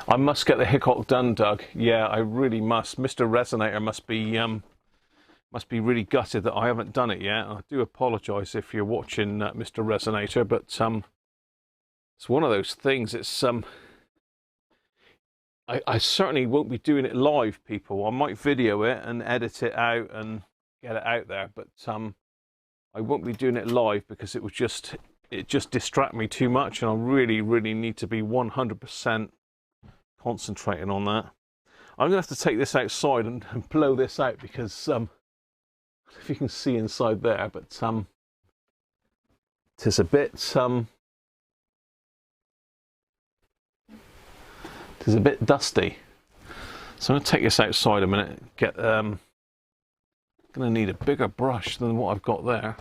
I must get the Hickok done, Doug. Yeah, I really must. Mr. Resonator must be really gutted that I haven't done it yet. I do apologise if you're watching, Mr. Resonator, but it's one of those things. It's I certainly won't be doing it live, people. I might video it and edit it out and get it out there, but I won't be doing it live because it just distract me too much, and I really need to be 100% concentrating on that. I'm gonna have to take this outside and blow this out because if you can see inside there, but it's a bit it's a bit dusty, so I'm going to take this outside a minute. Going to need a bigger brush than what I've got there,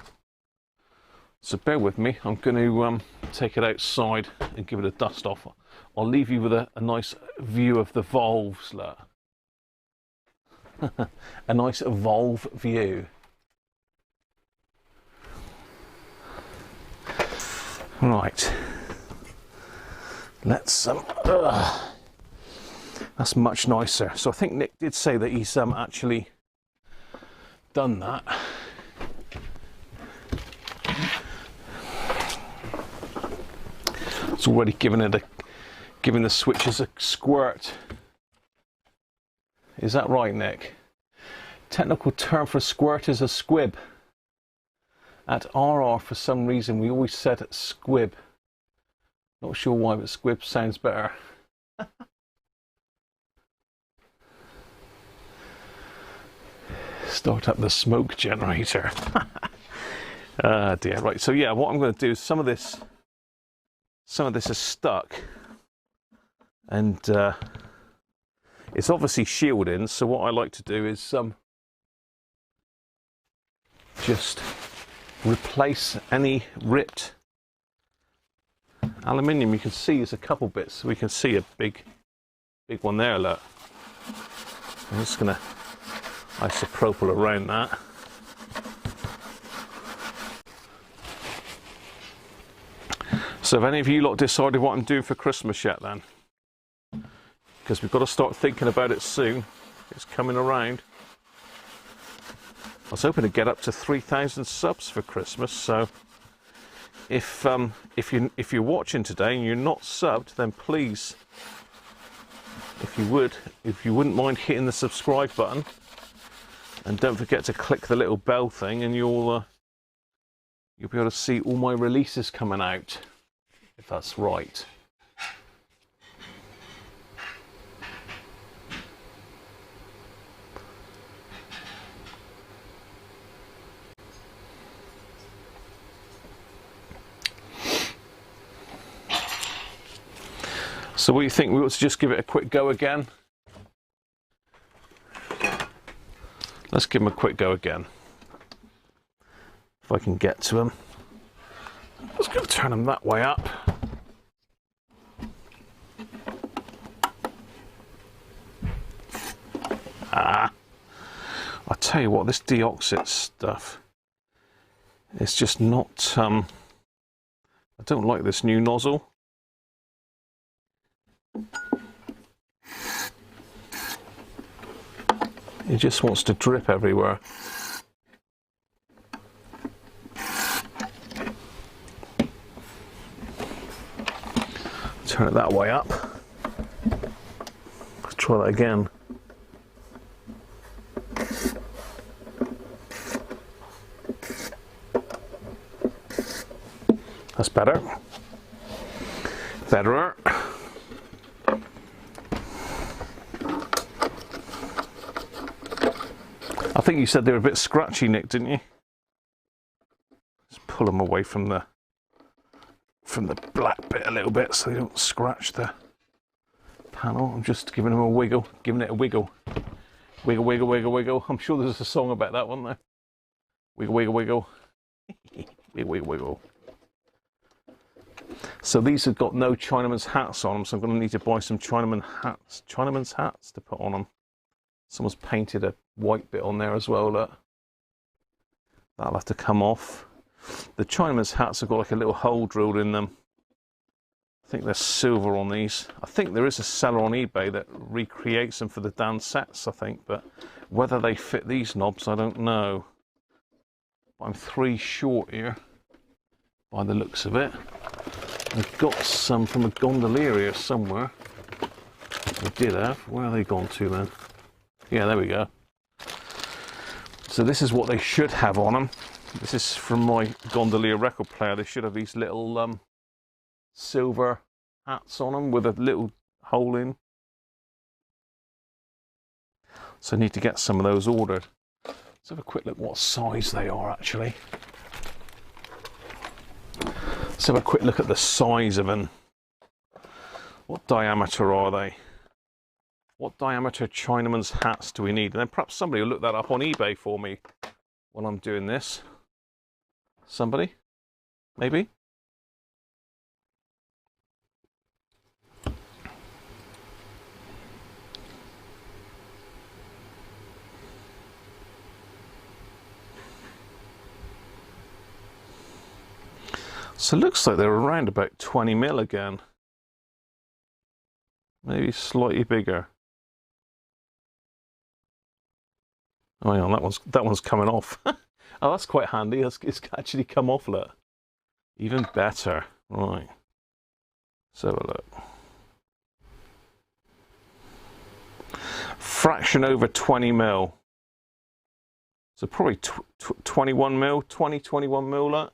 so bear with me. I'm going to take it outside and give it a dust off. I'll leave you with a nice view of the valves. Look. A nice valve view. Right, let's that's much nicer. So I think Nick did say that he's actually done that. It's already giving the switches a squirt. Is that right, Nick? Technical term for squirt is a squib. At RR, for some reason, we always said squib. Not sure why, but squib sounds better. Start up the smoke generator. Dear. Right. So yeah, what I'm going to do is some of this is stuck, and it's obviously shielding. So what I like to do is just replace any ripped aluminium. You can see there's a couple bits. We can see a big one there. Look, I'm just gonna isopropyl around that. So have any of you lot decided what I'm doing for Christmas yet then? Because we've got to start thinking about it soon. It's coming around. I was hoping to get up to 3,000 subs for Christmas, so if you're watching today and you're not subbed, then please, if you wouldn't mind hitting the subscribe button, and don't forget to click the little bell thing, and you'll be able to see all my releases coming out, if that's right. So what do you think? We ought to just give it a quick go again? Let's give them a quick go again. If I can get to them. I'm just going to turn them that way up. I'll tell you what, this deoxit stuff, it's just not, I don't like this new nozzle. It just wants to drip everywhere. Turn it that way up. Let's try that again. That's better. Better. think you said they were a bit scratchy, Nick, didn't you? Just pull them away from the black bit a little bit so they don't scratch the panel. I'm just giving them a wiggle, giving it a wiggle. Wiggle, wiggle, wiggle, wiggle. I'm sure there's a song about that one there. Wiggle, wiggle, wiggle. Wiggle, wiggle, wiggle. So these have got no Chinaman's hats on them, so I'm going to need to buy some Chinaman's hats to put on them. Someone's painted a white bit on there as well, look. That'll have to come off. The Chinaman's hats have got like a little hole drilled in them. I think they're silver on these. I think there is a seller on eBay that recreates them for the Dan sets, I think, but whether they fit these knobs, I don't know. I'm 3 short here, by the looks of it. I've got some from a gondolier here somewhere. I did have. Where are they gone to then? Yeah, there we go. So this is what they should have on them. This is from my gondolier record player. They should have these little silver hats on them with a little hole in. So I need to get some of those ordered. Let's have a quick look what size they are actually. Let's have a quick look at the size of them. What diameter are they? What diameter Chinaman's hats do we need? And then perhaps somebody will look that up on eBay for me while I'm doing this. Somebody? Maybe? So it looks like they're around about 20 mil again. Maybe slightly bigger. Oh, hang on, that one's coming off. Oh, that's quite handy. It's actually come off, look. Even better. Right. Let's have a look. Fraction over 20 mil. So probably 21 mil, 21 mil, look.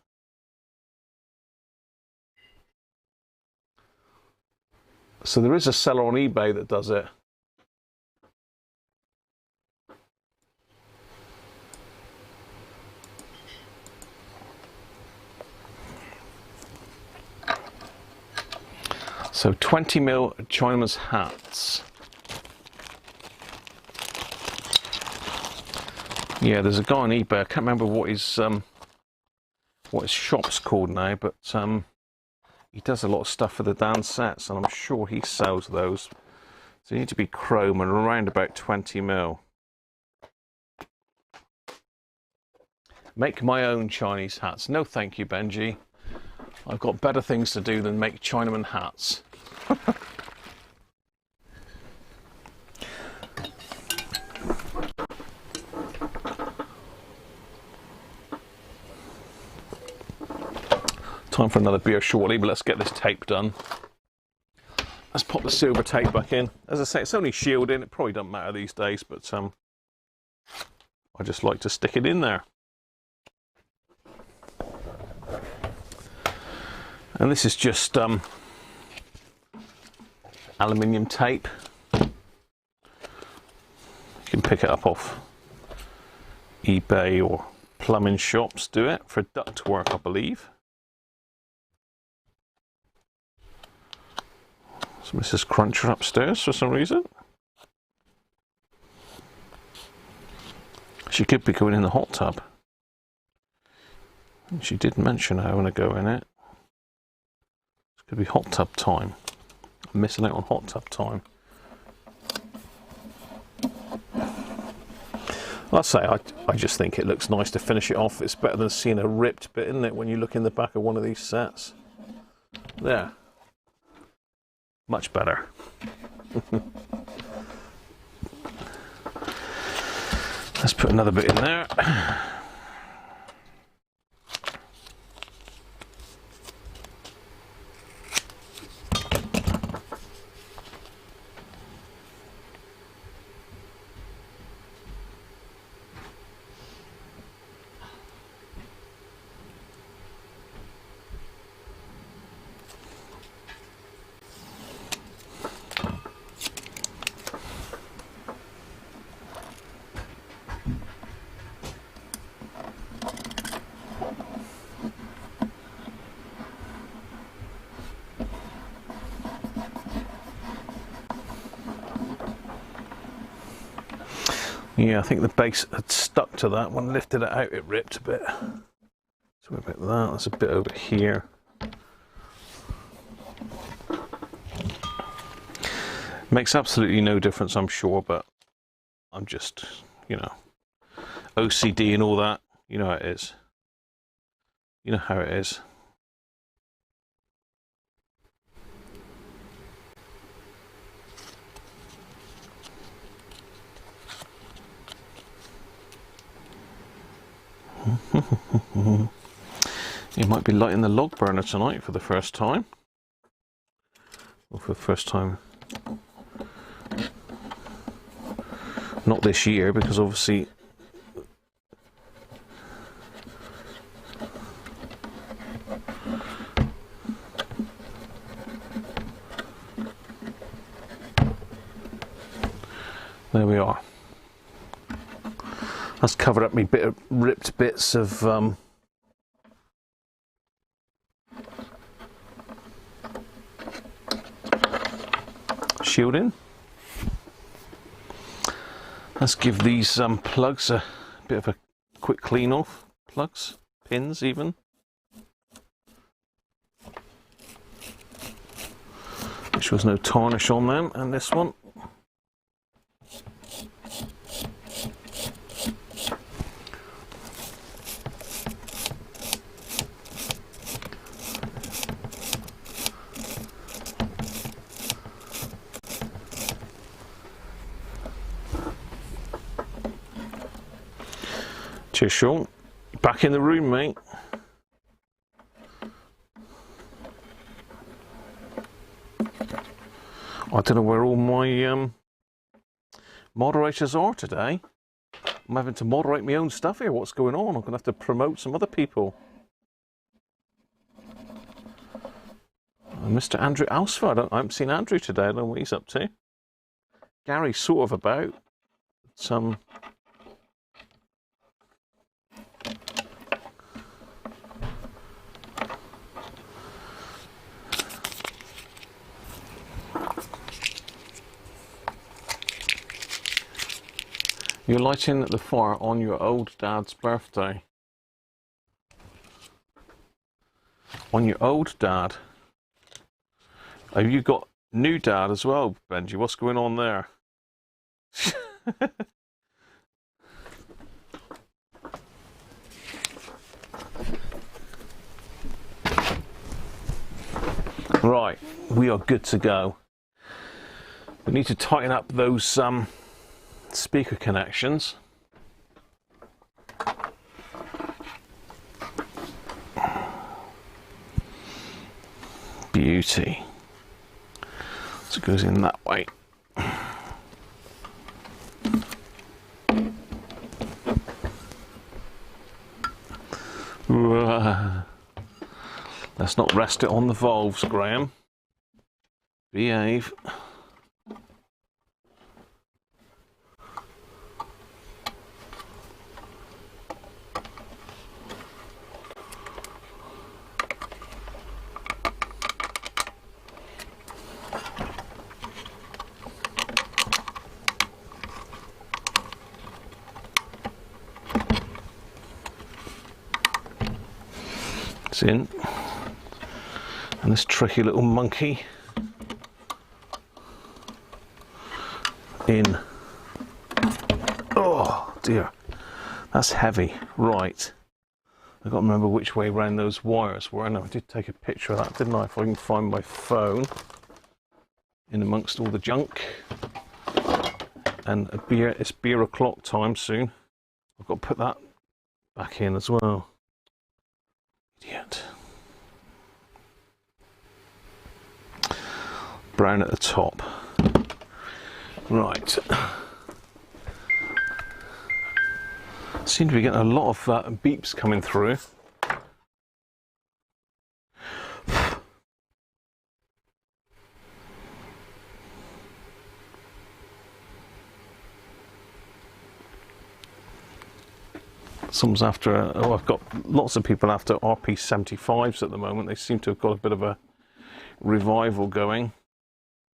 So there is a seller on eBay that does it. So 20 mil Chinaman's hats. Yeah, there's a guy on eBay. I can't remember what his shop's called now, but he does a lot of stuff for the Dan sets, and I'm sure he sells those. So you need to be chrome and around about 20 mil. Make my own Chinese hats. No thank you, Benji. I've got better things to do than make Chinaman hats. Time for another beer shortly, but let's get this tape done. Let's pop the silver tape back in. As I say, it's only shielding. It probably doesn't matter these days, but I just like to stick it in there. And this is just aluminium tape. You can pick it up off eBay or plumbing shops. Do it for duct work, I believe. So Mrs. Cruncher upstairs for some reason. She could be going in the hot tub. And she did mention having a go in it. It's going to be hot tub time. I'm missing out on hot tub time. I'll say, I just think it looks nice to finish it off. It's better than seeing a ripped bit, isn't it, when you look in the back of one of these sets. There. Much better. Let's put another bit in there. Yeah, I think the base had stuck to that. When I lifted it out, it ripped a bit. So a bit of that. There's a bit over here. Makes absolutely no difference, I'm sure, but I'm just, you know, OCD and all that. You know how it is. You know how it is. You might be lighting the log burner tonight for the first time. Or for the first time. Not this year, because obviously there we are. That's covered up me bit of ripped bits of shielding. Let's give these plugs a bit of a quick clean off. Plugs, pins even. Make sure there's no tarnish on them, and this one. Cheers, Sean. Back in the room, mate. I don't know where all my moderators are today. I'm having to moderate my own stuff here. What's going on? I'm going to have to promote some other people. Mr. Andrew Alsford. I haven't seen Andrew today. I don't know what he's up to. Gary's sort of about. Some. You're lighting the fire on your old dad's birthday. On your old dad? Have you got new dad as well, Benji? What's going on there? Right, we are good to go. We need to tighten up those speaker connections. Beauty. So it goes in that way. Let's not rest it on the valves, Graham. Behave. It's in. And this tricky little monkey in. Oh dear, that's heavy. Right, I've got to remember which way around those wires were. I know I did take a picture of that, didn't I? If I can find my phone in amongst all the junk. And a beer, it's beer o'clock time soon. I've got to put that back in as well. Idiot. Brown at the top. Right. Seem to be getting a lot of beeps coming through. Someone's after, oh, I've got lots of people after RP75s at the moment. They seem to have got a bit of a revival going.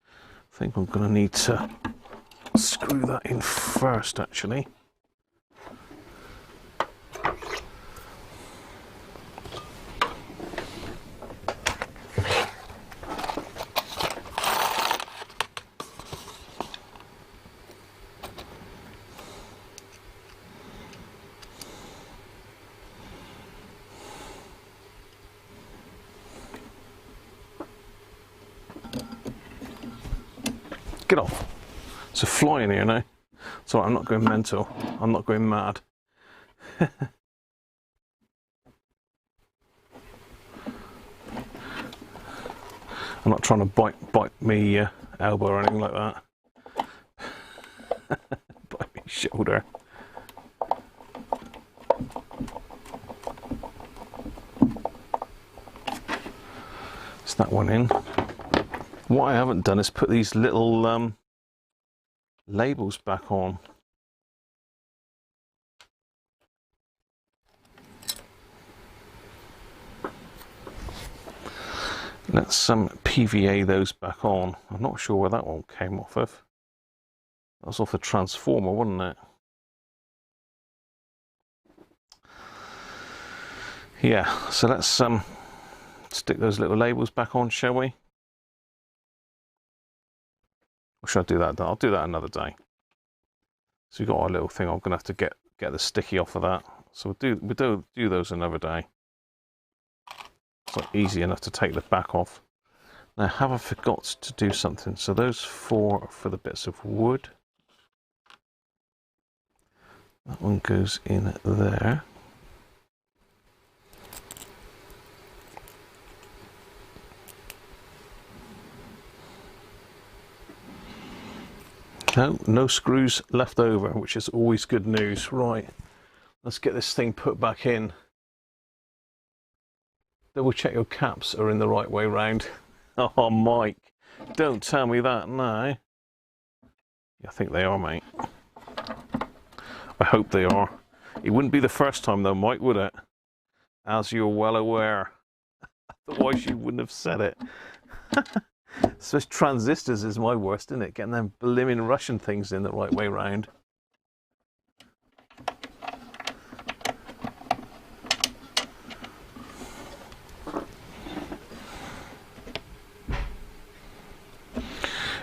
I think I'm going to need to screw that in first, actually. Get off. It's a fly in here now. Sorry, I'm not going mental. I'm not going mad. I'm not trying to bite me elbow or anything like that. Bite me shoulder. It's that one in. What I haven't done is put these little labels back on. Let's PVA those back on. I'm not sure where that one came off of. That was off the transformer, wasn't it? Yeah, so let's stick those little labels back on, shall we? Or should I do that? I'll do that another day. So we've got our little thing. I'm gonna have to get the sticky off of that. So we'll do those another day. It's not easy enough to take the back off. Now, have I forgot to do something? So those 4 are for the bits of wood. That one goes in there. No screws left over, which is always good news. Right, let's get this thing put back in. Double check your caps are in the right way round. Oh, Mike, don't tell me that now. I think they are, mate. I hope they are. It wouldn't be the first time though, Mike, would it? As you're well aware. Otherwise you wouldn't have said it. So transistors is my worst, isn't it? Getting them blimmin' Russian things in the right way round.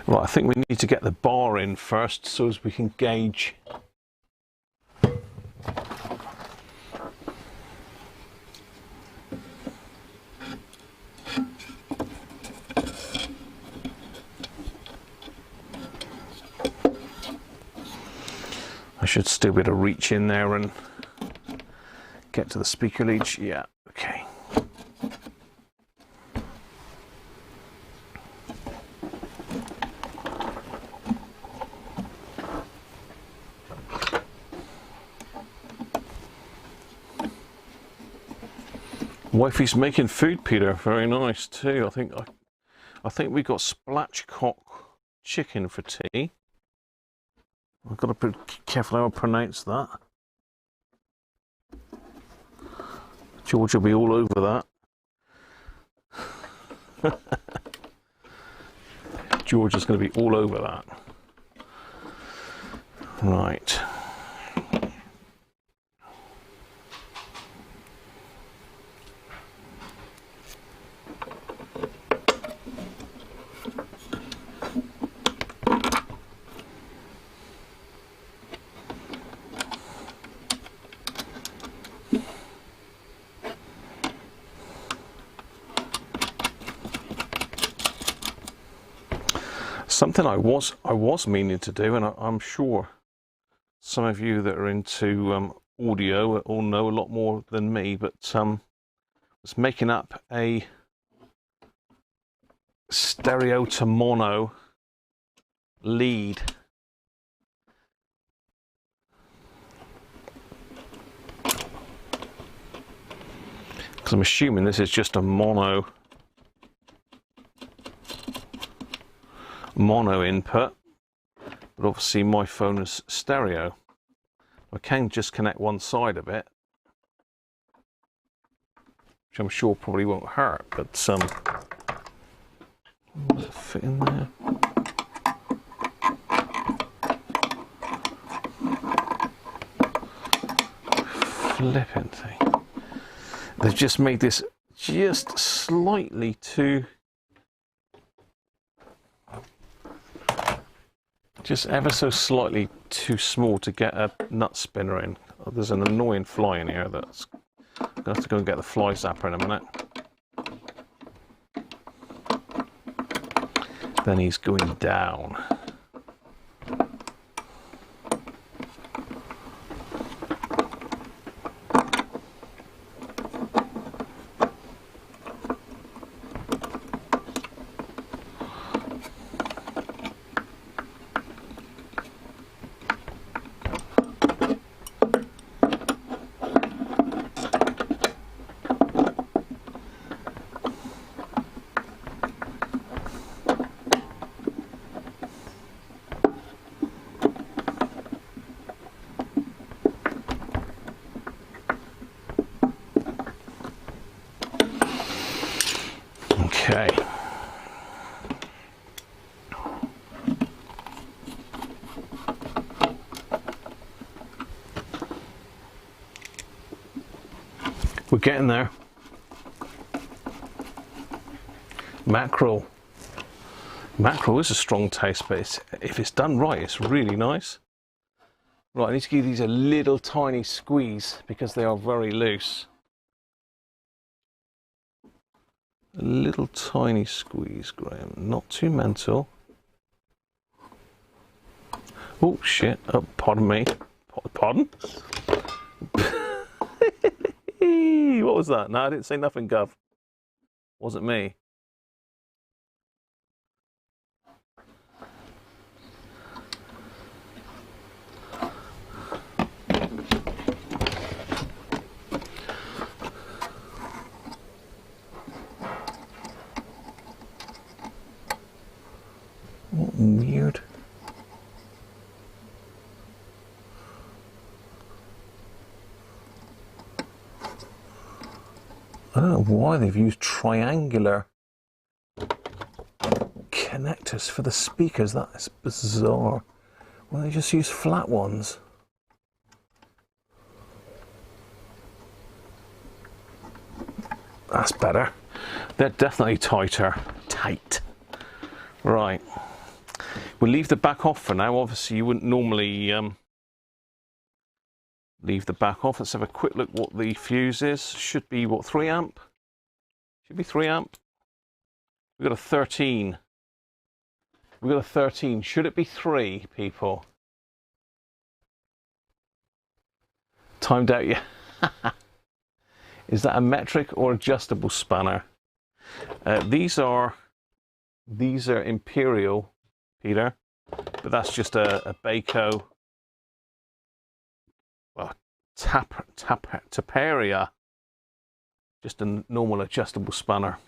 Right, I think we need to get the bar in first so as we can gauge. I should still be able to reach in there and get to the speaker leads. Yeah, okay. Wifey's making food, Peter. Very nice too. I think we got splatchcock chicken for tea. I've got to be careful how I pronounce that. George will be all over that. George is going to be all over that. Right. Something I was meaning to do, and I'm sure some of you that are into audio all know a lot more than me, but was making up a stereo to mono lead. Because I'm assuming this is just a mono input, but obviously my phone is stereo. I can just connect one side of it, which I'm sure probably won't hurt, but does it fit in there? Flipping thing. They've just made this just slightly too, just ever so slightly too small to get a nut spinner in. Oh, there's an annoying fly in here that's I'm gonna have to go and get the fly zapper in a minute. Then he's going down. Okay. We're getting there. Mackerel. Mackerel is a strong taste, but if it's done right, it's really nice. Right, I need to give these a little tiny squeeze because they are very loose. A little tiny squeeze, Graham. Not too mental. Oh, shit. Oh, pardon me. Pardon? What was that? No, I didn't say nothing, Gov. Wasn't me. What weird. I don't know why they've used triangular connectors for the speakers. That is bizarre. Why don't they just use flat ones? That's better. They're definitely tighter. Tight. Right. We'll leave the back off for now. Obviously, you wouldn't normally leave the back off. Let's have a quick look what the fuse is. Should be, what, 3 amp? Should be 3 amp. We've got a 13. We've got a 13. Should it be 3, people? Timed out, yeah. Is that a metric or adjustable spanner? These are Imperial, Peter, but that's just a Baco, well, Taperia, just a normal adjustable spanner.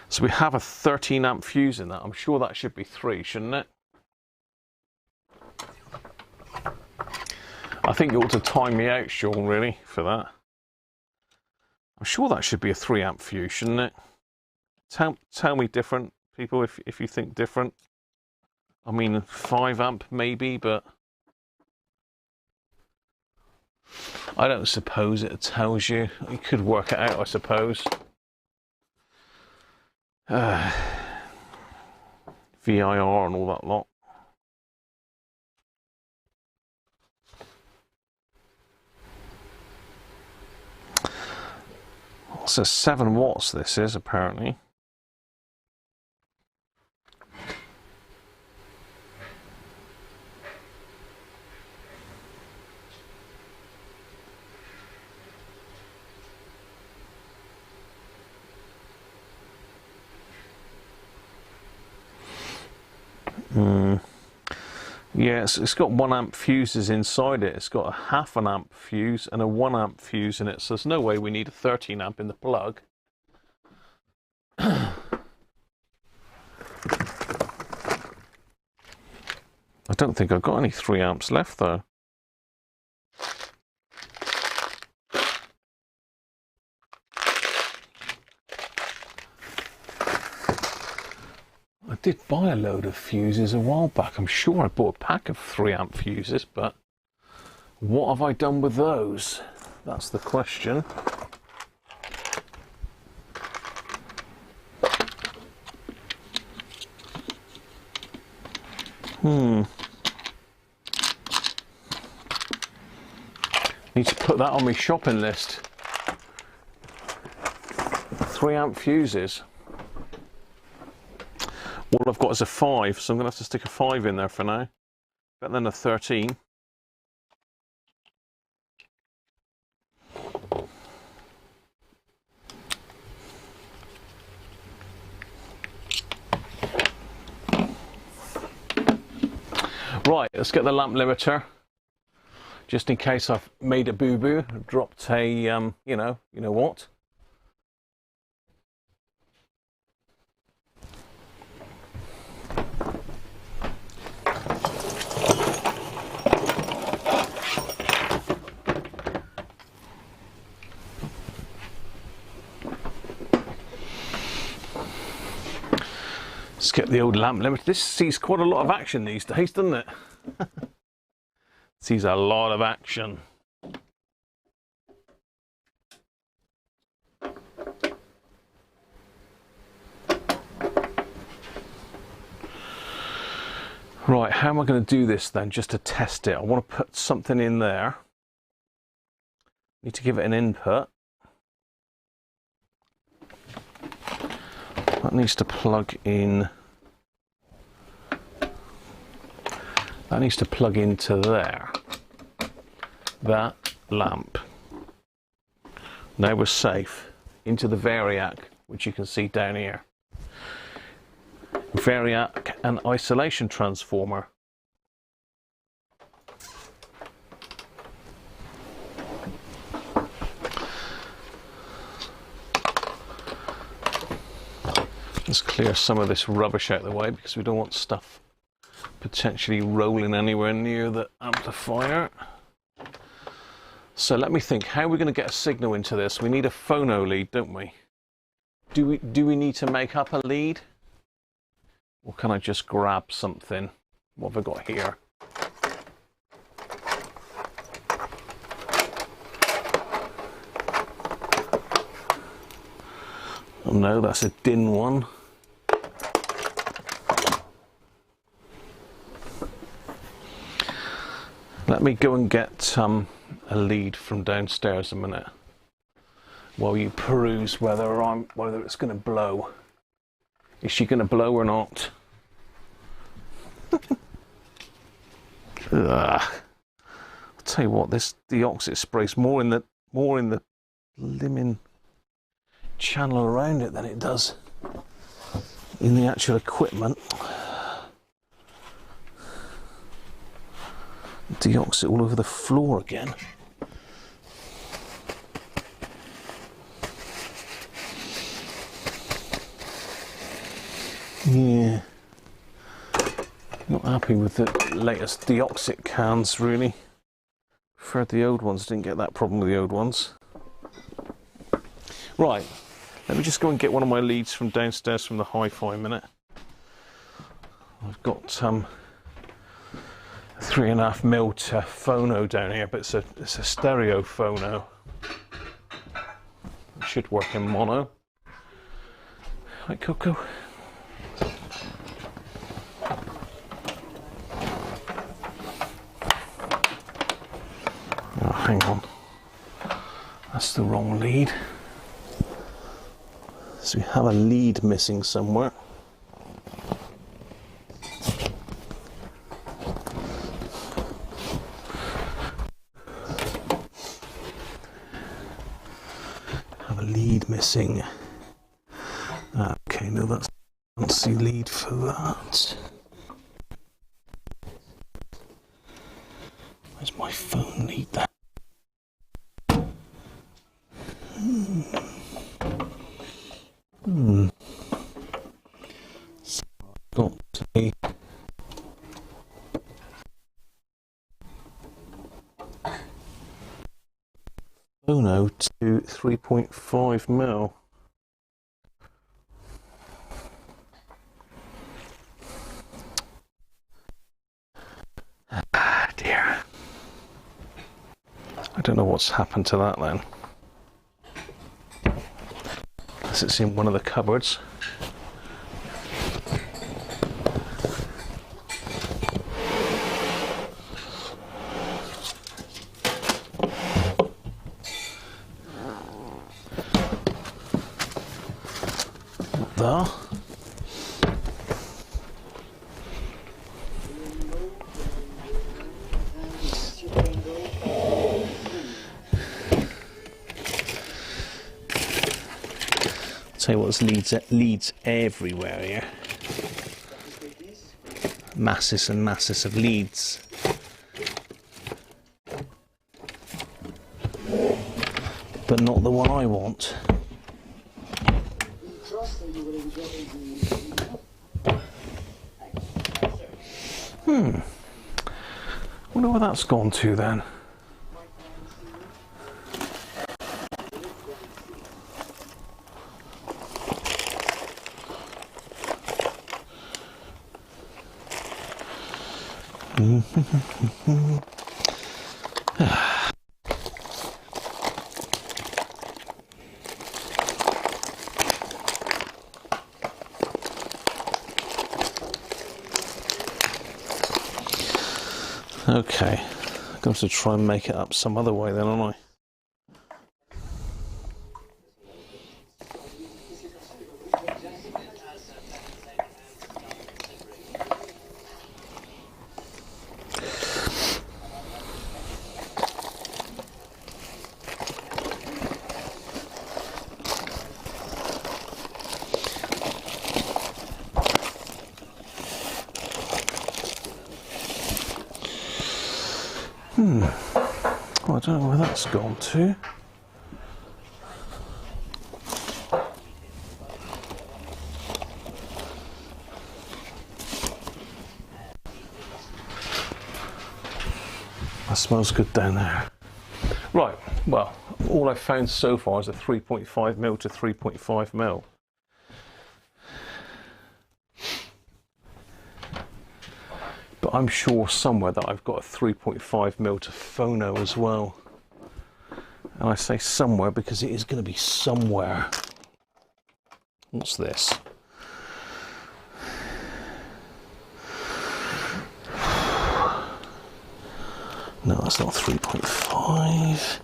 So we have a 13 amp fuse in that. I'm sure that should be 3, shouldn't it? I think you ought to time me out, Sean, really, for that. I'm sure that should be a 3 amp fuse, shouldn't it? Tell me different, people, if you think different. I mean, 5 amp maybe, but I don't suppose it tells you. You could work it out, I suppose. VIR and all that lot. So 7 watts this is, apparently. Yeah, it's got 1 amp fuses inside it. It's got a half an amp fuse and a 1 amp fuse in it, so there's no way we need a 13 amp in the plug. I don't think I've got any 3 amps left though. I did buy a load of fuses a while back. I'm sure I bought a pack of 3 amp fuses, but what have I done with those? That's the question. Need to put that on my shopping list. 3 amp fuses. All I've got is a 5, so I'm going to have to stick a 5 in there for now. Better than a 13. Right, let's get the lamp limiter. Just in case I've made a boo-boo, dropped a, you know what. Let's get the old lamp limiter. This sees quite a lot of action these days, doesn't it? Sees a lot of action. Right, how am I going to do this then, just to test it? I want to put something in there. Need to give it an input. That needs to plug in. That needs to plug into there. That lamp. Now we're safe. Into the Variac, which you can see down here. Variac and isolation transformer. Let's clear some of this rubbish out of the way because we don't want stuff potentially rolling anywhere near the amplifier. So let me think, how are we going to get a signal into this? We need a phono lead, don't we? Do we need to make up a lead? Or can I just grab something? What have I got here? Oh no, that's a DIN one. Let me go and get a lead from downstairs a minute while you peruse whether it's going to blow. Is she going to blow or not? I'll tell you what, this deoxit spray's more in the liming channel around it than it does in the actual equipment. Deoxit all over the floor again. Yeah, not happy with the latest deoxit cans really. Preferred the old ones, didn't get that problem with the old ones. Right, let me just go and get one of my leads from downstairs from the hi-fi a minute. I've got 3.5mm phono down here, but it's a stereo phono. It should work in mono. Right, Coco. Oh, hang on. That's the wrong lead. So we have a lead missing somewhere. Missing. Okay, no, that's fancy lead for that. Where's my phone lead there? So I've got a phono to 3.5mm. Ah, dear. I don't know what's happened to that then. Unless it's in one of the cupboards. There. Tell you what, leads everywhere here. Masses and masses of leads. But not the one I want. Wonder where that's gone to then. Okay, I'm going to try and make it up some other way then, aren't I? Well, I don't know where that's gone to. That smells good down there. Right, well, all I've found so far is a 3.5mm to 3.5mm. But I'm sure somewhere that I've got a 3.5mm to phono as well. And I say somewhere because it is going to be somewhere. What's this? No, that's not 3.5.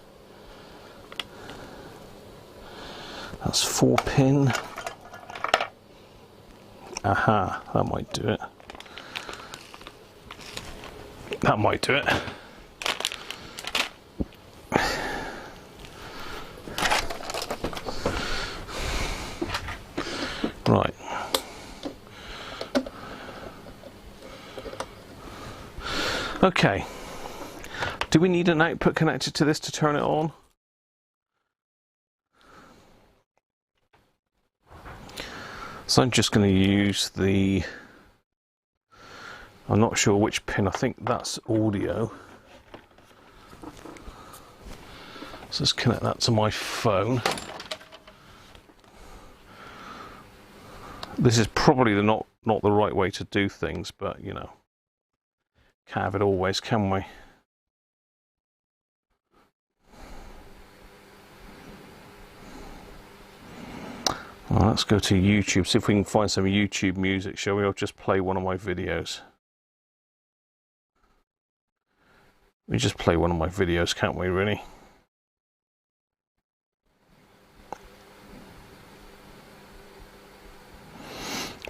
That's 4-pin. Aha, that might do it. That might do it. Right. Okay. Do we need an output connected to this to turn it on? So I'm just going to use the... I'm not sure which pin. I think that's audio. So let's connect that to my phone. This is probably not the right way to do things, but you know, can't have it always, can we? Well, let's go to YouTube, see if we can find some YouTube music, shall we? I'll just play one of my videos. We just play one of my videos, can't we, really?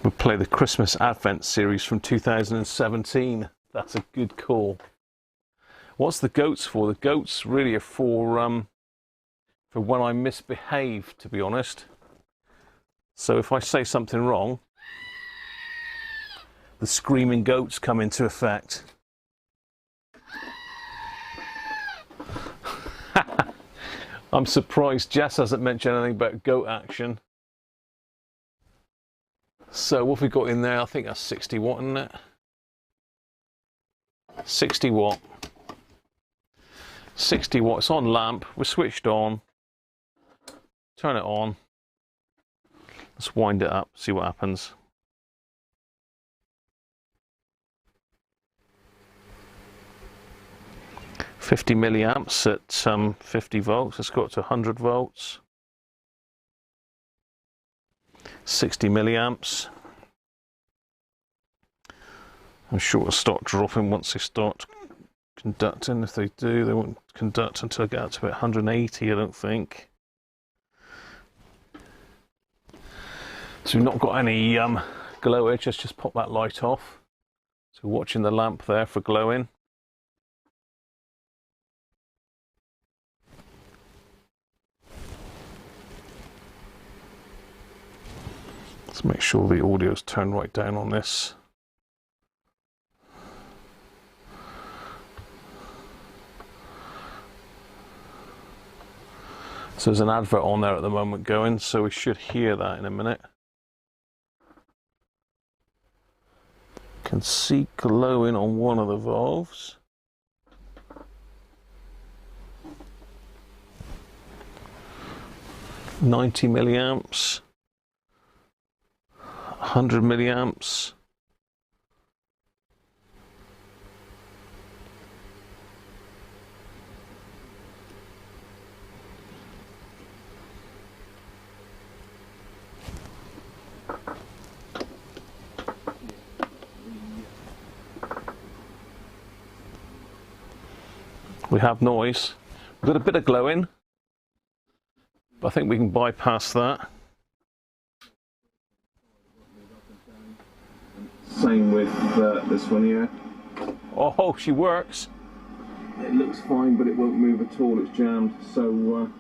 We'll play the Christmas Advent series from 2017. That's a good call. What's the goats for? The goats really are for when I misbehave, to be honest. So if I say something wrong, the screaming goats come into effect. I'm surprised Jess hasn't mentioned anything about goat action. So what have we got in there? I think that's 60 watt, isn't it? 60 watt. 60 watt. It's on lamp. We're switched on. Turn it on. Let's wind it up, see what happens. $50 milliamps at 50 volts. Let's go up to 100 volts. 60 milliamps. I'm sure it'll start dropping once they start conducting. If they do, they won't conduct until I get up to about 180, I don't think. So we've not got any glow edge. Let's just pop that light off. So we're watching the lamp there for glowing. Let's make sure the audio's turned right down on this. So there's an advert on there at the moment going, so we should hear that in a minute. Can see glowing on one of the valves. $90 milliamps. 100 milliamps. we have noise. We've got a bit of glowing, but I think we can bypass that. Same with this one here. Oh, she works. It looks fine, but it won't move at all. It's jammed. So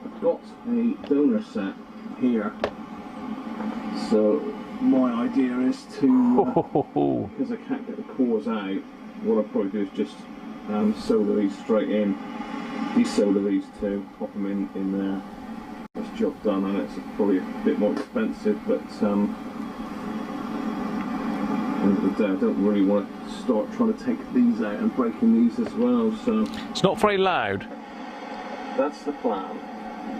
I've got a donor set here. So my idea is to, because I can't get the cores out, what I'll probably do is just solder these straight in. Desolder these two, pop them in there. That's job done, and it's probably a bit more expensive, but at the end of the day, I don't really want to start trying to take these out and breaking these as well. So it's not very loud. That's the plan.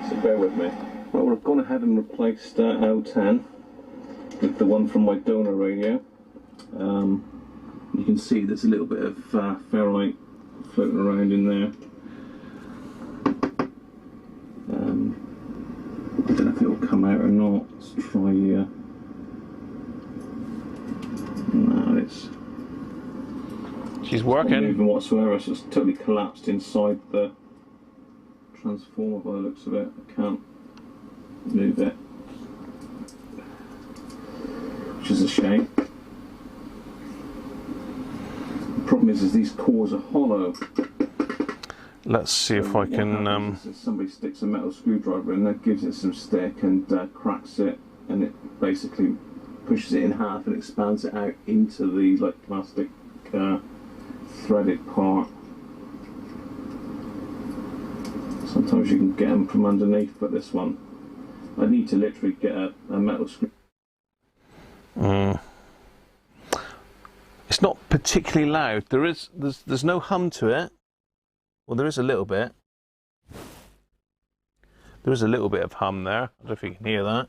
So bear with me. Well, I've gone ahead and replaced AL10 with the one from my donor radio. You can see there's a little bit of ferrite floating around in there. I don't know if it will come out or not. Let's try. No, it's. She's working. Not moving whatsoever. So it's totally collapsed inside the transformer by the looks of it. I can't move it, which is a shame. The problem is these cores are hollow. Let's see if I can. Somebody sticks a metal screwdriver in there, gives it some stick, and cracks it, and it basically pushes it in half and expands it out into the plastic threaded part. Sometimes you can get them from underneath, but this one, I need to literally get a metal screw. It's not particularly loud. There's no hum to it. Well, there is a little bit. There is a little bit of hum there. I don't know if you can hear that.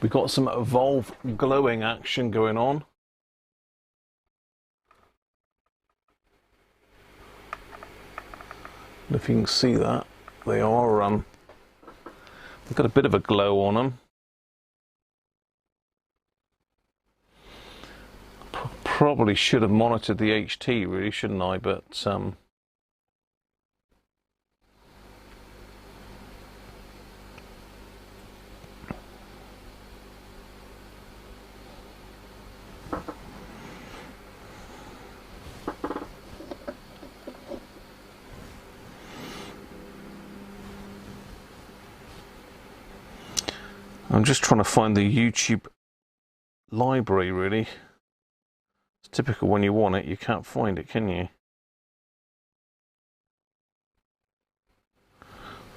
We've got some evolve glowing action going on. If you can see that, they are they've got a bit of a glow on them. Probably should have monitored the HT, really, shouldn't I? But I'm just trying to find the YouTube library, really. It's typical when you want it, you can't find it, can you?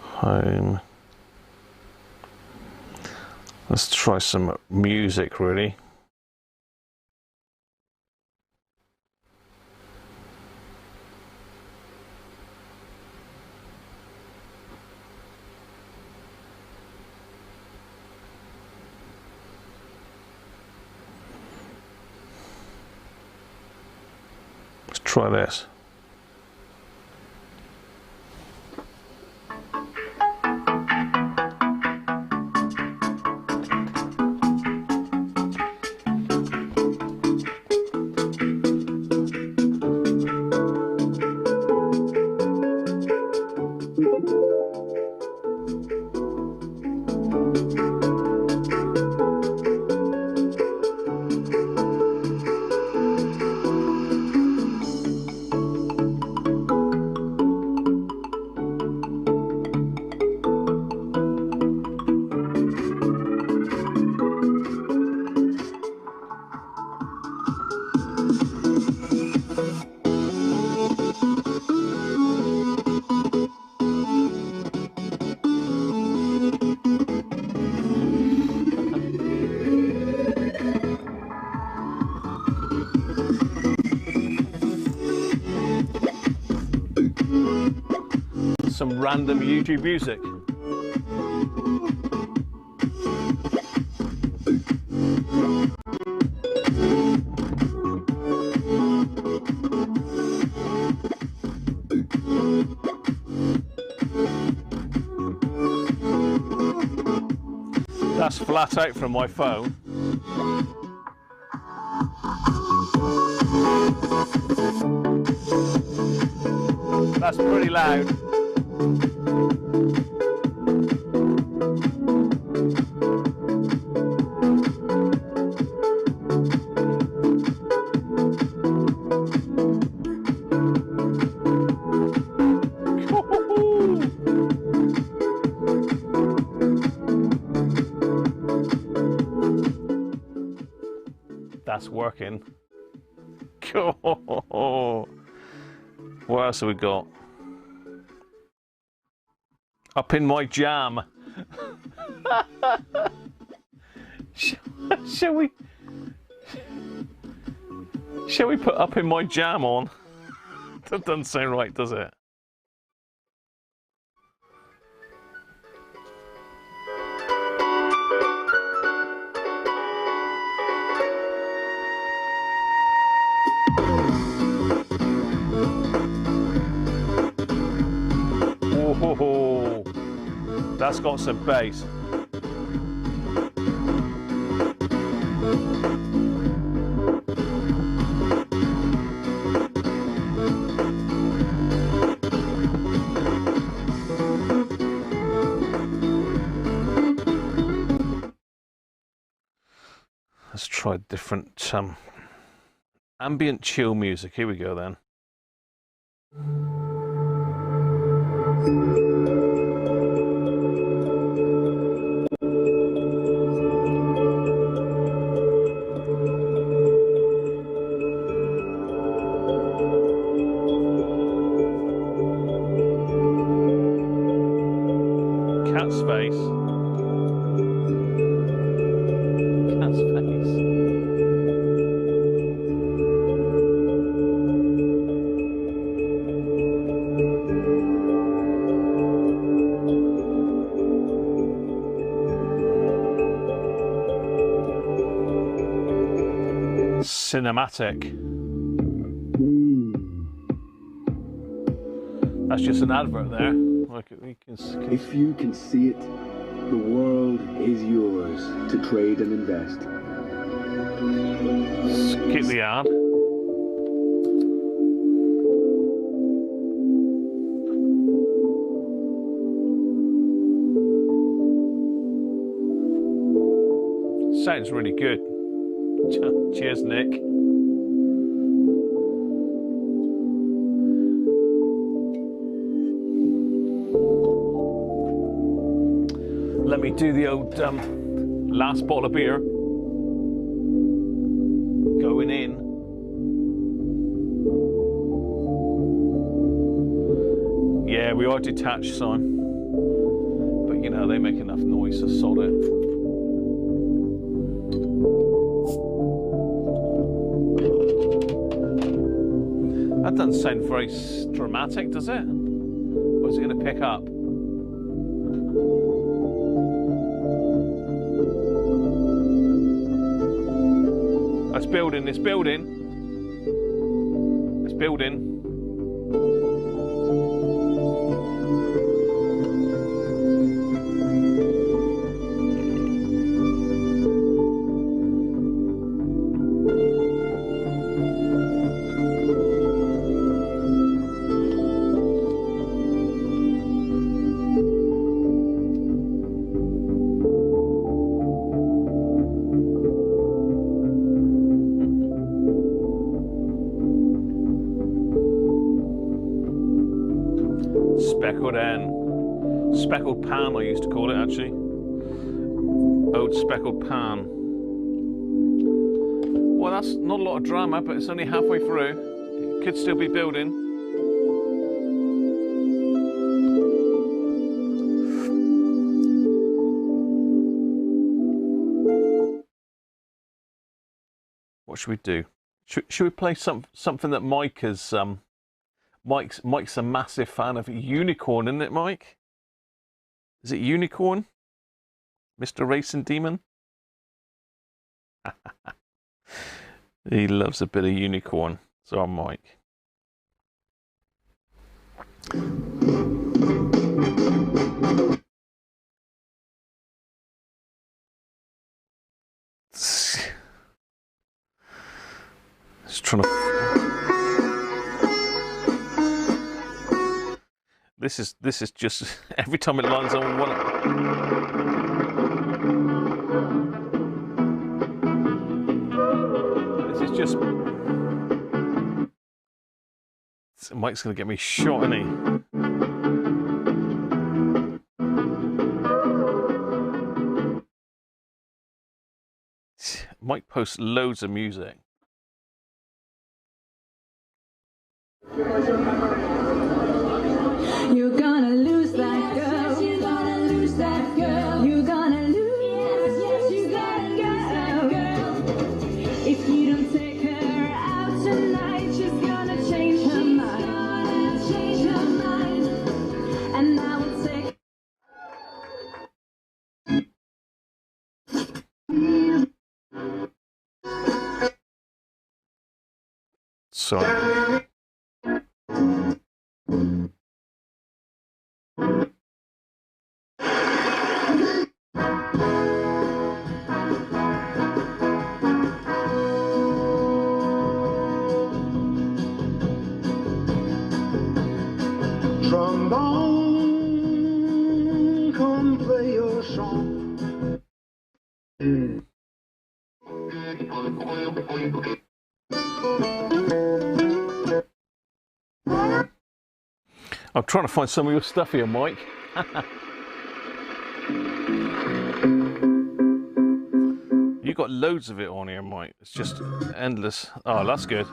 Home. Let's try some music, really. Try this. Some random YouTube music. That's flat out from my phone. That's pretty loud. That's working. What else have we got? Up in my jam. Shall we put Up in My Jam on? That doesn't sound right, does it? Oh, that's got some bass. Let's try different ambient chill music. Here we go then. Cat's face. Cat's face. Cinematic. That's just an advert there. Like we can. If you can see it, the world is yours to trade and invest. Skip the ad. Sounds really good. Cheers, Nick. Let me do the old last bottle of beer. Going in. Yeah, we are detached, Simon. But you know, they make enough noise to sod it. That doesn't sound very dramatic, does it? Or is it going to pick up? It's building, it's building. It's building. Speckled pan, I used to call it actually. Old speckled pan. Well, that's not a lot of drama, but it's only halfway through. It could still be building. What should we do? Should we play something that Mike has? Mike's a massive fan of Unicorn, isn't it, Mike? Is it Unicorn? Mr. Racing Demon? He loves a bit of Unicorn. So I'm Mike. Just trying to... This is just every time it lines on one. This is just. Mike's gonna get me shot, isn't he? Mike posts loads of music. You're gonna lose that girl. You're gonna lose that girl. You're gonna lose. Yes, you gotta lose that girl. If you don't take her out tonight, she's gonna change her mind. Change her mind. And I will take. Sorry. Trombone, come play your song. I'm trying to find some of your stuff here, Mike. You got loads of it on here, Mike. It's just endless. Oh, that's good.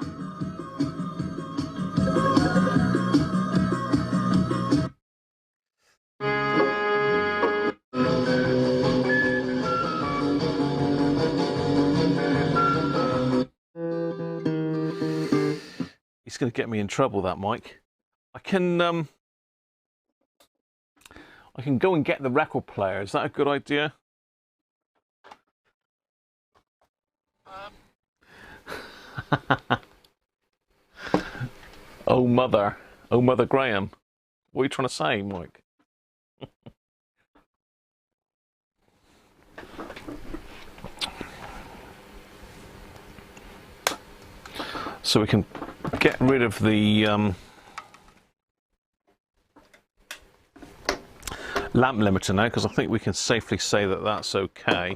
He's going to get me in trouble, that Mike. I can go and get the record player. Is that a good idea? Oh mother Graham. What are you trying to say, Mike? So we can get rid of the lamp limiter now, because I think we can safely say that that's okay.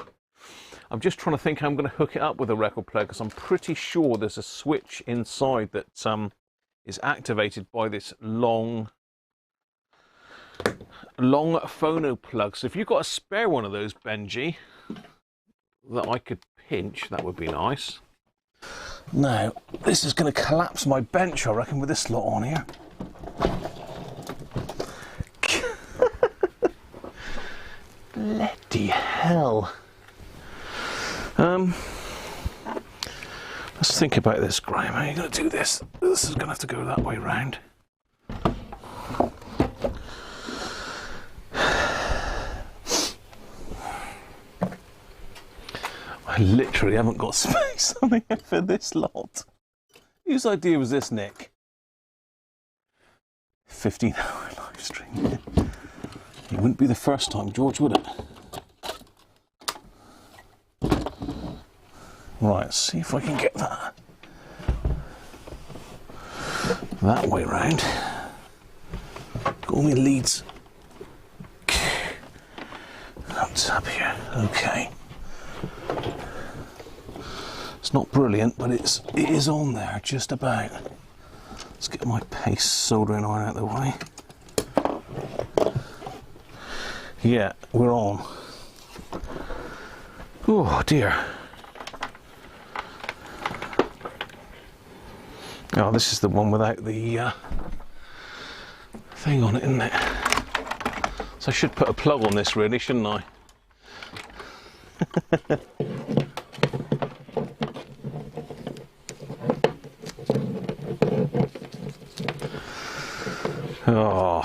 I'm just trying to think how I'm going to hook it up with a record player, because I'm pretty sure there's a switch inside that is activated by this long phono plug. So if you've got a spare one of those, Benji, that I could pinch, that would be nice. Now, this is going to collapse my bench, I reckon, with this lot on here. Bloody hell. Let's think about this, Graham. How are you going to do this? This is going to have to go that way round. I literally haven't got space on here for this lot. Whose idea was this, Nick? 15-hour live stream. It wouldn't be the first time, George, would it? Right, let's see if I can get that way round. Got all my leads up top here. Okay. It's not brilliant, but it is on there just about. Let's get my paste soldering iron out of the way. Yeah, we're on. Oh dear. Oh, this is the one without the thing on it, isn't it? So I should put a plug on this, really, shouldn't I? Oh.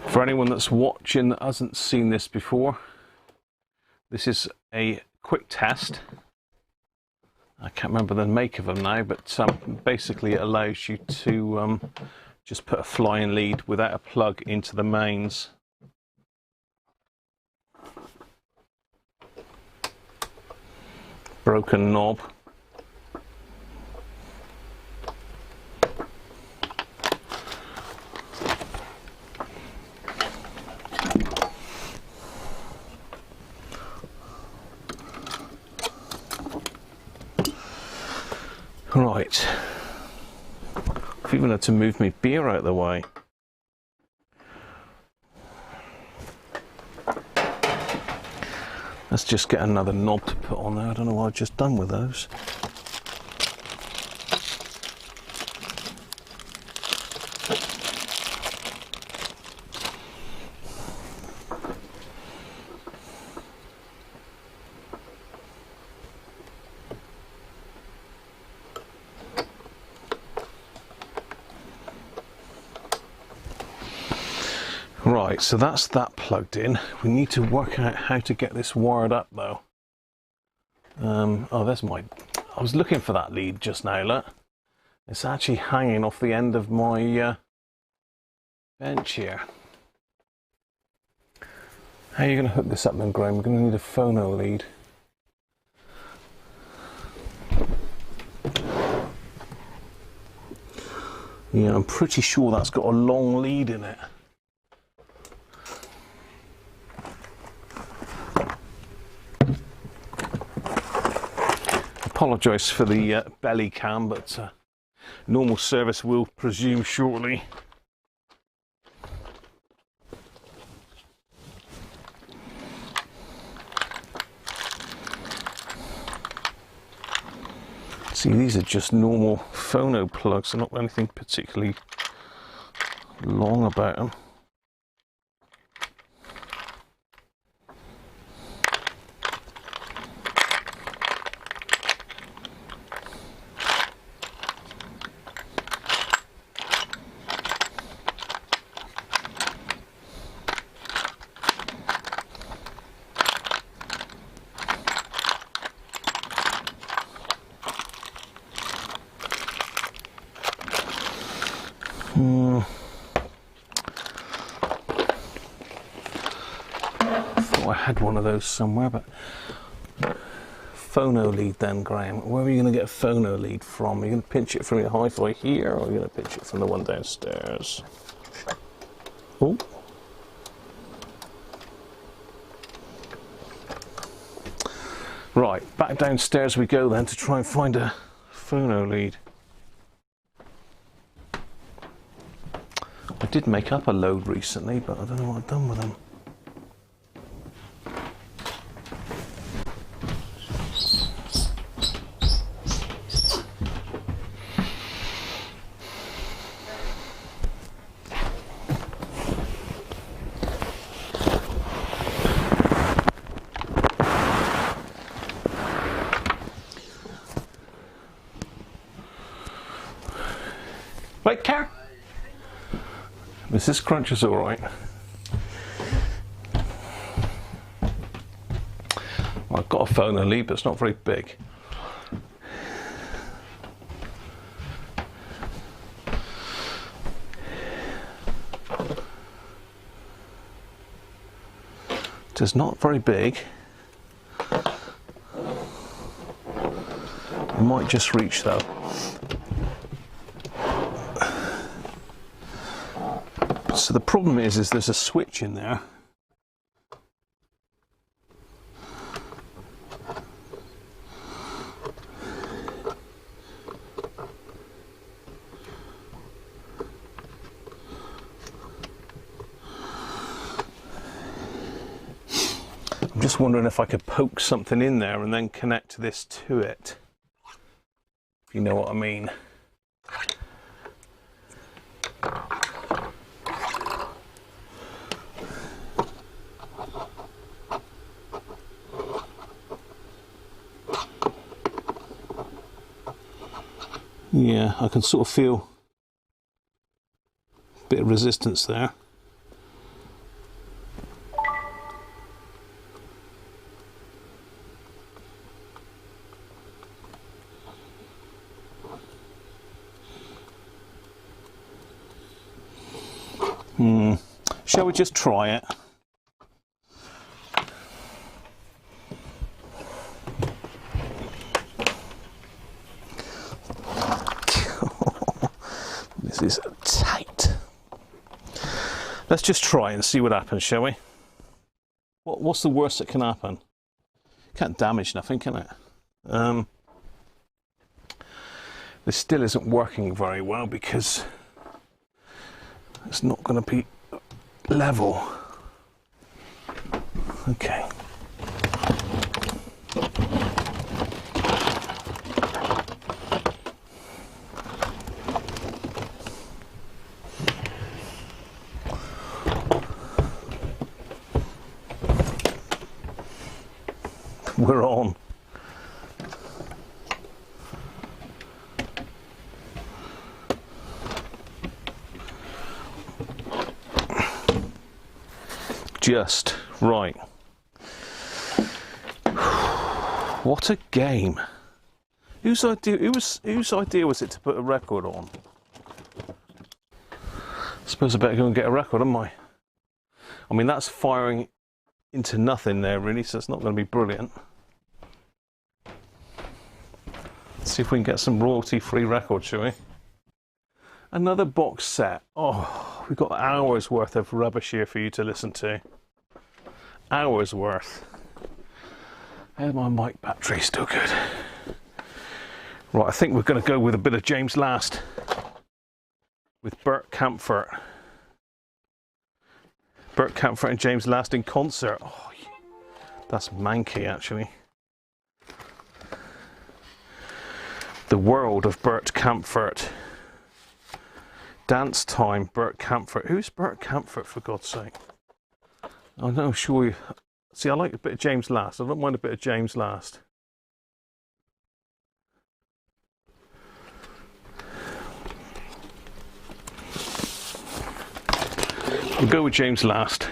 For anyone that's watching that hasn't seen this before, this is a quick test. I can't remember the make of them now, but basically it allows you to just put a flying lead without a plug into the mains. Broken knob. Right, I've even had to move my beer out of the way. Let's just get another knob to put on there. I don't know what I've just done with those. Right, so that's that plugged in. We need to work out how to get this wired up though. Oh, there's my... I was looking for that lead just now, look. It's actually hanging off the end of my bench here. How are you going to hook this up then, Graham? We're going to need a phono lead. Yeah, I'm pretty sure that's got a long lead in it. Apologise for the belly cam, but normal service will resume shortly. See, these are just normal phono plugs, they're not anything particularly long about them. Thought I had one of those somewhere, but phono lead then, Graham. Where are you going to get a phono lead from? Are you going to pinch it from your hi-fi here, or are you going to pinch it from the one downstairs? Oh. Right, back downstairs we go then to try and find a phono lead. I did make up a load recently, but I don't know what I've done with them. Right, Car? This Cruncher's all right. Well, I've got a phono lead, but it's not very big. It's not very big. It might just reach though. So the problem is there's a switch in there. I'm just wondering if I could poke something in there and then connect this to it, if you know what I mean. Yeah, I can sort of feel a bit of resistance there. Shall we just try it? This is tight. Let's just try and see what happens, shall we? What's the worst that can happen? Can't damage nothing, can it? This still isn't working very well because it's not going to be level. Okay. We're on. Just right. What a game. Whose idea was it to put a record on? I suppose I better go and get a record, haven't I? I mean, that's firing into nothing there really, so it's not going to be brilliant. Let's see if we can get some royalty-free records, shall we? Another box set. Oh, we've got hours worth of rubbish here for you to listen to. Hours worth. And my mic battery still good. Right, I think we're going to go with a bit of James Last with Bert Kaempfert. Bert Kaempfert and James Last in concert. Oh, that's manky actually. The World of Bert Kaempfert. Dance Time, Bert Kaempfert. Who's Bert Kaempfert, for God's sake? I'm not sure. See, I like a bit of James Last. I don't mind a bit of James Last. We'll go with James Last.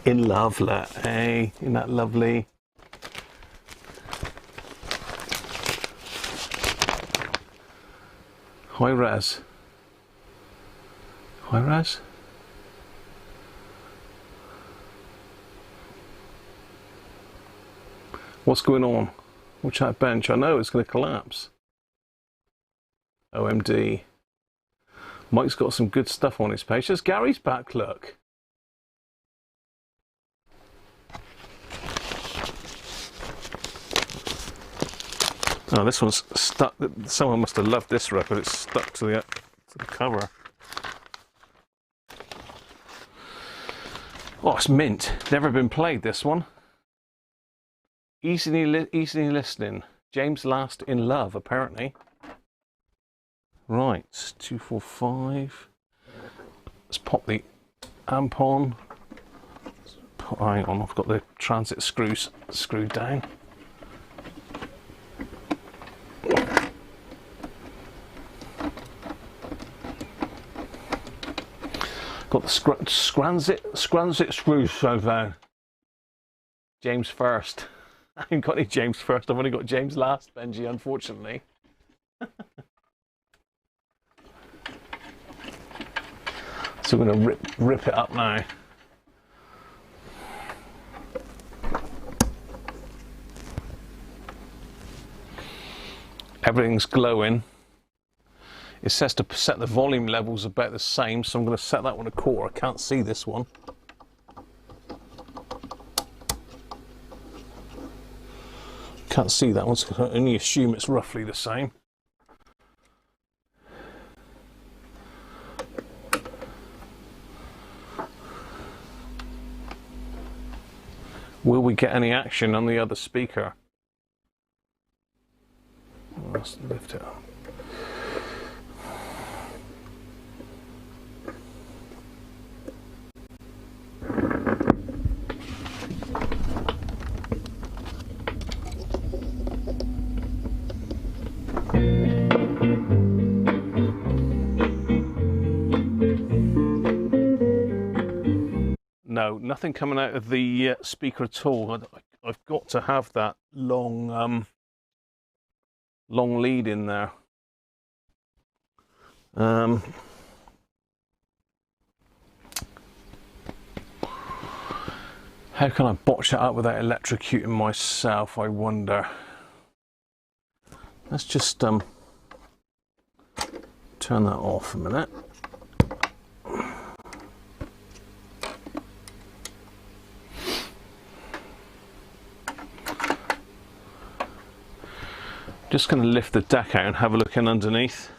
In Love, hey, isn't that lovely? High res. High res? What's going on? Watch that bench. I know it's going to collapse. OMD. Mike's got some good stuff on his page. There's Gary's back, look. Oh, this one's stuck. Someone must have loved this record. It's stuck to the cover. Oh, it's mint. Never been played, this one. Easily listening. James Last in Love, apparently. Right, 245. Let's pop the amp on. Hang on, I've got the transit screws screwed down. Got the scransit screws so down. James First. I haven't got any James First. I've only got James Last, Benji, unfortunately. So we're going to rip it up now. Everything's glowing. It says to set the volume levels about the same, so I'm going to set that one a quarter. I can't see this one. Can't see that one, so I can only assume it's roughly the same. Will we get any action on the other speaker? Let's lift it up. No, nothing coming out of the speaker at all. I've got to have that long long lead in there. How can I botch that up without electrocuting myself, I wonder? Let's just turn that off a minute. Just going to lift the deck out and have a look in underneath.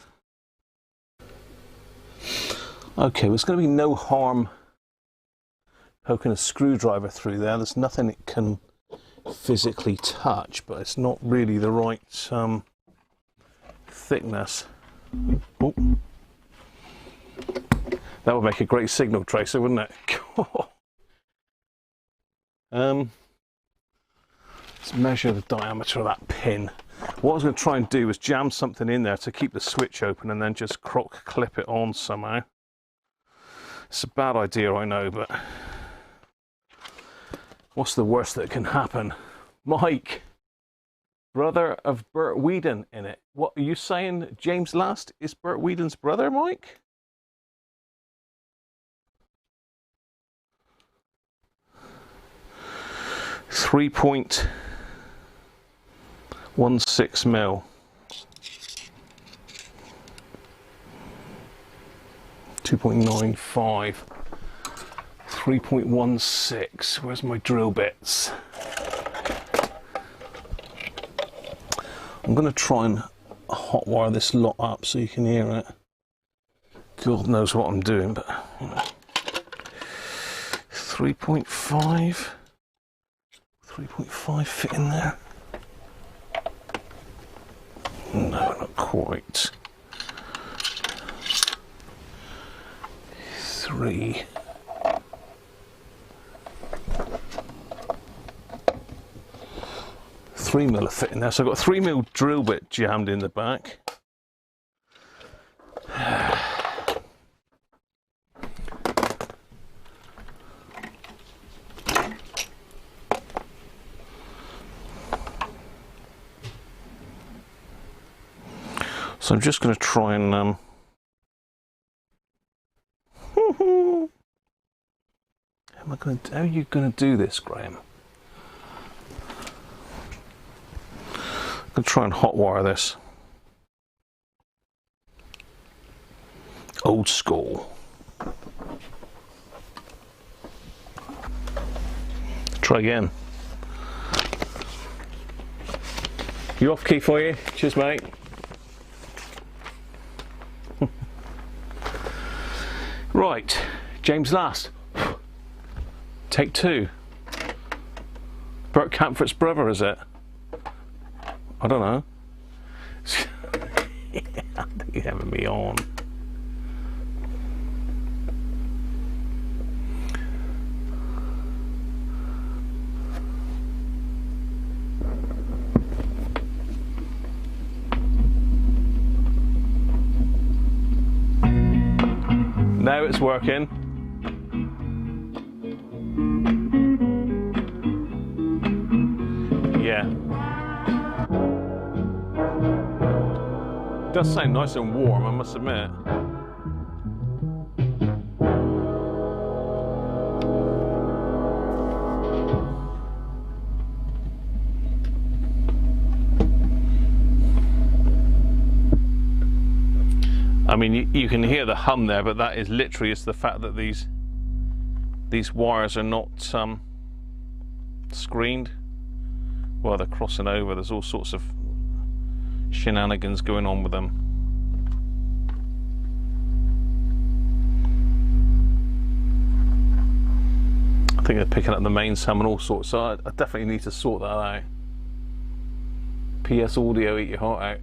Okay, there's going to be no harm poking a screwdriver through there. There's nothing it can physically touch, but it's not really the right thickness. Oh. That would make a great signal tracer, wouldn't it? Let's measure the diameter of that pin. What I was going to try and do was jam something in there to keep the switch open and then just croc clip it on somehow. It's a bad idea, I know, but what's the worst that can happen? Mike, brother of Bert Whedon in it. What are you saying? James Last is Bert Whedon's brother, Mike? .16 mil. 2.95. 3.16. Where's my drill bits? I'm going to try and hotwire this lot up so you can hear it. God knows what I'm doing, but you know. 3.5. 3.5 fit in there. No, not quite. 3. .3 mil fit in there, so I've got a 3 mil drill bit jammed in the back. So I'm just going to try and how are you going to do this, Graham? I'm going to try and hotwire this. Old school. Try again. You off key for you? Cheers, mate. Right, James Last. Take 2. Bert Camfort's brother, is it? I don't know. I think you're having me on. Now it's working. Yeah. It does sound nice and warm, I must admit. I mean, you can hear the hum there, but that is literally just the fact that these wires are not screened. Well, they're crossing over. There's all sorts of shenanigans going on with them. I think they're picking up the mains hum and all sorts, so I definitely need to sort that out. PS Audio, eat your heart out.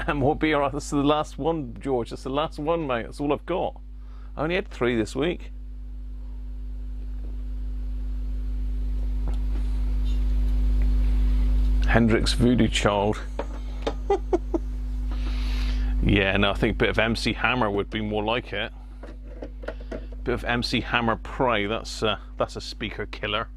And more beer. This is the last one, George. That's the last one, mate. That's all I've got. I only had 3 this week. Hendrix Voodoo Child. Yeah, no, I think a bit of MC Hammer would be more like it. Bit of MC Hammer Prey. That's a speaker killer.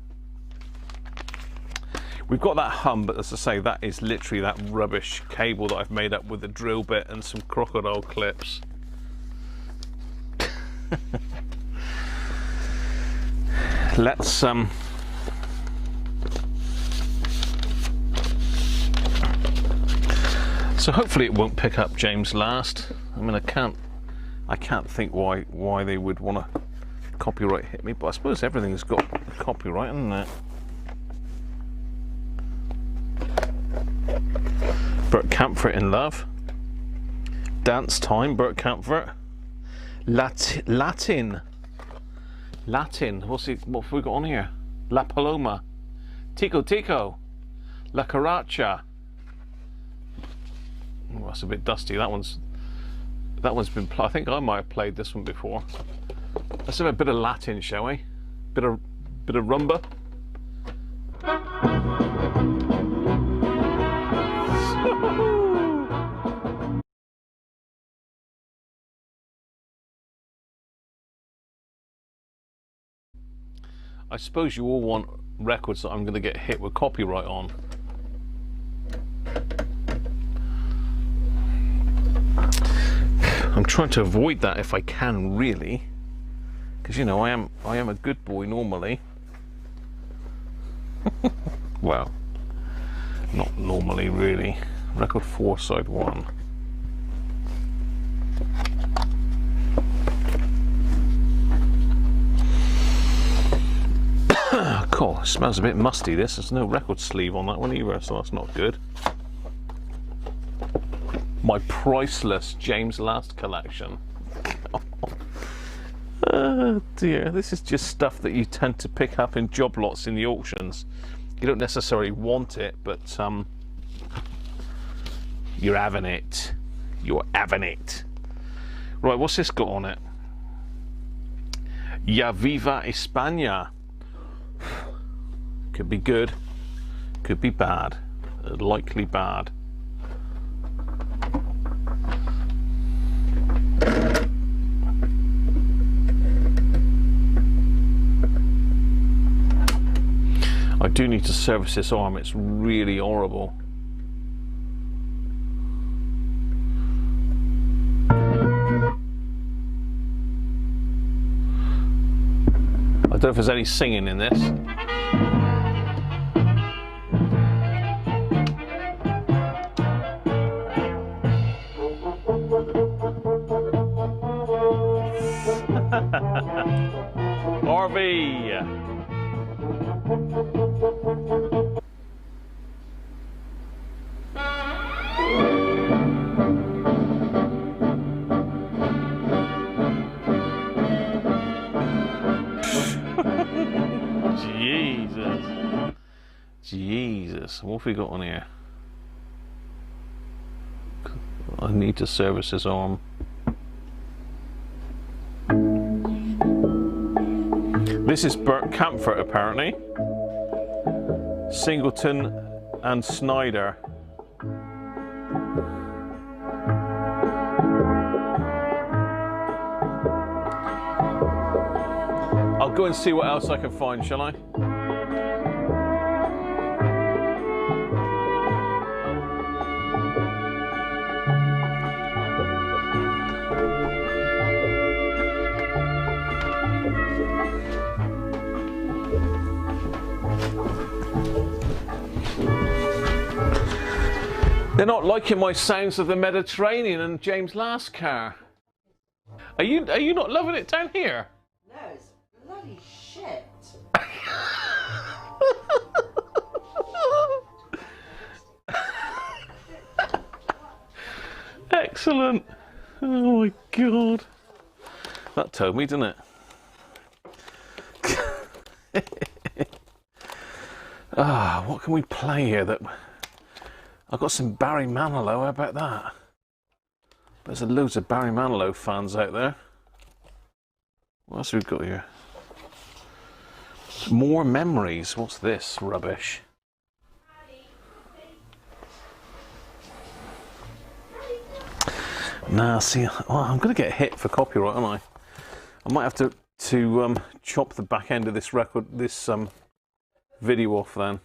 We've got that hum, but as I say, that is literally that rubbish cable that I've made up with a drill bit and some crocodile clips. Let's so hopefully it won't pick up James Last. I mean, I can't think why they would want to copyright hit me, but I suppose everything's got copyright, hasn't it? Bert Kaempfert in love. Dance time, Bert Kaempfert. Latin. What have we got on here? La Paloma. Tico Tico. La Caracha. Oh, that's a bit dusty. That one's been. I think I might have played this one before. Let's have a bit of Latin, shall we? Bit of rumba. I suppose you all want records that I'm going to get hit with copyright on. I'm trying to avoid that if I can, really, because you know I am a good boy normally. Well, not normally, really. Record 4, side 1. Cool. It smells a bit musty, this. There's no record sleeve on that one either, so that's not good. My priceless James Last collection. Oh dear, this is just stuff that you tend to pick up in job lots in the auctions. You don't necessarily want it, but you're having it. You're having it. Right, what's this got on it? Ya Viva España. Could be good, could be bad, likely bad. I do need to service this arm, it's really horrible. I don't know if there's any singing in this. RV. Jesus, what have we got on here? I need to service his arm. This is Bert Kaempfert, apparently. Singleton and Snyder. I'll go and see what else I can find, shall I? They're not liking my Sounds of the Mediterranean and James Last car. Are you not loving it down here? No, it's bloody shit. Excellent. Oh my god. That told me, didn't it? What can we play here that... I've got some Barry Manilow, how about that? There's loads of Barry Manilow fans out there. What else have we got here? More Memories. What's this rubbish? Nah, see, I'm going to get hit for copyright, aren't I? I might have to chop the back end of this record, this video off then.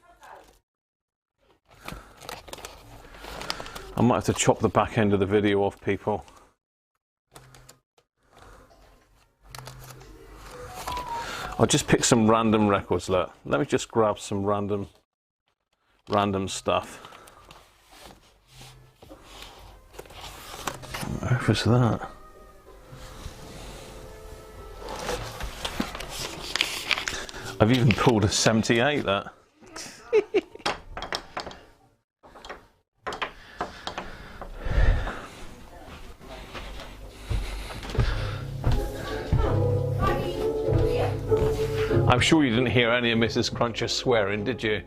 I might have to chop the back end of the video off, people. I'll just pick some random records. Look, let me just grab some random stuff. What on earth is that? I've even pulled a 78, that. I'm sure you didn't hear any of Mrs. Cruncher swearing, did you?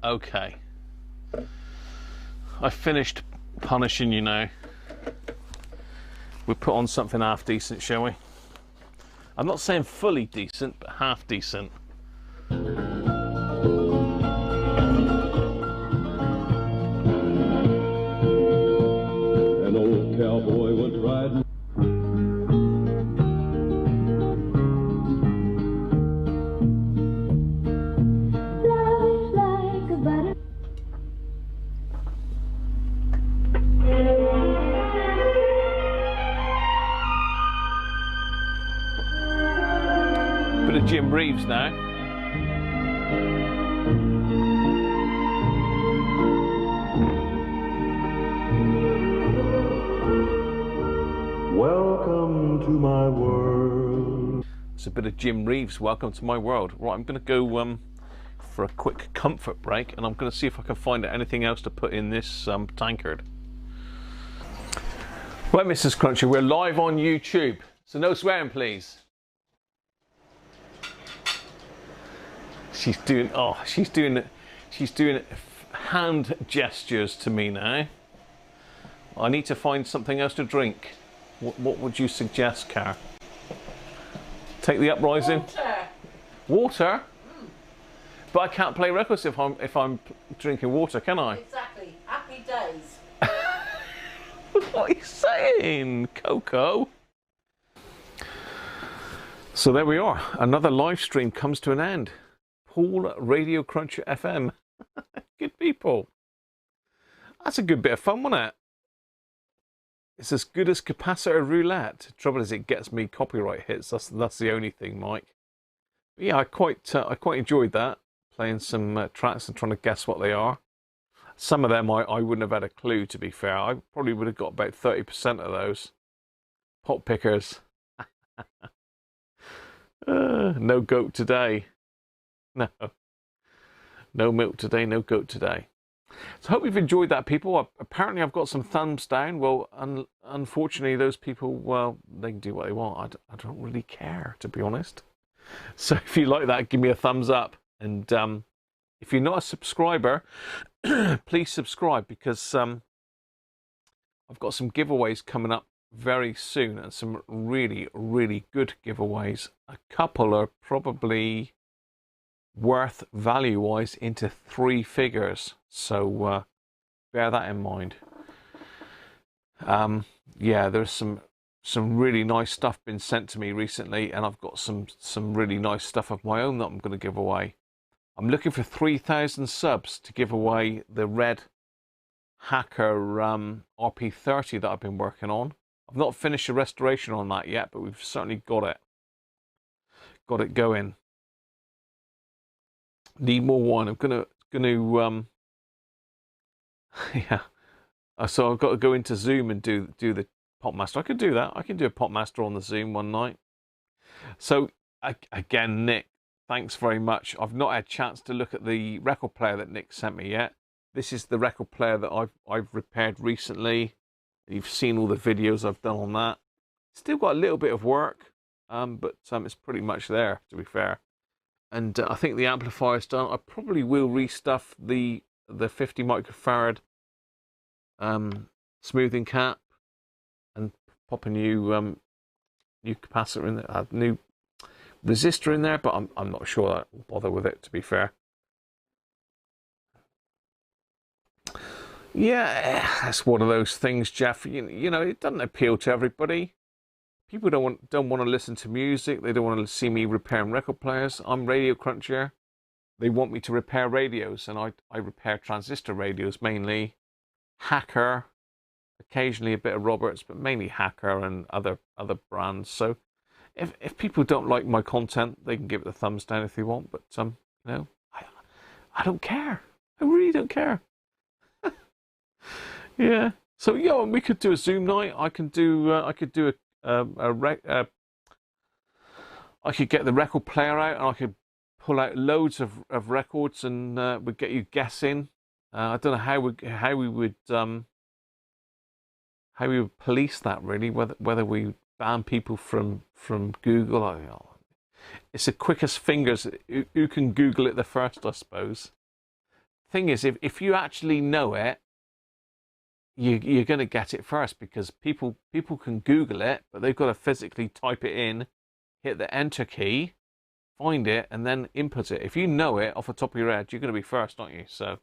Okay. I finished punishing you now. We'll put on something half decent, shall we? I'm not saying fully decent, but half decent. An old cowboy went riding. Love like a butter. Bit of Jim Reeves now. Welcome to my world. It's a bit of Jim Reeves, Welcome to My World. Right, I'm going to go for a quick comfort break, and I'm going to see if I can find anything else to put in this tankard. Right, Mrs. Cruncher, we're live on YouTube, so no swearing, please. She's doing hand gestures to me now. I need to find something else to drink. What would you suggest, Car? Take the uprising. Water. Water? But I can't play records if I'm drinking water, can I? Exactly. Happy days. What are you saying, Coco? So there we are. Another live stream comes to an end. Paul Radiocruncher FM. Good people. That's a good bit of fun, wasn't it? It's as good as capacitor roulette. Trouble is, it gets me copyright hits. That's the only thing, Mike. But yeah, I quite enjoyed that, playing some tracks and trying to guess what they are. Some of them I wouldn't have had a clue, to be fair. I probably would have got about 30% of those. Pot pickers. No goat today. No. No milk today, no goat today. So I hope you've enjoyed that, people. Apparently I've got some thumbs down. Well, unfortunately, those people, well, they can do what they want. I don't really care, to be honest. So if you like that, give me a thumbs up. And if you're not a subscriber, please subscribe, because I've got some giveaways coming up very soon, and some really, really good giveaways. A couple are probably worth value-wise into 3 figures. So bear that in mind. Yeah, there's some really nice stuff been sent to me recently, and I've got some really nice stuff of my own that I'm going to give away. I'm looking for 3,000 subs to give away the red Hacker RP30 that I've been working on. I've not finished the restoration on that yet, but we've certainly got it going. Need more wine. I'm gonna yeah. So I've got to go into Zoom and do the Popmaster. I could do that. I can do a Popmaster on the Zoom one night. So again, Nick, thanks very much. I've not had a chance to look at the record player that Nick sent me yet. This is the record player that I've repaired recently. You've seen all the videos I've done on that. Still got a little bit of work, but it's pretty much there, to be fair. And I think the amplifier's done. I probably will restuff the 50 microfarad smoothing cap and pop a new capacitor in there. resistor in there, but I'm not sure that will bother with it, to be fair. Yeah, that's one of those things, Jeff. You know, it doesn't appeal to everybody. People don't want to listen to music. They don't want to see me repairing record players. I'm Radiocruncher. They want me to repair radios, and I repair transistor radios mainly. Hacker, occasionally a bit of Roberts, but mainly Hacker and other brands. So if people don't like my content, they can give it the thumbs down if they want. But you know, I don't care. I really don't care. Yeah. So yeah, we could do a Zoom night. I could do I could get the record player out, and I could pull out loads of records, and we'd get you guessing. I don't know how we would police that, really. Whether we ban people from Google. It's the quickest fingers who can Google it the first, I suppose. Thing is, if you actually know it, you're going to get it first, because people can Google it, but they've got to physically type it in, hit the enter key, find it, and then input it. If you know it off the top of your head, you're going to be first, aren't you? So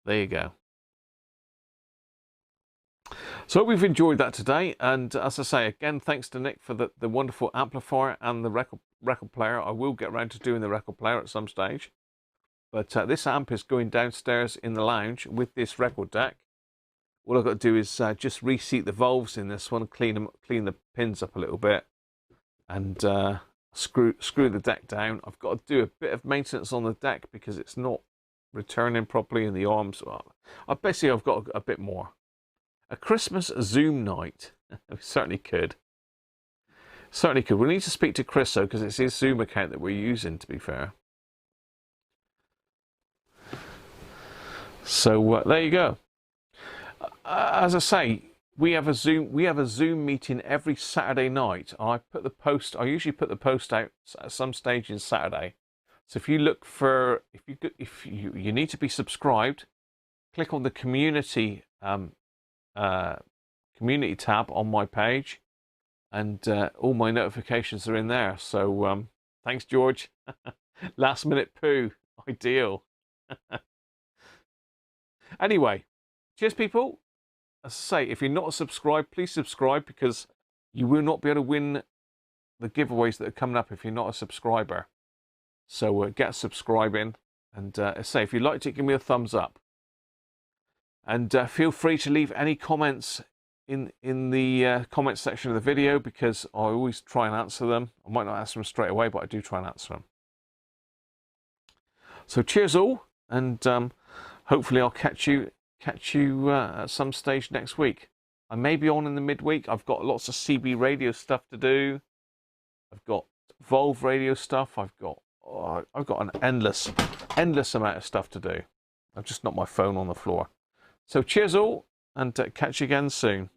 there you go. So hope we've enjoyed that today, and as I say again, thanks to Nick for the wonderful amplifier and the record player. I will get around to doing the record player at some stage, but this amp is going downstairs in the lounge with this record deck. All I've got to do is just reseat the valves in this one, clean the pins up a little bit, and screw the deck down. I've got to do a bit of maintenance on the deck because it's not returning properly in the arms. Well, basically I've got a bit more. A Christmas Zoom night. We certainly could. Certainly could. We need to speak to Chris though, because it's his Zoom account that we're using, to be fair. So there you go. As I say, we have a Zoom meeting every Saturday night. I usually put the post out at some stage in Saturday. So if you look for, if you need to be subscribed, click on the community community tab on my page, and all my notifications are in there. So thanks, George. Last minute poo, ideal. Anyway, cheers, people. As I say, if you're not subscribed, please subscribe, because you will not be able to win the giveaways that are coming up if you're not a subscriber. So get subscribing, and as I say, if you liked it, give me a thumbs up. And feel free to leave any comments in the comment section of the video, because I always try and answer them. I might not answer them straight away, but I do try and answer them. So cheers all, and hopefully I'll catch you at some stage next week. I may be on in the midweek. I've got lots of CB radio stuff to do. I've got Volve radio stuff. I've got an endless amount of stuff to do. I've just knocked my phone on the floor. So cheers all, and catch you again soon.